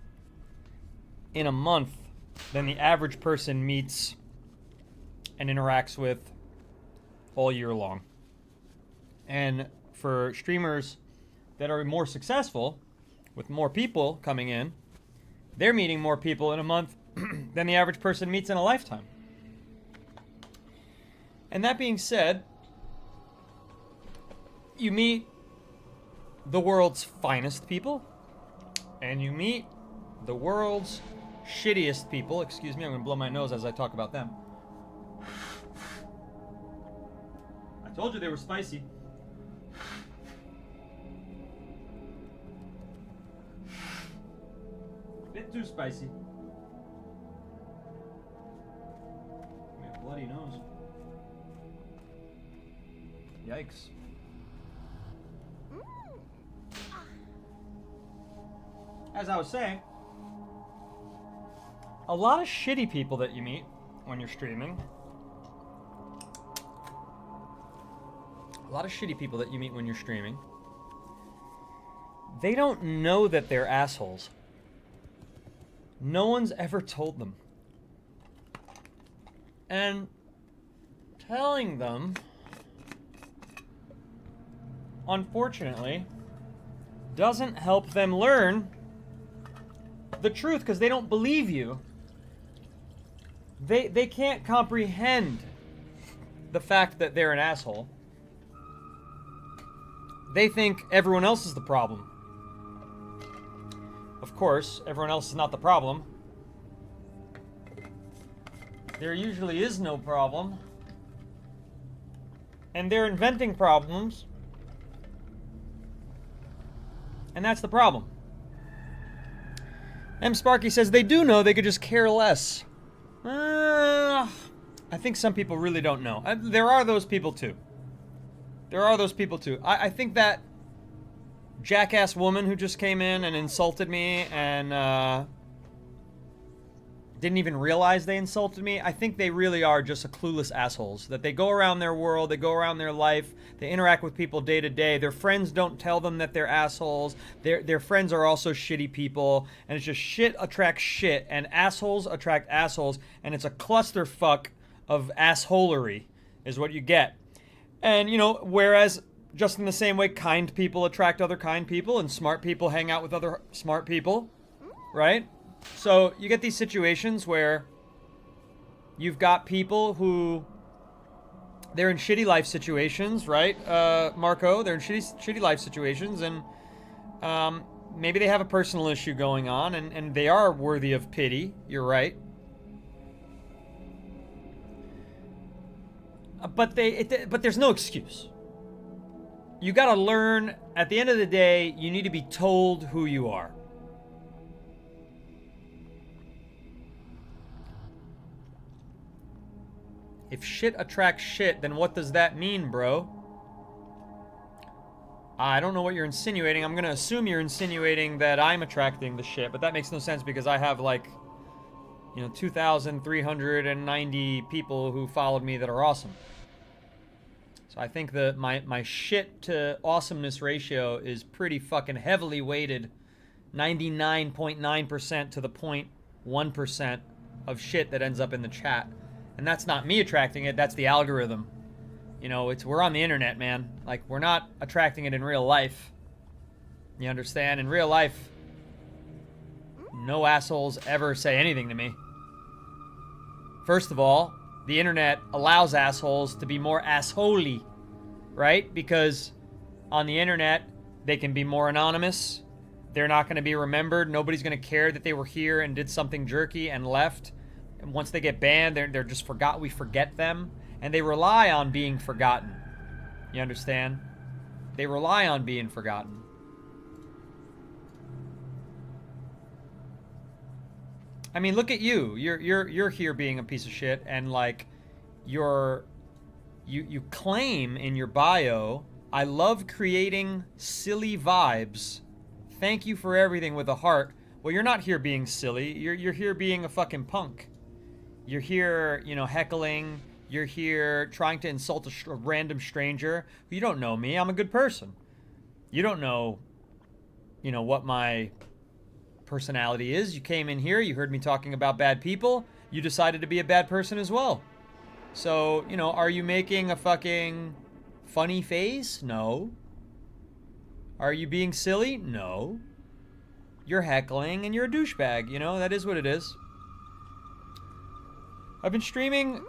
in a month than the average person meets and interacts with all year long. And for streamers that are more successful, with more people coming in, they're meeting more people in a month than the average person meets in a lifetime. And that being said, you meet the world's finest people, and you meet the world's shittiest people. Excuse me, I'm gonna blow my nose as I talk about them. I told you they were spicy. Bit too spicy. Give me a bloody nose. Yikes. as I was saying, a lot of shitty people that you meet when you're streaming. A lot of shitty people that you meet when you're streaming. They don't know that they're assholes. No one's ever told them. And telling them, unfortunately, doesn't help them learn the truth because they don't believe you. They can't comprehend the fact that they're an asshole. They think everyone else is the problem. Of course, everyone else is not the problem. There usually is no problem. And they're inventing problems. And that's the problem. M. Sparky says they do know, they could just care less. I think some people really don't know. There are those people too. There are those people too. I think that jackass woman who just came in and insulted me and didn't even realize they insulted me, I think they really are just a clueless assholes. That they go around their world, they go around their life, they interact with people day to day. Their friends don't tell them that they're assholes. Their friends are also shitty people. And it's just shit attracts shit. And assholes attract assholes. And it's a clusterfuck of assholery is what you get. And, you know, whereas just in the same way kind people attract other kind people and smart people hang out with other smart people, right? So you get these situations where you've got people who, they're in shitty life situations, right, Marco? They're in shitty life situations, and maybe they have a personal issue going on, and they are worthy of pity. You're right. But there's no excuse. You gotta learn, at the end of the day, you need to be told who you are. If shit attracts shit, then what does that mean, bro? I don't know what you're insinuating. I'm gonna assume you're insinuating that I'm attracting the shit, but that makes no sense because I have like, 2,390 people who followed me that are awesome. So I think that my shit to awesomeness ratio is pretty fucking heavily weighted, 99.9% to the 0.1% of shit that ends up in the chat. And that's not me attracting it, that's the algorithm. We're on the internet, man. Like, we're not attracting it in real life. You understand? In real life, no assholes ever say anything to me. First of all, the internet allows assholes to be more assholey, right? Because on the internet, they can be more anonymous. They're not going to be remembered. Nobody's going to care that they were here and did something jerky and left. And once they get banned, they're just forgot. We forget them. And they rely on being forgotten. You understand? They rely on being forgotten. I mean, look at you. You're here being a piece of shit, and like, you claim in your bio, I love creating silly vibes. Thank you for everything with a heart. Well, you're not here being silly. You're here being a fucking punk. You're here, heckling. You're here trying to insult a random stranger. You don't know me. I'm a good person. You don't know, what my personality is. You came in here, you heard me talking about bad people, you decided to be a bad person as well. So, are you making a fucking funny face? No. Are you being silly? No. You're heckling and you're a douchebag, that is what it is. I've been streaming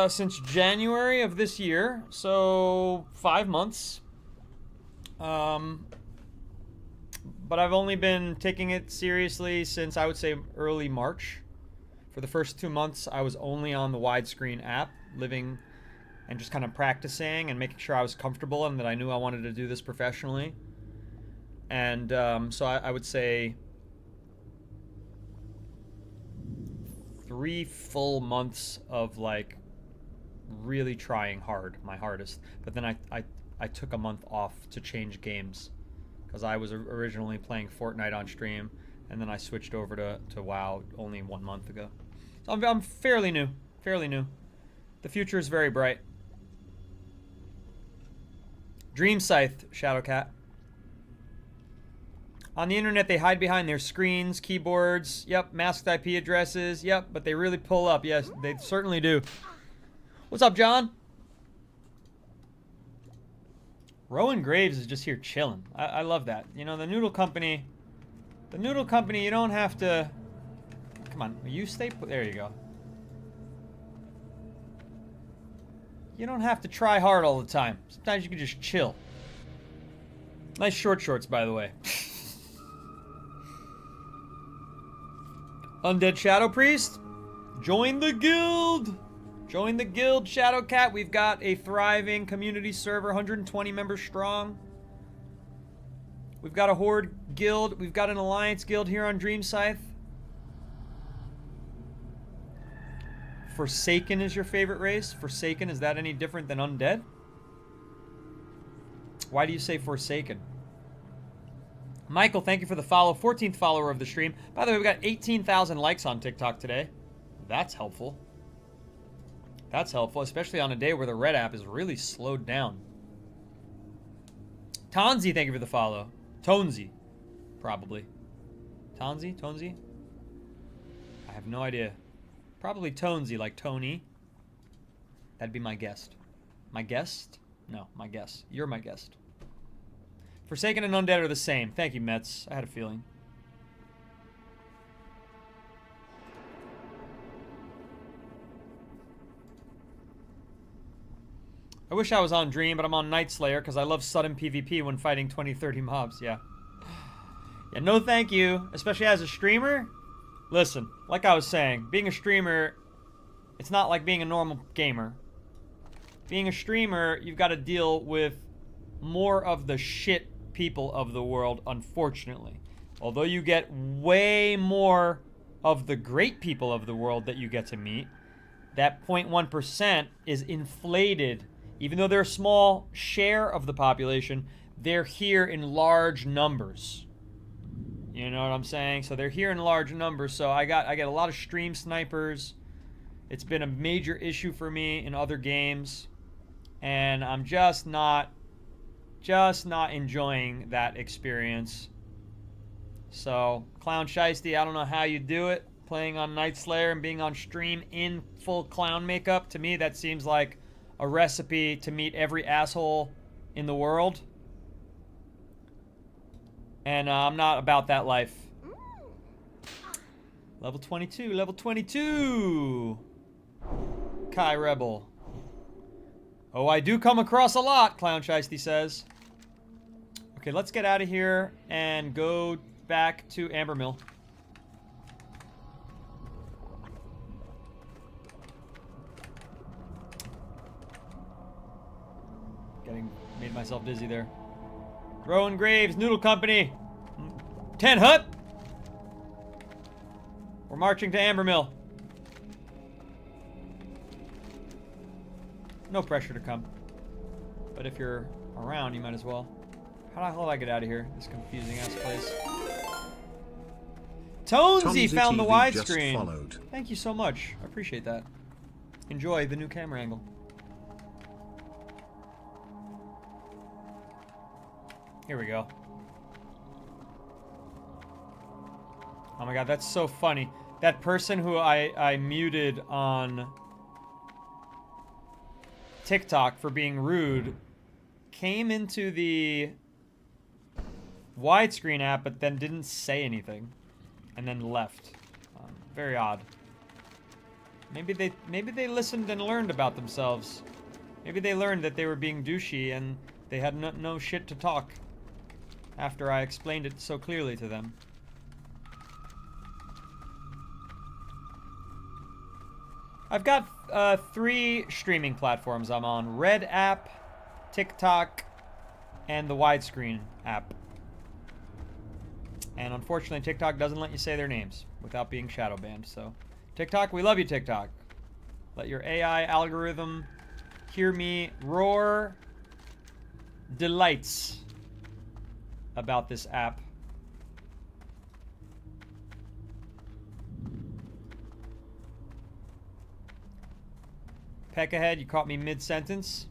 since January of this year, so 5 months. But I've only been taking it seriously since, I would say, early March. For the first 2 months, I was only on the widescreen app, living and just kind of practicing and making sure I was comfortable and that I knew I wanted to do this professionally. And so I would say 3 full months of like really trying hard, my hardest. But then I took a month off to change games because I was originally playing Fortnite on stream, and then I switched over to WoW only 1 month ago. So I'm fairly new. Fairly new. The future is very bright. Dream Scythe, Shadowcat. On the internet, they hide behind their screens, keyboards, yep, masked IP addresses, yep, but they really pull up. Yes, they certainly do. What's up, John? Rowan Graves is just here chilling. I love that. You know, the Noodle Company, you don't have to... Come on, you stay put. There you go. You don't have to try hard all the time. Sometimes you can just chill. Nice short shorts, by the way. Undead Shadow Priest, join the guild. Join the guild, Shadowcat. We've got a thriving community server, 120 members strong. We've got a Horde guild. We've got an Alliance guild here on Dream Scythe. Forsaken is your favorite race? Forsaken, is that any different than Undead? Why do you say Forsaken? Michael, thank you for the follow. 14th follower of the stream. By the way, we got 18,000 likes on TikTok today. That's helpful. That's helpful, especially on a day where the Red app is really slowed down. Tonzi, thank you for the follow. Tonzi, probably. Tonzi? I have no idea. Probably Tonzi, like Tony. That'd be my guest. My guest? No, my guess. You're my guest. Forsaken and Undead are the same. Thank you, Mets. I had a feeling. I wish I was on Dream, but I'm on Night Slayer because I love sudden PvP when fighting 20, 30 mobs. Yeah. Yeah, no thank you. Especially as a streamer. Listen, like I was saying, being a streamer, it's not like being a normal gamer. Being a streamer, you've got to deal with more of the shit people of the world, unfortunately. Although you get way more of the great people of the world that you get to meet, that 0.1% is inflated. Even though they're a small share of the population, they're here in large numbers. You know what I'm saying? So they're here in large numbers. So I get a lot of stream snipers. It's been a major issue for me in other games, and I'm just not enjoying that experience. So Clown Shiesty, I don't know how you do it, playing on Night Slayer and being on stream in full clown makeup. To me, that seems like a recipe to meet every asshole in the world. And I'm not about that life. Level 22, level 22! Kai Rebel. Oh, I do come across a lot, Clown Shiesty says. Okay, let's get out of here and go back to Amber Mill. Made myself dizzy there. Rowan Graves, Noodle Company. 10 Hut. We're marching to Amber Mill. No pressure to come. But if you're around, you might as well. How the hell do I get out of here? This confusing ass place. Tonesy found the widescreen. Thank you so much. I appreciate that. Enjoy the new camera angle. Here we go. Oh my god, that's so funny. That person who I muted on TikTok for being rude came into the widescreen app but then didn't say anything and then left. Very odd. Maybe they listened and learned about themselves. Maybe they learned that they were being douchey and they had no shit to talk after I explained it so clearly to them. I've got 3 streaming platforms I'm on. Red app, TikTok, and the widescreen app. And unfortunately, TikTok doesn't let you say their names without being shadow banned. So, TikTok, we love you, TikTok. Let your AI algorithm hear me roar delights about this app. Peck ahead, you caught me mid-sentence.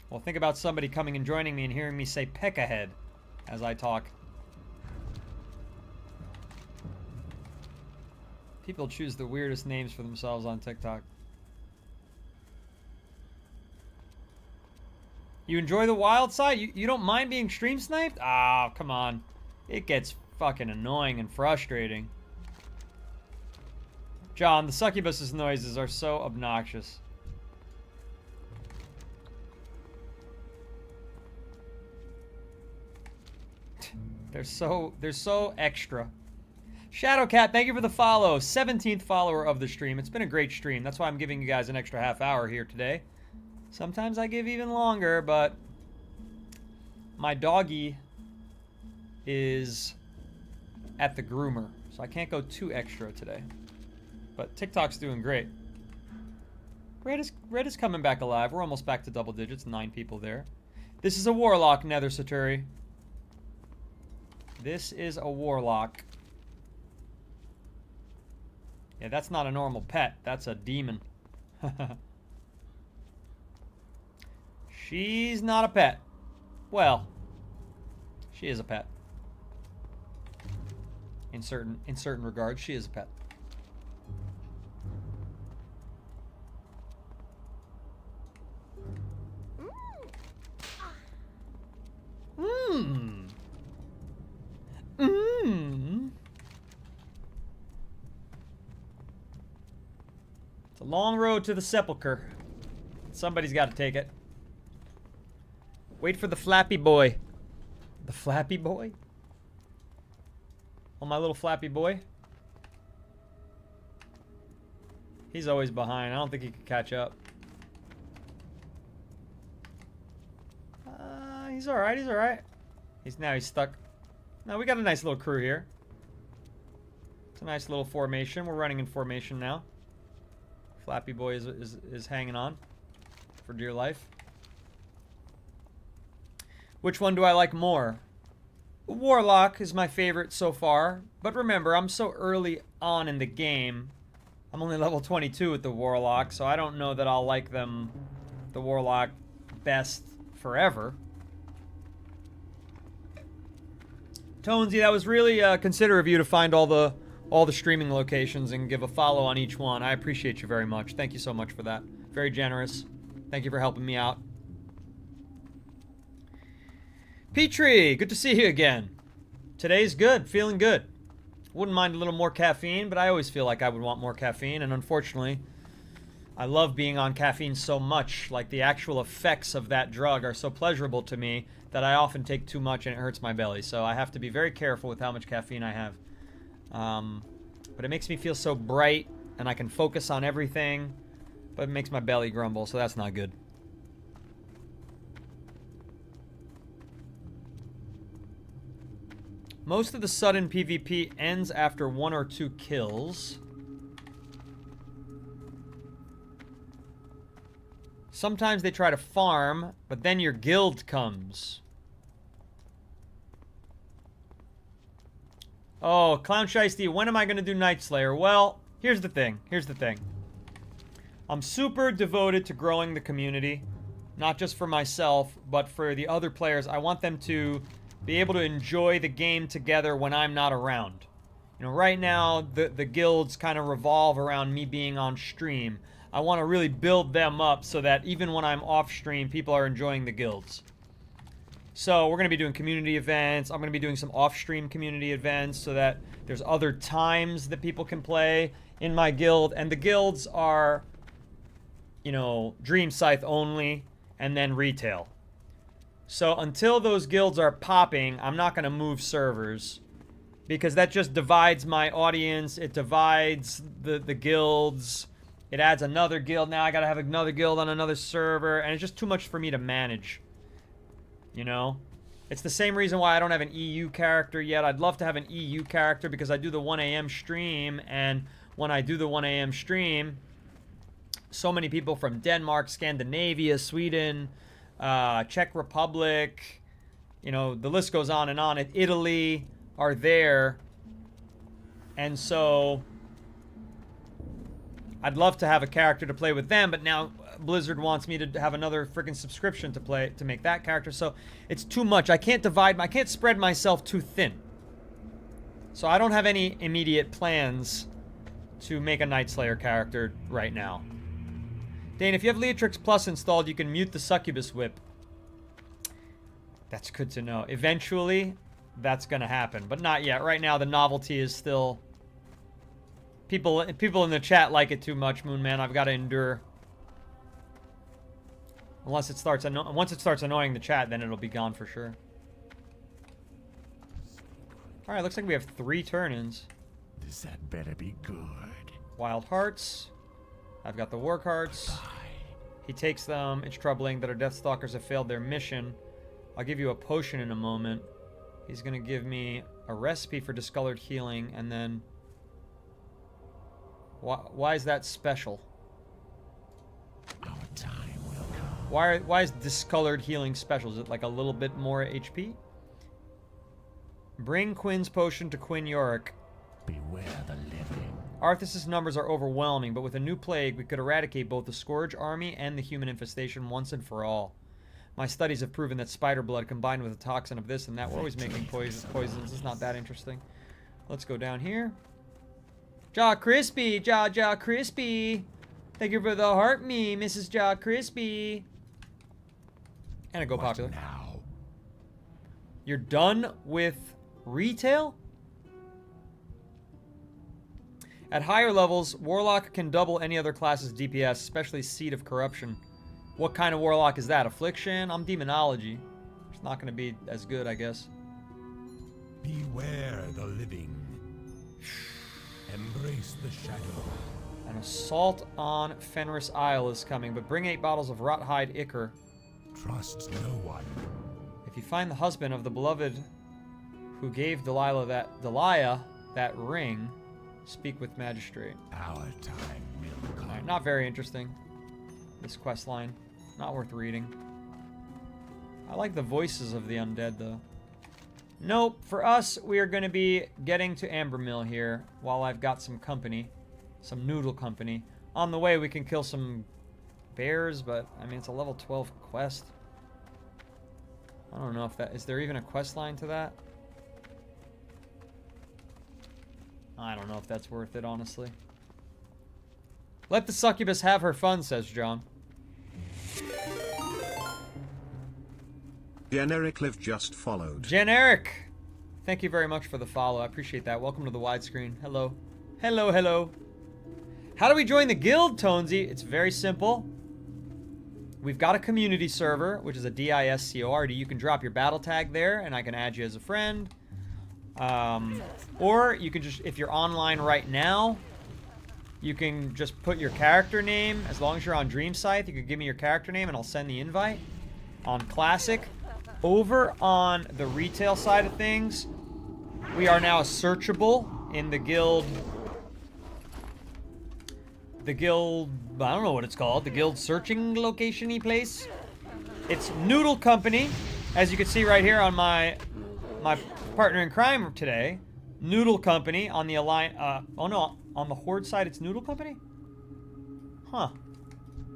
Well, think about somebody coming and joining me and hearing me say peck ahead as I talk. People choose the weirdest names for themselves on TikTok. You enjoy the wild side? You don't mind being stream sniped? Ah, come on. It gets fucking annoying and frustrating. John, the succubus's noises are so obnoxious. They're so extra. Shadowcat, thank you for the follow. 17th follower of the stream. It's been a great stream. That's why I'm giving you guys an extra half hour here today. Sometimes I give even longer, but my doggy is at the groomer, so I can't go too extra today. But TikTok's doing great. Red is coming back alive. We're almost back to double digits. 9 people there. This is a warlock, Nether Saturi. This is a warlock. Yeah, that's not a normal pet. That's a demon. She's not a pet. Well, she is a pet. In certain regards, she is a pet. Mmm. Mmm. It's a long road to the sepulcher. Somebody's got to take it. Wait for the flappy boy. The flappy boy? Oh, my little flappy boy. He's always behind. I don't think he can catch up. He's alright, he's alright. He's stuck. No, we got a nice little crew here. It's a nice little formation. We're running in formation now. Flappy boy is hanging on for dear life. Which one do I like more? Warlock is my favorite so far, but remember, I'm so early on in the game. I'm only level 22 with the Warlock, so I don't know that I'll like the Warlock, best forever. Tonesy, that was really considerate of you to find all the streaming locations and give a follow on each one. I appreciate you very much. Thank you so much for that. Very generous. Thank you for helping me out. Petrie, good to see you again. Today's good, feeling good. Wouldn't mind a little more caffeine, but I always feel like I would want more caffeine, and unfortunately, I love being on caffeine so much. Like, the actual effects of that drug are so pleasurable to me that I often take too much and it hurts my belly. So I have to be very careful with how much caffeine I have. But it makes me feel so bright, and I can focus on everything, but it makes my belly grumble, so that's not good. Most of the sudden PvP ends after 1 or 2 kills. Sometimes they try to farm, but then your guild comes. Oh, Clown Shiesty, when am I going to do Night Slayer? Well, here's the thing. I'm super devoted to growing the community. Not just for myself, but for the other players. I want them to be able to enjoy the game together when I'm not around. You know, right now, the guilds kind of revolve around me being on stream. I want to really build them up so that even when I'm off stream, people are enjoying the guilds. So we're going to be doing community events. I'm going to be doing some off-stream community events so that there's other times that people can play in my guild. And the guilds are, you know, Dream Scythe only and then retail. So until those guilds are popping, I'm not going to move servers because that just divides my audience. It divides the guilds. It adds another guild. Now I got to have another guild on another server, and it's just too much for me to manage. You know? It's the same reason why I don't have an EU character yet. I'd love to have an EU character because I do the 1 a.m. stream, and when I do the 1 a.m. stream, so many people from Denmark, Scandinavia, Sweden, Czech Republic, you know, the list goes on and on. Italy are there. And so I'd love to have a character to play with them, but now Blizzard wants me to have another freaking subscription to make that character, so it's too much. I can't spread myself too thin. So I don't have any immediate plans to make a Night Slayer character right now. Dane, if you have Leatrix Plus installed, you can mute the Succubus Whip. That's good to know. Eventually, that's gonna happen, but not yet. Right now, the novelty is still... People in the chat like it too much, Moonman. I've got to endure. Unless it starts once it starts annoying the chat, then it'll be gone for sure. All right, looks like we have 3 turn-ins. This had better be good. Wild Hearts. I've got the War Cards. He takes them. It's troubling that our Deathstalkers have failed their mission. I'll give you a potion in a moment. He's gonna give me a recipe for discolored healing, and then... Why is that special? Our time will come. Why is discolored healing special? Is it like a little bit more HP? Bring Quinn's potion to Quinn Yorick. Beware the living. Arthas's numbers are overwhelming, but with a new plague, we could eradicate both the Scourge army and the human infestation once and for all. My studies have proven that spider blood combined with a toxin of this and that. We're always making poisons. It's not that interesting. Let's go down here. Jaw Crispy, Jaw Crispy. Thank you for the heart me, Mrs. Jaw Crispy. And a go What popular. now? You're done with retail? At higher levels, Warlock can double any other class's DPS, especially Seed of Corruption. What kind of Warlock is that? Affliction? I'm Demonology. It's not going to be as good, I guess. Beware the living. Embrace the shadow. An assault on Fenris Isle is coming, but bring 8 bottles of Rothhide Ichor. Trust no one. If you find the husband of the beloved who gave Delilah that ring, speak with Magistrate. Our time will come. Alright, not very interesting. This quest line. Not worth reading. I like the voices of the undead, though. Nope. For us, we are going to be getting to Ambermill here while I've got some company. Some noodle company. On the way, we can kill some bears, but, I mean, it's a level 12 quest. I don't know if that... Is there even a quest line to that? I don't know if that's worth it, honestly. Let the succubus have her fun, says John. Generic Live just followed. Generic! Thank you very much for the follow. I appreciate that. Welcome to the widescreen. Hello. Hello, hello. How do we join the guild, Tonesy? It's very simple. We've got a community server, which is a Discord. You can drop your battle tag there, and I can add you as a friend. Or you can just, if you're online right now, you can just put your character name. As long as you're on Dream Scythe, you can give me your character name, and I'll send the invite. On Classic. Over on the retail side of things, we are now searchable in the guild. I don't know what it's called. The guild searching location-y place. It's Noodle Company, as you can see right here on my partner in crime today. Noodle Company on the oh no, on the Horde side it's Noodle Company? Huh.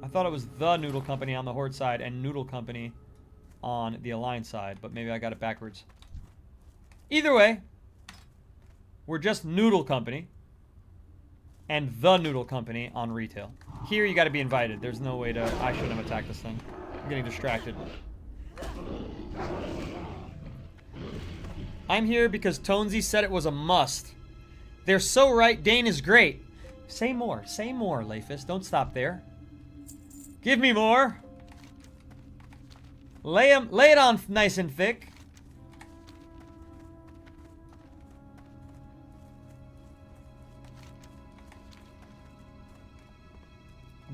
I thought it was the Noodle Company on the Horde side and Noodle Company on the Alliance side, but maybe I got it backwards. Either way, we're just Noodle Company and the Noodle Company on retail. Here you gotta be invited. There's no way to... I shouldn't have attacked this thing. I'm getting distracted. I'm here because Tonesy said it was a must. They're so right. Dane is great. Say more. Say more, Leifus. Don't stop there. Give me more. Lay it on nice and thick.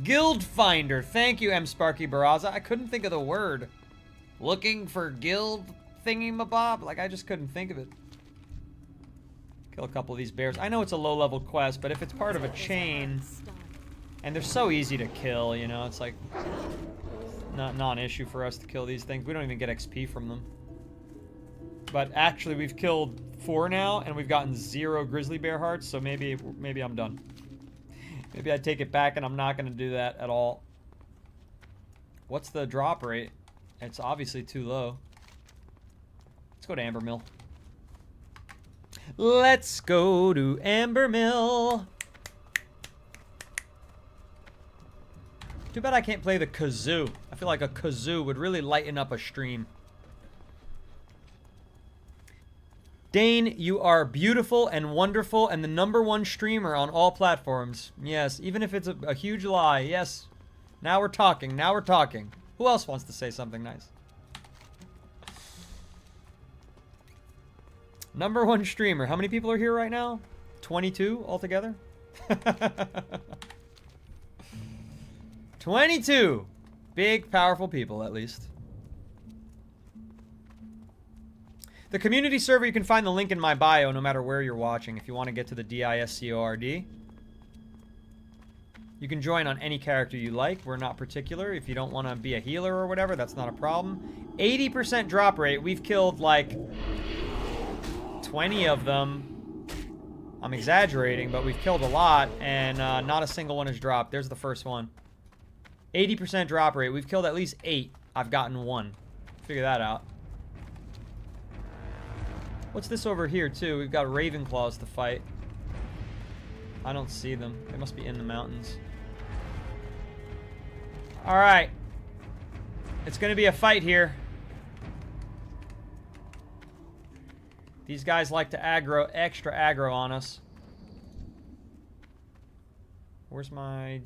Guild Finder. Thank you, M. Sparky Barraza. I couldn't think of the word. Looking for guild thingy-mabob? Like, I just couldn't think of it. Kill a couple of these bears. I know it's a low-level quest, but if it's part of a chain... And they're so easy to kill, you know? It's like... not an issue for us to kill these things. We don't even get XP from them. But actually, we've killed 4 now, and we've gotten 0 grizzly bear hearts, so maybe I'm done. Maybe I take it back and I'm not going to do that at all. What's the drop rate? It's obviously too low. Let's go to Amber Mill. Let's go to Amber Mill. Too bad I can't play the kazoo. I feel like a kazoo would really lighten up a stream. Dane, you are beautiful and wonderful and the #1 streamer on all platforms. Yes, even if it's a huge lie. Yes. Now we're talking. Now we're talking. Who else wants to say something nice? #1 streamer. How many people are here right now? 22 altogether? 22! Big, powerful people, at least. The community server, you can find the link in my bio no matter where you're watching if you want to get to the Discord. You can join on any character you like. We're not particular. If you don't want to be a healer or whatever, that's not a problem. 80% drop rate. We've killed like 20 of them. I'm exaggerating, but we've killed a lot, and not a single one has dropped. There's the first one. 80% drop rate. We've killed at least 8. I've gotten 1. Figure that out. What's this over here, too? We've got Ravenclaws to fight. I don't see them. They must be in the mountains. Alright. It's going to be a fight here. These guys like to aggro, extra aggro on us. Where's my...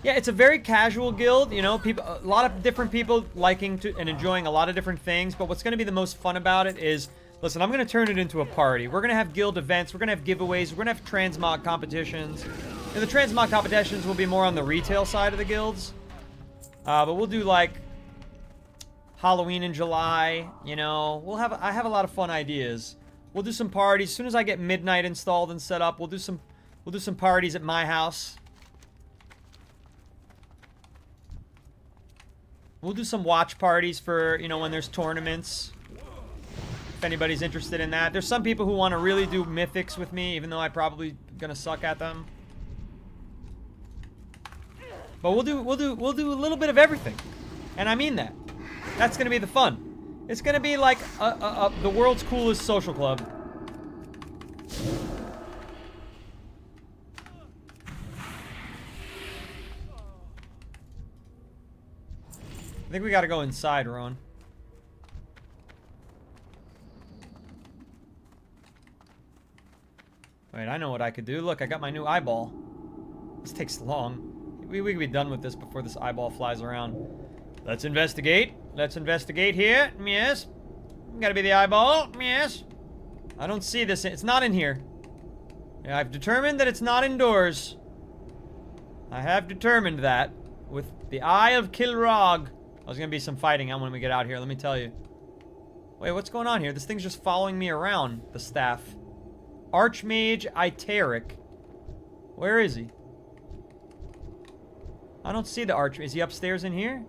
Yeah, it's a very casual guild, you know, people, a lot of different people liking to and enjoying a lot of different things, but what's going to be the most fun about it is, listen, I'm going to turn it into a party. We're going to have guild events, we're going to have giveaways, we're going to have transmog competitions. And the transmog competitions will be more on the retail side of the guilds. But we'll do like Halloween in July, you know, I have a lot of fun ideas. We'll do some parties. As soon as I get Midnight installed and set up, we'll do some parties at my house. We'll do some watch parties for, you know, when there's tournaments. If anybody's interested in that. There's some people who want to really do mythics with me, even though I'm probably gonna suck at them. But we'll do a little bit of everything. And I mean that. That's gonna be the fun. It's gonna be like the world's coolest social club. I think we gotta go inside, Rowan. Wait, I know what I could do. Look, I got my new eyeball. This takes long. We can be done with this before this eyeball flies around. Let's investigate. Let's investigate here. Yes. Gotta be the eyeball. Yes. I don't see this. It's not in here. Yeah, I've determined that it's not indoors. I have determined that with the Eye of Kilrog. There's gonna be some fighting on when we get out here, let me tell you. Wait, what's going on here? This thing's just following me around, the staff. Archmage Iteric. Where is he? I don't see the arch. Is he upstairs in here?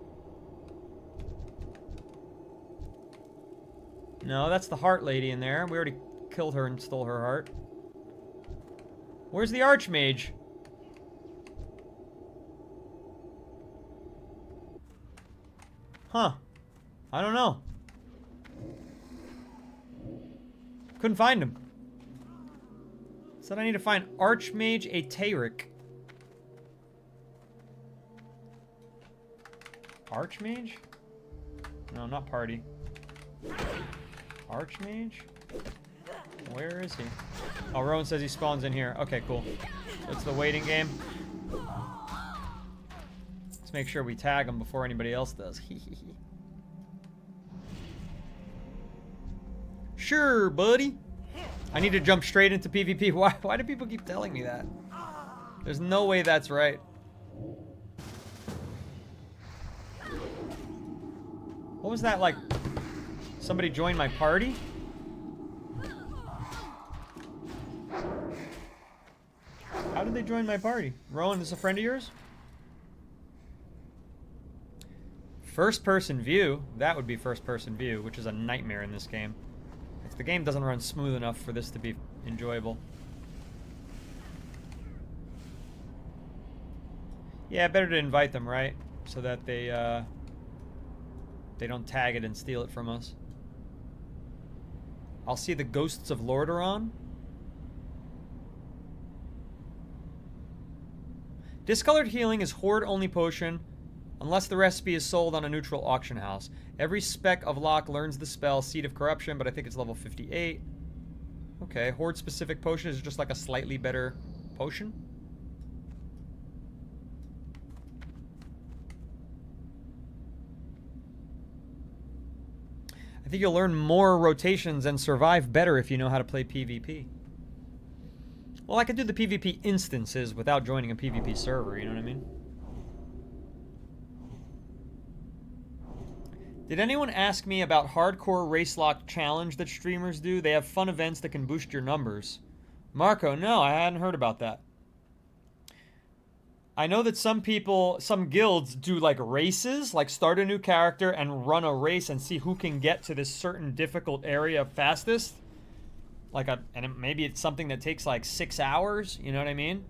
No, that's the heart lady in there. We already killed her and stole her heart. Where's the archmage? Huh. I don't know. Couldn't find him. Said I need to find Archmage Ateric. Archmage? No, not party. Archmage? Where is he? Oh, Rowan says he spawns in here. Okay, cool. It's the waiting game. Let's make sure we tag him before anybody else does. Sure, buddy. I need to jump straight into PvP. Why do people keep telling me that? There's no way that's right. What was that, like? Somebody joined my party? How did they join my party? Rowan, is this a friend of yours? First person view? That would be first person view, which is a nightmare in this game. The game doesn't run smooth enough for this to be enjoyable. Yeah, better to invite them, right? So that they don't tag it and steal it from us. I'll see the Ghosts of Lordaeron. Discolored Healing is horde-only potion unless the recipe is sold on a neutral auction house. Every spec of lock learns the spell Seed of Corruption, but I think it's level 58. Okay, horde-specific potion is just like a slightly better potion. I think you'll learn more rotations and survive better if you know how to play PvP. Well, I could do the PvP instances without joining a PvP server, you know what I mean? Did anyone ask me about Hardcore Racelock Challenge that streamers do? They have fun events that can boost your numbers. Marco, no, I hadn't heard about that. I know that some people, some guilds do like races, like start a new character and run a race and see who can get to this certain difficult area fastest. Like maybe it's something that takes like 6 hours, you know what I mean?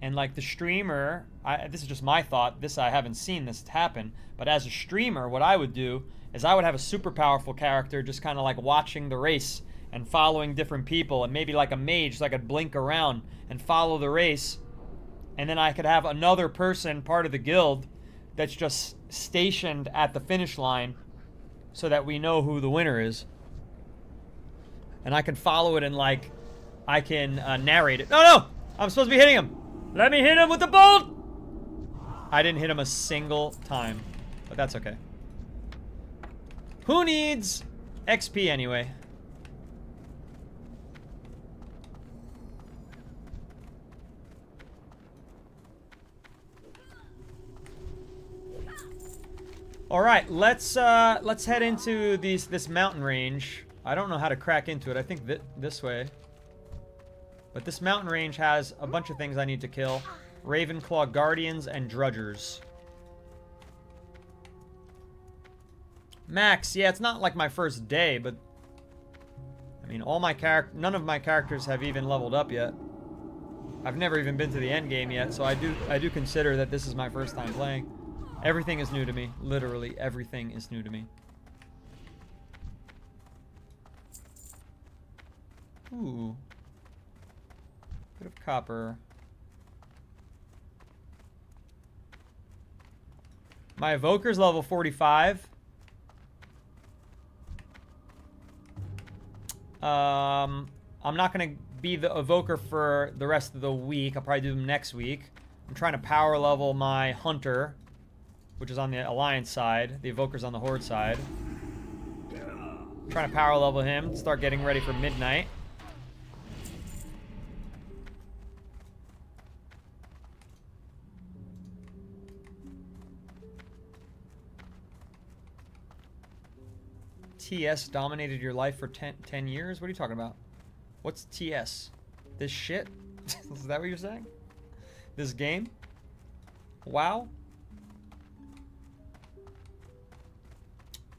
And like the streamer, this is just my thought, I haven't seen this happen, but as a streamer, what I would do is I would have a super powerful character just kind of like watching the race and following different people, and maybe like a mage, so I could blink around and follow the race. And then I could have another person, part of the guild, that's just stationed at the finish line so that we know who the winner is. And I can follow it and like, I can narrate it. No! I'm supposed to be hitting him! Let me hit him with the bolt! I didn't hit him a single time, but that's okay. Who needs XP anyway? All right, let's head into this mountain range. I don't know how to crack into it. I think this way. But this mountain range has a bunch of things I need to kill. Ravenclaw Guardians and Drudgers. Max, yeah, it's not like my first day, but I mean, none of my characters have even leveled up yet. I've never even been to the end game yet, so I do consider that this is my first time playing. Everything is new to me. Literally, everything is new to me. Ooh. Bit of copper. My evoker's level 45. I'm not gonna be the evoker for the rest of the week. I'll probably do them next week. I'm trying to power level my hunter, which is on the Alliance side. The evoker's on the Horde side. I'm trying to power level him, start getting ready for midnight. TS dominated your life for 10 years? What are you talking about? What's TS? This shit? Is that what you're saying? This game? WoW?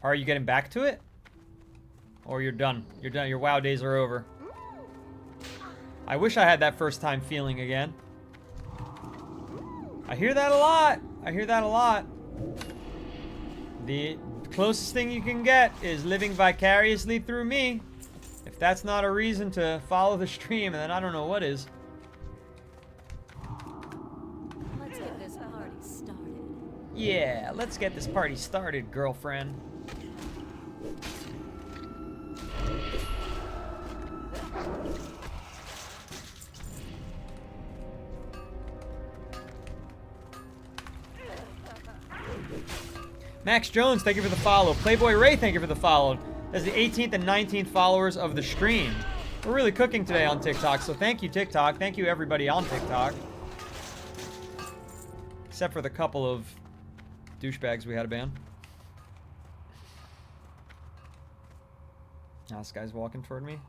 Are you getting back to it? Or you're done? You're done. Your WoW days are over. I wish I had that first time feeling again. I hear that a lot. I hear that a lot. The closest thing you can get is living vicariously through me. If that's not a reason to follow the stream, then I don't know what is. Let's get this party started. Yeah, let's get this party started, girlfriend. Max Jones, thank you for the follow. Playboy Ray, thank you for the follow. That's the 18th and 19th followers of the stream. We're really cooking today on TikTok, so thank you, TikTok. Thank you, everybody on TikTok. Except for the couple of douchebags we had to ban. Now this guy's walking toward me.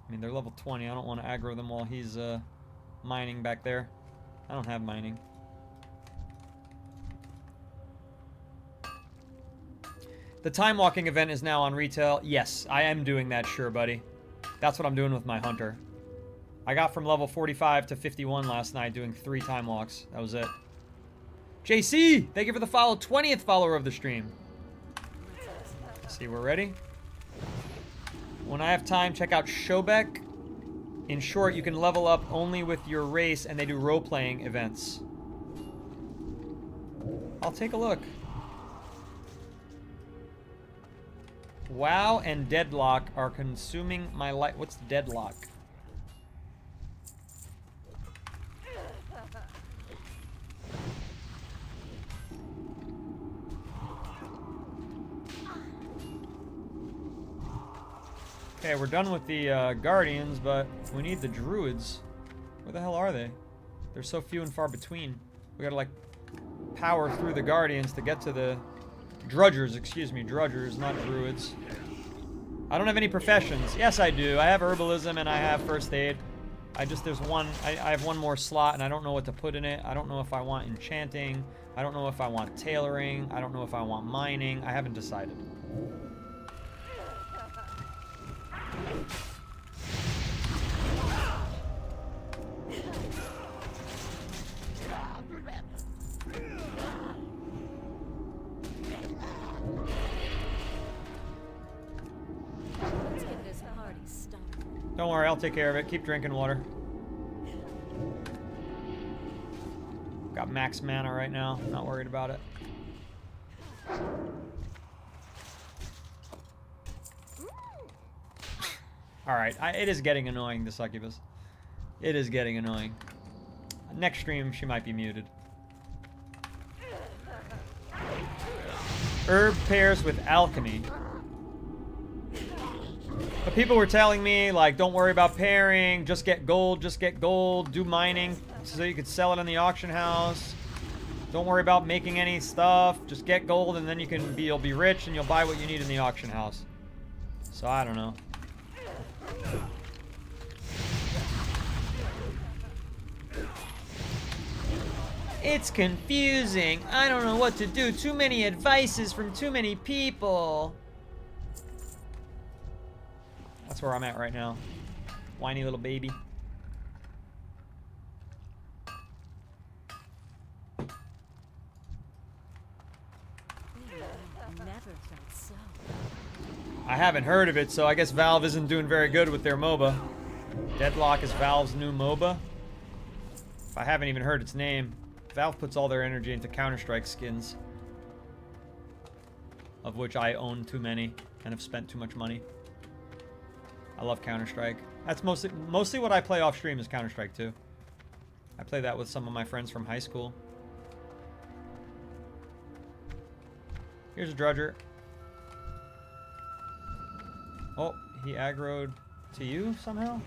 I mean, they're level 20. I don't want to aggro them while he's mining back there. I don't have mining. The time walking event is now on retail. Yes, I am doing that, sure, buddy. That's what I'm doing with my hunter. I got from level 45 to 51 last night doing 3 time walks. That was it. JC, thank you for the follow. 20th follower of the stream. See, we're ready. When I have time, check out Shobek. In short, you can level up only with your race, and they do role-playing events. I'll take a look. WoW and Deadlock are consuming my life. What's Deadlock? Okay, we're done with the Guardians, but we need the Druids. Where the hell are they? They're so few and far between. We gotta, like, power through the Guardians to get to the... Drudgers, excuse me. Drudgers, not Druids. I don't have any professions. Yes, I do. I have herbalism and I have first aid. There's one... I have one more slot and I don't know what to put in it. I don't know if I want enchanting. I don't know if I want tailoring. I don't know if I want mining. I haven't decided. Let's get this party started. Don't worry, I'll take care of it. Keep drinking water. Got max mana right now. Not worried about it. Alright, it is getting annoying, the succubus. It is getting annoying. Next stream, she might be muted. Herb pairs with alchemy. But people were telling me, like, don't worry about pairing, just get gold, do mining so you could sell it in the auction house. Don't worry about making any stuff, just get gold and then you'll be rich and you'll buy what you need in the auction house. So I don't know. It's confusing. I don't know what to do. Too many advices from too many people. That's where I'm at right now. Whiny little baby. Never felt so. I haven't heard of it, so I guess Valve isn't doing very good with their MOBA. Deadlock is Valve's new MOBA. I haven't even heard its name. Valve puts all their energy into Counter-Strike skins, of which I own too many and have spent too much money. I love Counter-Strike. That's mostly what I play off stream is Counter-Strike 2. I play that with some of my friends from high school. Here's a Drudger. Oh, he aggroed to you somehow?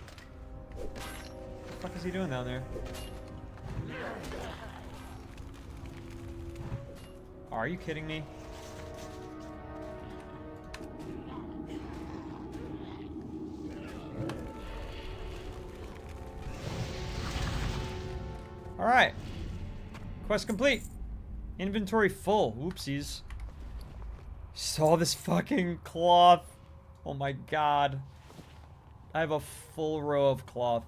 What the fuck is he doing down there? Are you kidding me? Alright. Quest complete. Inventory full. Whoopsies. Saw this fucking cloth. Oh my god. I have a full row of cloth.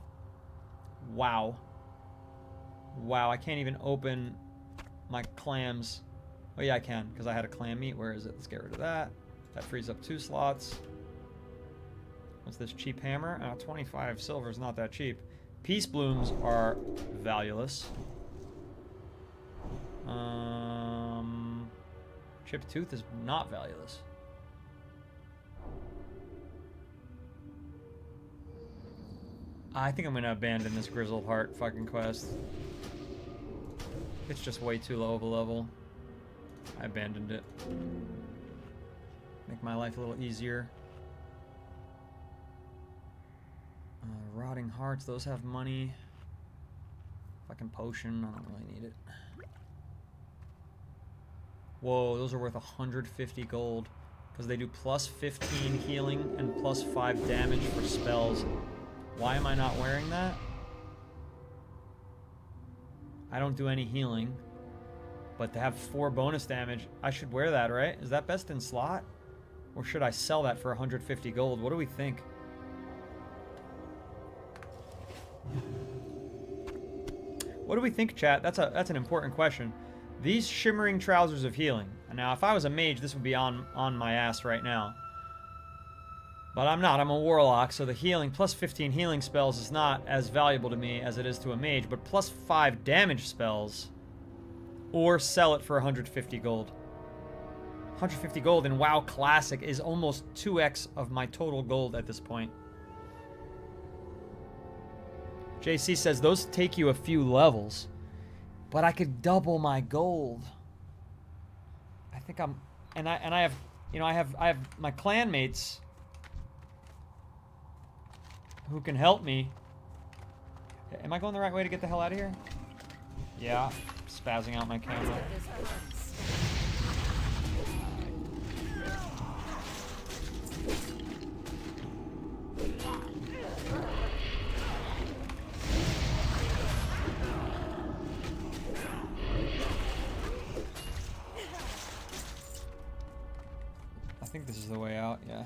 Wow. Wow, I can't even open my clams. Oh yeah, I can, because I had a clam meat. Where is it? Let's get rid of that. That frees up 2 slots. What's this cheap hammer? 25 silver is not that cheap. Peace blooms are valueless. Chipped tooth is not valueless. I think I'm gonna abandon this Grizzled Heart fucking quest. It's just way too low of a level. I abandoned it. Make my life a little easier. Rotting Hearts, those have money. Fucking potion, I don't really need it. Whoa, those are worth 150 gold. Because they do plus 15 healing and plus 5 damage for spells. Why am I not wearing that? I don't do any healing. But to have 4 bonus damage, I should wear that, right? Is that best in slot? Or should I sell that for 150 gold? What do we think? What do we think, chat? That's an important question. These shimmering trousers of healing. Now, if I was a mage, this would be on my ass right now. But I'm not. I'm a warlock, so the healing, plus 15 healing spells is not as valuable to me as it is to a mage. But plus 5 damage spells, or sell it for 150 gold. 150 gold in WoW Classic is almost 2x of my total gold at this point. JC says those take you a few levels, but I could double my gold. I think I'm, and I have, you know, I have my clanmates who can help me. Am I going the right way to get the hell out of here? Yeah, spazzing out my camera. I think this is the way out, yeah.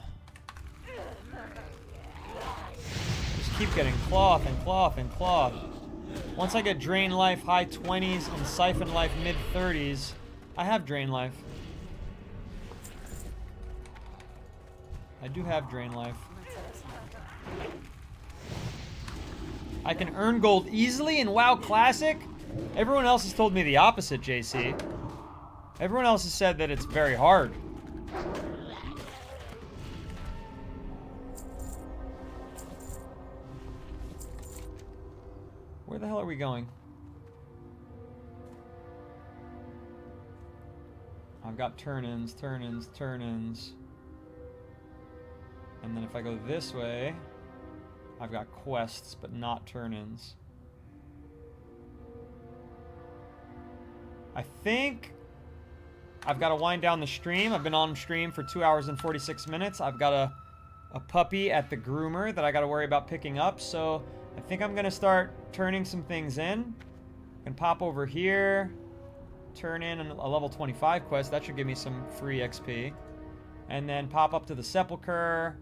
Just keep getting cloth and cloth and cloth. Once I get drain life high 20s and siphon life mid 30s, I have drain life. I do have drain life. I can earn gold easily in WoW Classic? Everyone else has told me the opposite, JC. Everyone else has said that it's very hard. Where the hell are we going? I've got turn-ins, turn-ins, turn-ins. And then if I go this way, I've got quests, but not turn-ins. I think I've got to wind down the stream. I've been on stream for 2 hours and 46 minutes. I've got a puppy at the groomer that I got to worry about picking up, so I think I'm going to start turning some things in. I can pop over here, turn in a level 25 quest. That should give me some free XP. And then pop up to the Sepulchre.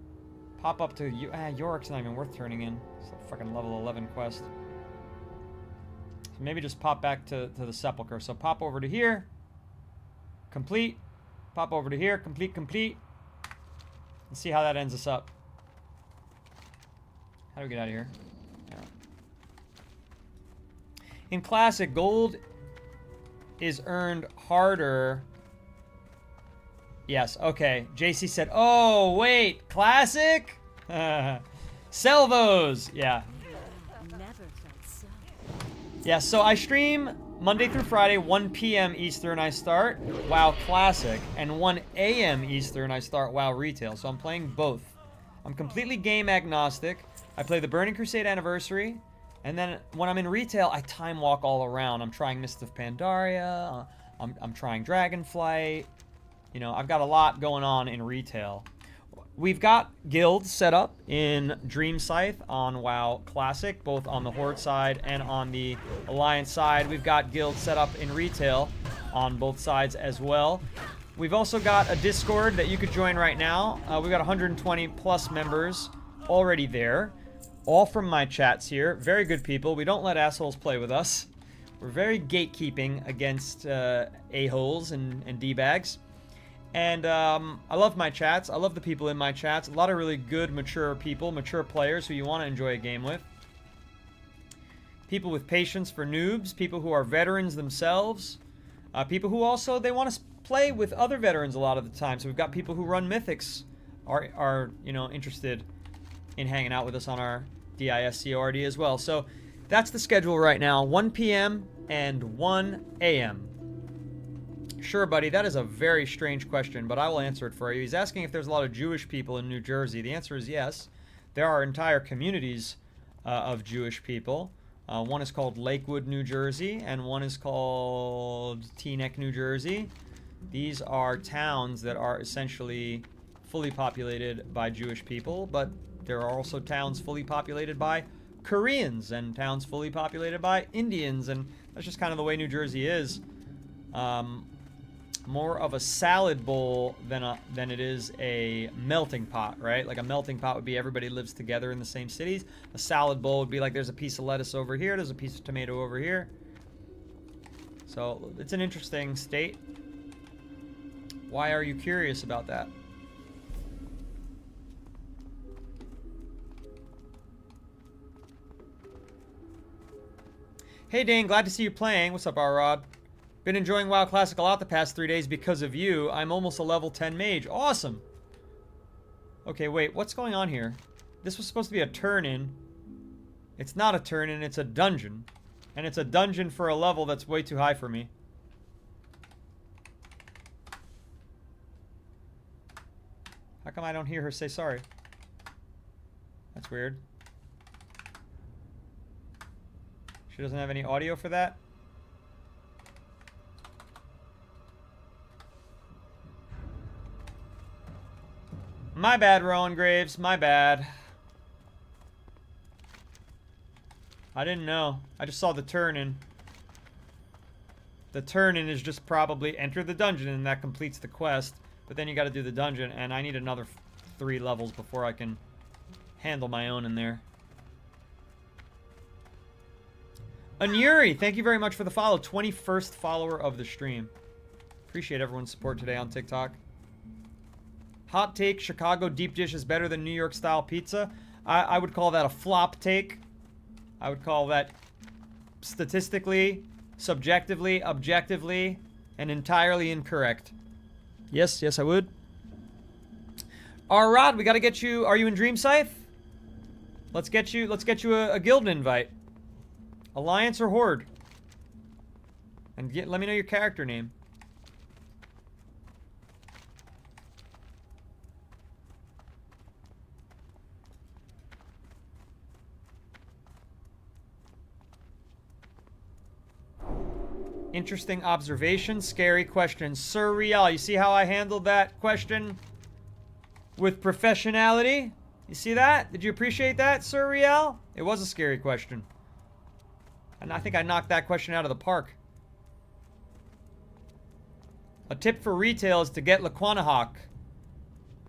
Pop up to... Yorick's not even worth turning in. It's a fucking level 11 quest. So maybe just pop back to the Sepulchre. So pop over to here. Complete. Pop over to here. Complete, complete. And see how that ends us up. How do we get out of here? In Classic, gold is earned harder. Yes, okay. JC said, oh, wait, Classic? Sell those. Yeah. Yeah, so I stream Monday through Friday, 1 p.m. Eastern I start WoW Classic, and 1 a.m. Eastern I start WoW Retail. So I'm playing both. I'm completely game agnostic. I play the Burning Crusade Anniversary. And then when I'm in retail, I time walk all around. I'm trying Mist of Pandaria. I'm trying Dragonflight. You know, I've got a lot going on in retail. We've got guilds set up in Dream Scythe on WoW Classic, both on the Horde side and on the Alliance side. We've got guilds set up in retail on both sides as well. We've also got a Discord that you could join right now. We've got 120 plus members already there. All from my chats here. Very good people. We don't let assholes play with us. We're very gatekeeping against a-holes and d-bags. And I love my chats. I love the people in my chats. A lot of really good, mature people, mature players who you want to enjoy a game with. People with patience for noobs. People who are veterans themselves. People who also, they want to play with other veterans a lot of the time. So we've got people who run mythics are you know, interested in hanging out with us on our DISCORD as well. So that's the schedule right now, 1 p.m. and 1 a.m. Sure, buddy, that is a very strange question, but I will answer it for you. He's asking if there's a lot of Jewish people in New Jersey. The answer is yes. There are entire communities of Jewish people. One is called Lakewood, New Jersey, and one is called Teaneck, New Jersey. These are towns that are essentially fully populated by Jewish people, but there are also towns fully populated by Koreans and towns fully populated by Indians, and that's just kind of the way New Jersey is. more of a salad bowl than it is a melting pot, right? Like a melting pot would be everybody lives together in the same cities. A salad bowl would be like there's a piece of lettuce over here, there's a piece of tomato over here. So it's an interesting state. Why are you curious about that? Hey Dane, glad to see you playing. What's up, R-Rod? Been enjoying WoW Classic a lot the past 3 days because of you. I'm almost a level 10 mage. Awesome. Okay, wait, what's going on here? This was supposed to be a turn-in. It's not a turn-in, it's a dungeon. And it's a dungeon for a level that's way too high for me. How come I don't hear her say sorry? That's weird. She doesn't have any audio for that? My bad, Rowan Graves. My bad. I didn't know. I just saw the turn-in. The turn-in is just probably enter the dungeon and that completes the quest. But then you gotta do the dungeon and I need another 3 levels before I can handle my own in there. Anuri, thank you very much for the follow. 21st follower of the stream. Appreciate everyone's support today on TikTok. Hot take, Chicago deep dish is better than New York style pizza. I would call that a flop take. I would call that statistically, subjectively, objectively, and entirely incorrect. Yes, I would. Rod, we gotta get you. Are you in Dream Scythe? Let's get you a guild invite. Alliance or Horde? And let me know your character name. Interesting observation, scary question. Sir Riel, you see how I handled that question with professionality? You see that? Did you appreciate that, Sir Riel? It was a scary question. And I think I knocked that question out of the park. A tip for retail is to get Laquanahawk.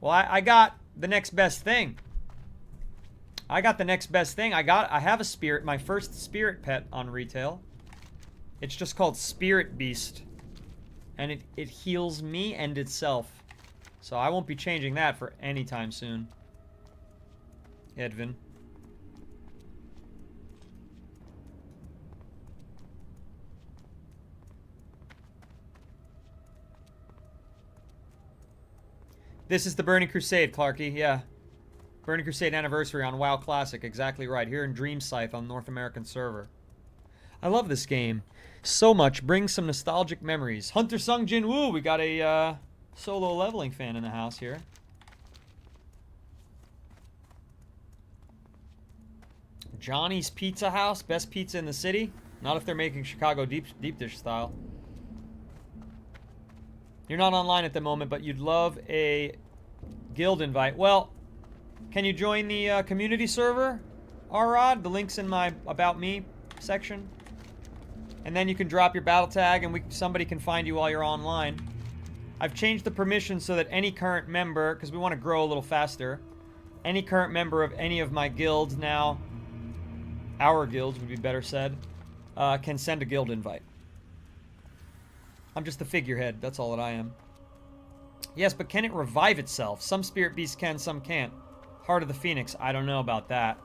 Well, I got the next best thing. I have a spirit, my first spirit pet on retail. It's just called Spirit Beast. And it heals me and itself. So I won't be changing that for any time soon. Edvin. This is the Burning Crusade, Clarky, yeah. Burning Crusade anniversary on WoW Classic, exactly right. Here in Dream Scythe on North American server. I love this game. So much. Brings some nostalgic memories. Hunter Sung Jin Woo. We got a solo leveling fan in the house here. Johnny's Pizza House. Best pizza in the city. Not if they're making Chicago deep dish style. You're not online at the moment, but you'd love a guild invite. Well, can you join the community server, R-Rod? The link's in my About Me section. And then you can drop your battle tag and somebody can find you while you're online. I've changed the permissions so that any current member, because we want to grow a little faster, any current member of any of my guilds now, our guilds would be better said, can send a guild invite. I'm just the figurehead, that's all that I am. Yes, but can it revive itself? Some spirit beasts can, some can't. Heart of the Phoenix, I don't know about that.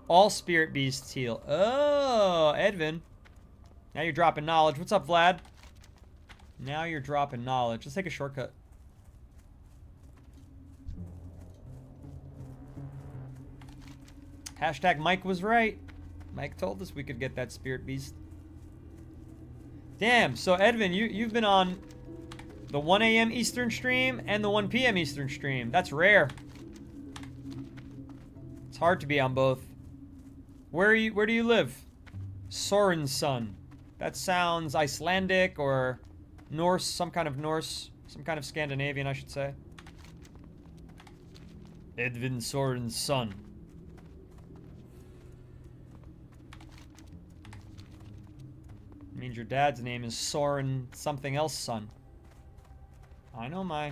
All spirit beasts heal. Oh, Edvin. Now you're dropping knowledge. What's up, Vlad? Now you're dropping knowledge. Let's take a shortcut. Hashtag Mike was right. Mike told us we could get that spirit beast. Damn, so Edvin, you've been on the 1 a.m. Eastern stream and the 1 p.m. Eastern stream. That's rare. It's hard to be on both. Where do you live? Sorensson. That sounds Icelandic or Norse, some kind of Scandinavian, I should say. Edvin Sorensson. Means your dad's name is Soren something else son. I know my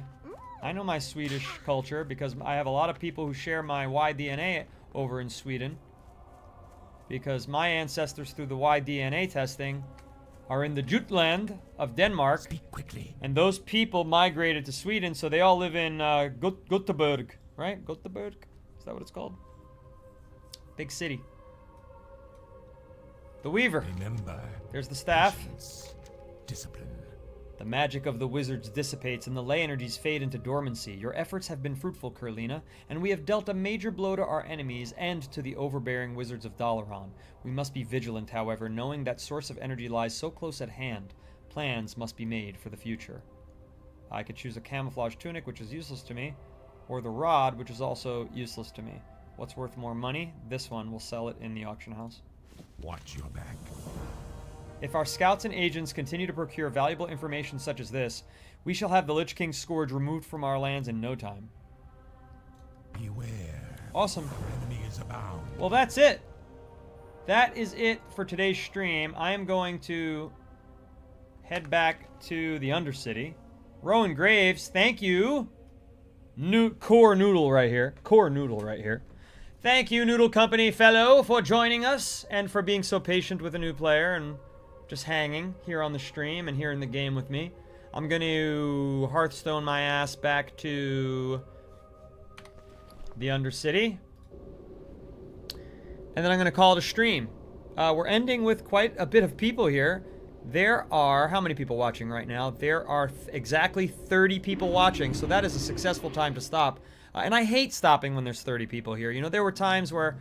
Swedish culture because I have a lot of people who share my Y DNA over in Sweden. Because my ancestors through the Y DNA testing are in the Jutland of Denmark. Speak quickly. And those people migrated to Sweden, so they all live in Gothenburg, right? Gothenburg? Is that what it's called? Big city. The Weaver. Remember. There's the staff. Patience, discipline. The magic of the wizards dissipates and the ley energies fade into dormancy. Your efforts have been fruitful, Kurlina, and we have dealt a major blow to our enemies and to the overbearing wizards of Dalaran. We must be vigilant, however, knowing that source of energy lies so close at hand. Plans must be made for the future. I could choose a camouflage tunic, which is useless to me, or the rod, which is also useless to me. What's worth more money? This one. We'll sell it in the auction house. Watch your back. If our scouts and agents continue to procure valuable information such as this, we shall have the Lich King's scourge removed from our lands in no time. Beware. Awesome. Our enemies abound. Well, that's it. That is it for today's stream. I am going to head back to the Undercity. Rowan Graves, thank you. Core Noodle right here. Core Noodle right here. Thank you, Noodle Company fellow, for joining us and for being so patient with a new player and just hanging here on the stream and here in the game with me. I'm going to Hearthstone my ass back to the Undercity. And then I'm going to call it a stream. We're ending with quite a bit of people here. There are, how many people watching right now? There are exactly 30 people watching, so that is a successful time to stop. And I hate stopping when there's 30 people here. You know, there were times where,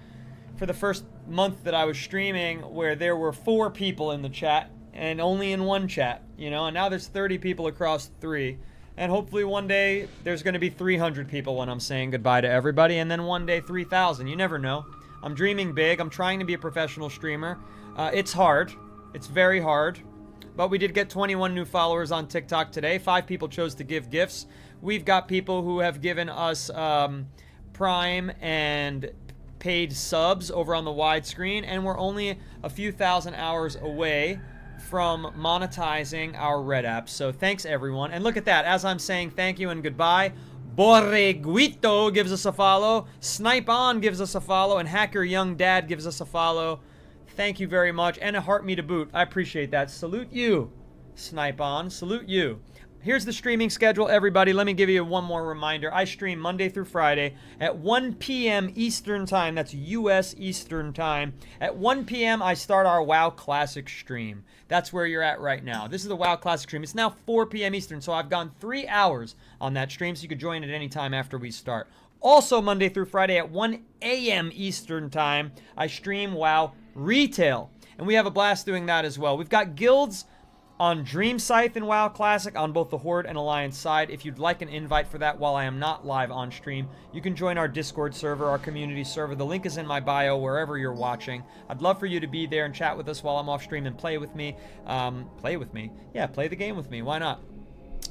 for the first month that I was streaming, where there were 4 people in the chat, and only in one chat, you know, and now there's 30 people across 3. And hopefully one day, there's going to be 300 people when I'm saying goodbye to everybody, and then one day 3,000. You never know. I'm dreaming big. I'm trying to be a professional streamer. It's hard. It's very hard. But we did get 21 new followers on TikTok today. 5 people chose to give gifts. We've got people who have given us Prime and paid subs over on the widescreen, and we're only a few thousand hours away from monetizing our Red app. So thanks, everyone. And look at that. As I'm saying thank you and goodbye, Borreguito gives us a follow, Snipe On gives us a follow, and Hacker Young Dad gives us a follow. Thank you very much, and a heart me to boot. I appreciate that. Salute you, Snipe On. Salute you. Here's the streaming schedule, everybody. Let me give you one more reminder. I stream Monday through Friday at 1 p.m. Eastern Time. That's U.S. Eastern Time. At 1 p.m., I start our WoW Classic stream. That's where you're at right now. This is the WoW Classic stream. It's now 4 p.m. Eastern, so I've gone 3 hours on that stream, so you can join at any time after we start. Also, Monday through Friday at 1 a.m. Eastern Time, I stream WoW Retail. And we have a blast doing that as well. We've got guilds on Dream Scythe and WoW Classic on both the Horde and Alliance side. If you'd like an invite for that while I am not live on stream, you can join our Discord server, our community server. The link is in my bio wherever you're watching. I'd love for you to be there and chat with us while I'm off stream and play with me. Play with me? Yeah, play the game with me. Why not?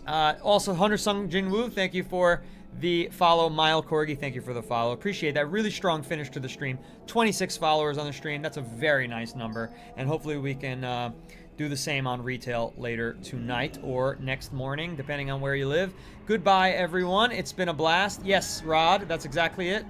Also, Hunter Sung Jinwoo, thank you for the follow. Mile Corgi, thank you for the follow. Appreciate that. Really strong finish to the stream. 26 followers on the stream. That's a very nice number. And hopefully we can do the same on retail later tonight or next morning, depending on where you live. Goodbye, everyone. It's been a blast. Yes, Rod, that's exactly it.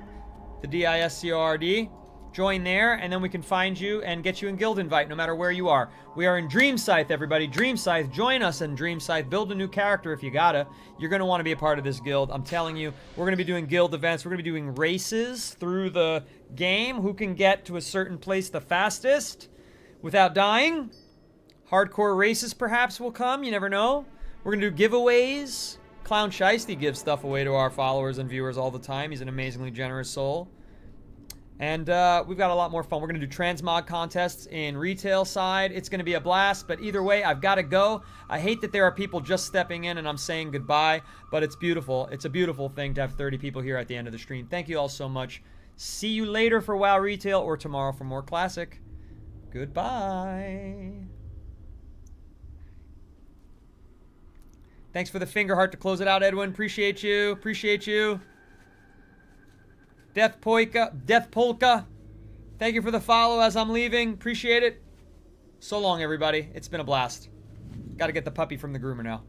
The DISCORD. Join there, and then we can find you and get you in guild invite no matter where you are. We are in Dream Scythe, everybody. Dream Scythe. Join us in Dream Scythe. Build a new character if you gotta. You're going to want to be a part of this guild. I'm telling you, we're going to be doing guild events. We're going to be doing races through the game. Who can get to a certain place the fastest without dying? Hardcore races perhaps will come. You never know. We're going to do giveaways. Clown Shiesty gives stuff away to our followers and viewers all the time. He's an amazingly generous soul. And we've got a lot more fun. We're going to do transmog contests in retail side. It's going to be a blast, but either way, I've got to go. I hate that there are people just stepping in and I'm saying goodbye, but it's beautiful. It's a beautiful thing to have 30 people here at the end of the stream. Thank you all so much. See you later for WoW Retail or tomorrow for more Classic. Goodbye. Thanks for the finger heart to close it out, Edwin. Appreciate you. Appreciate you. Death Polka. Thank you for the follow as I'm leaving. Appreciate it. So long, everybody. It's been a blast. Gotta get the puppy from the groomer now.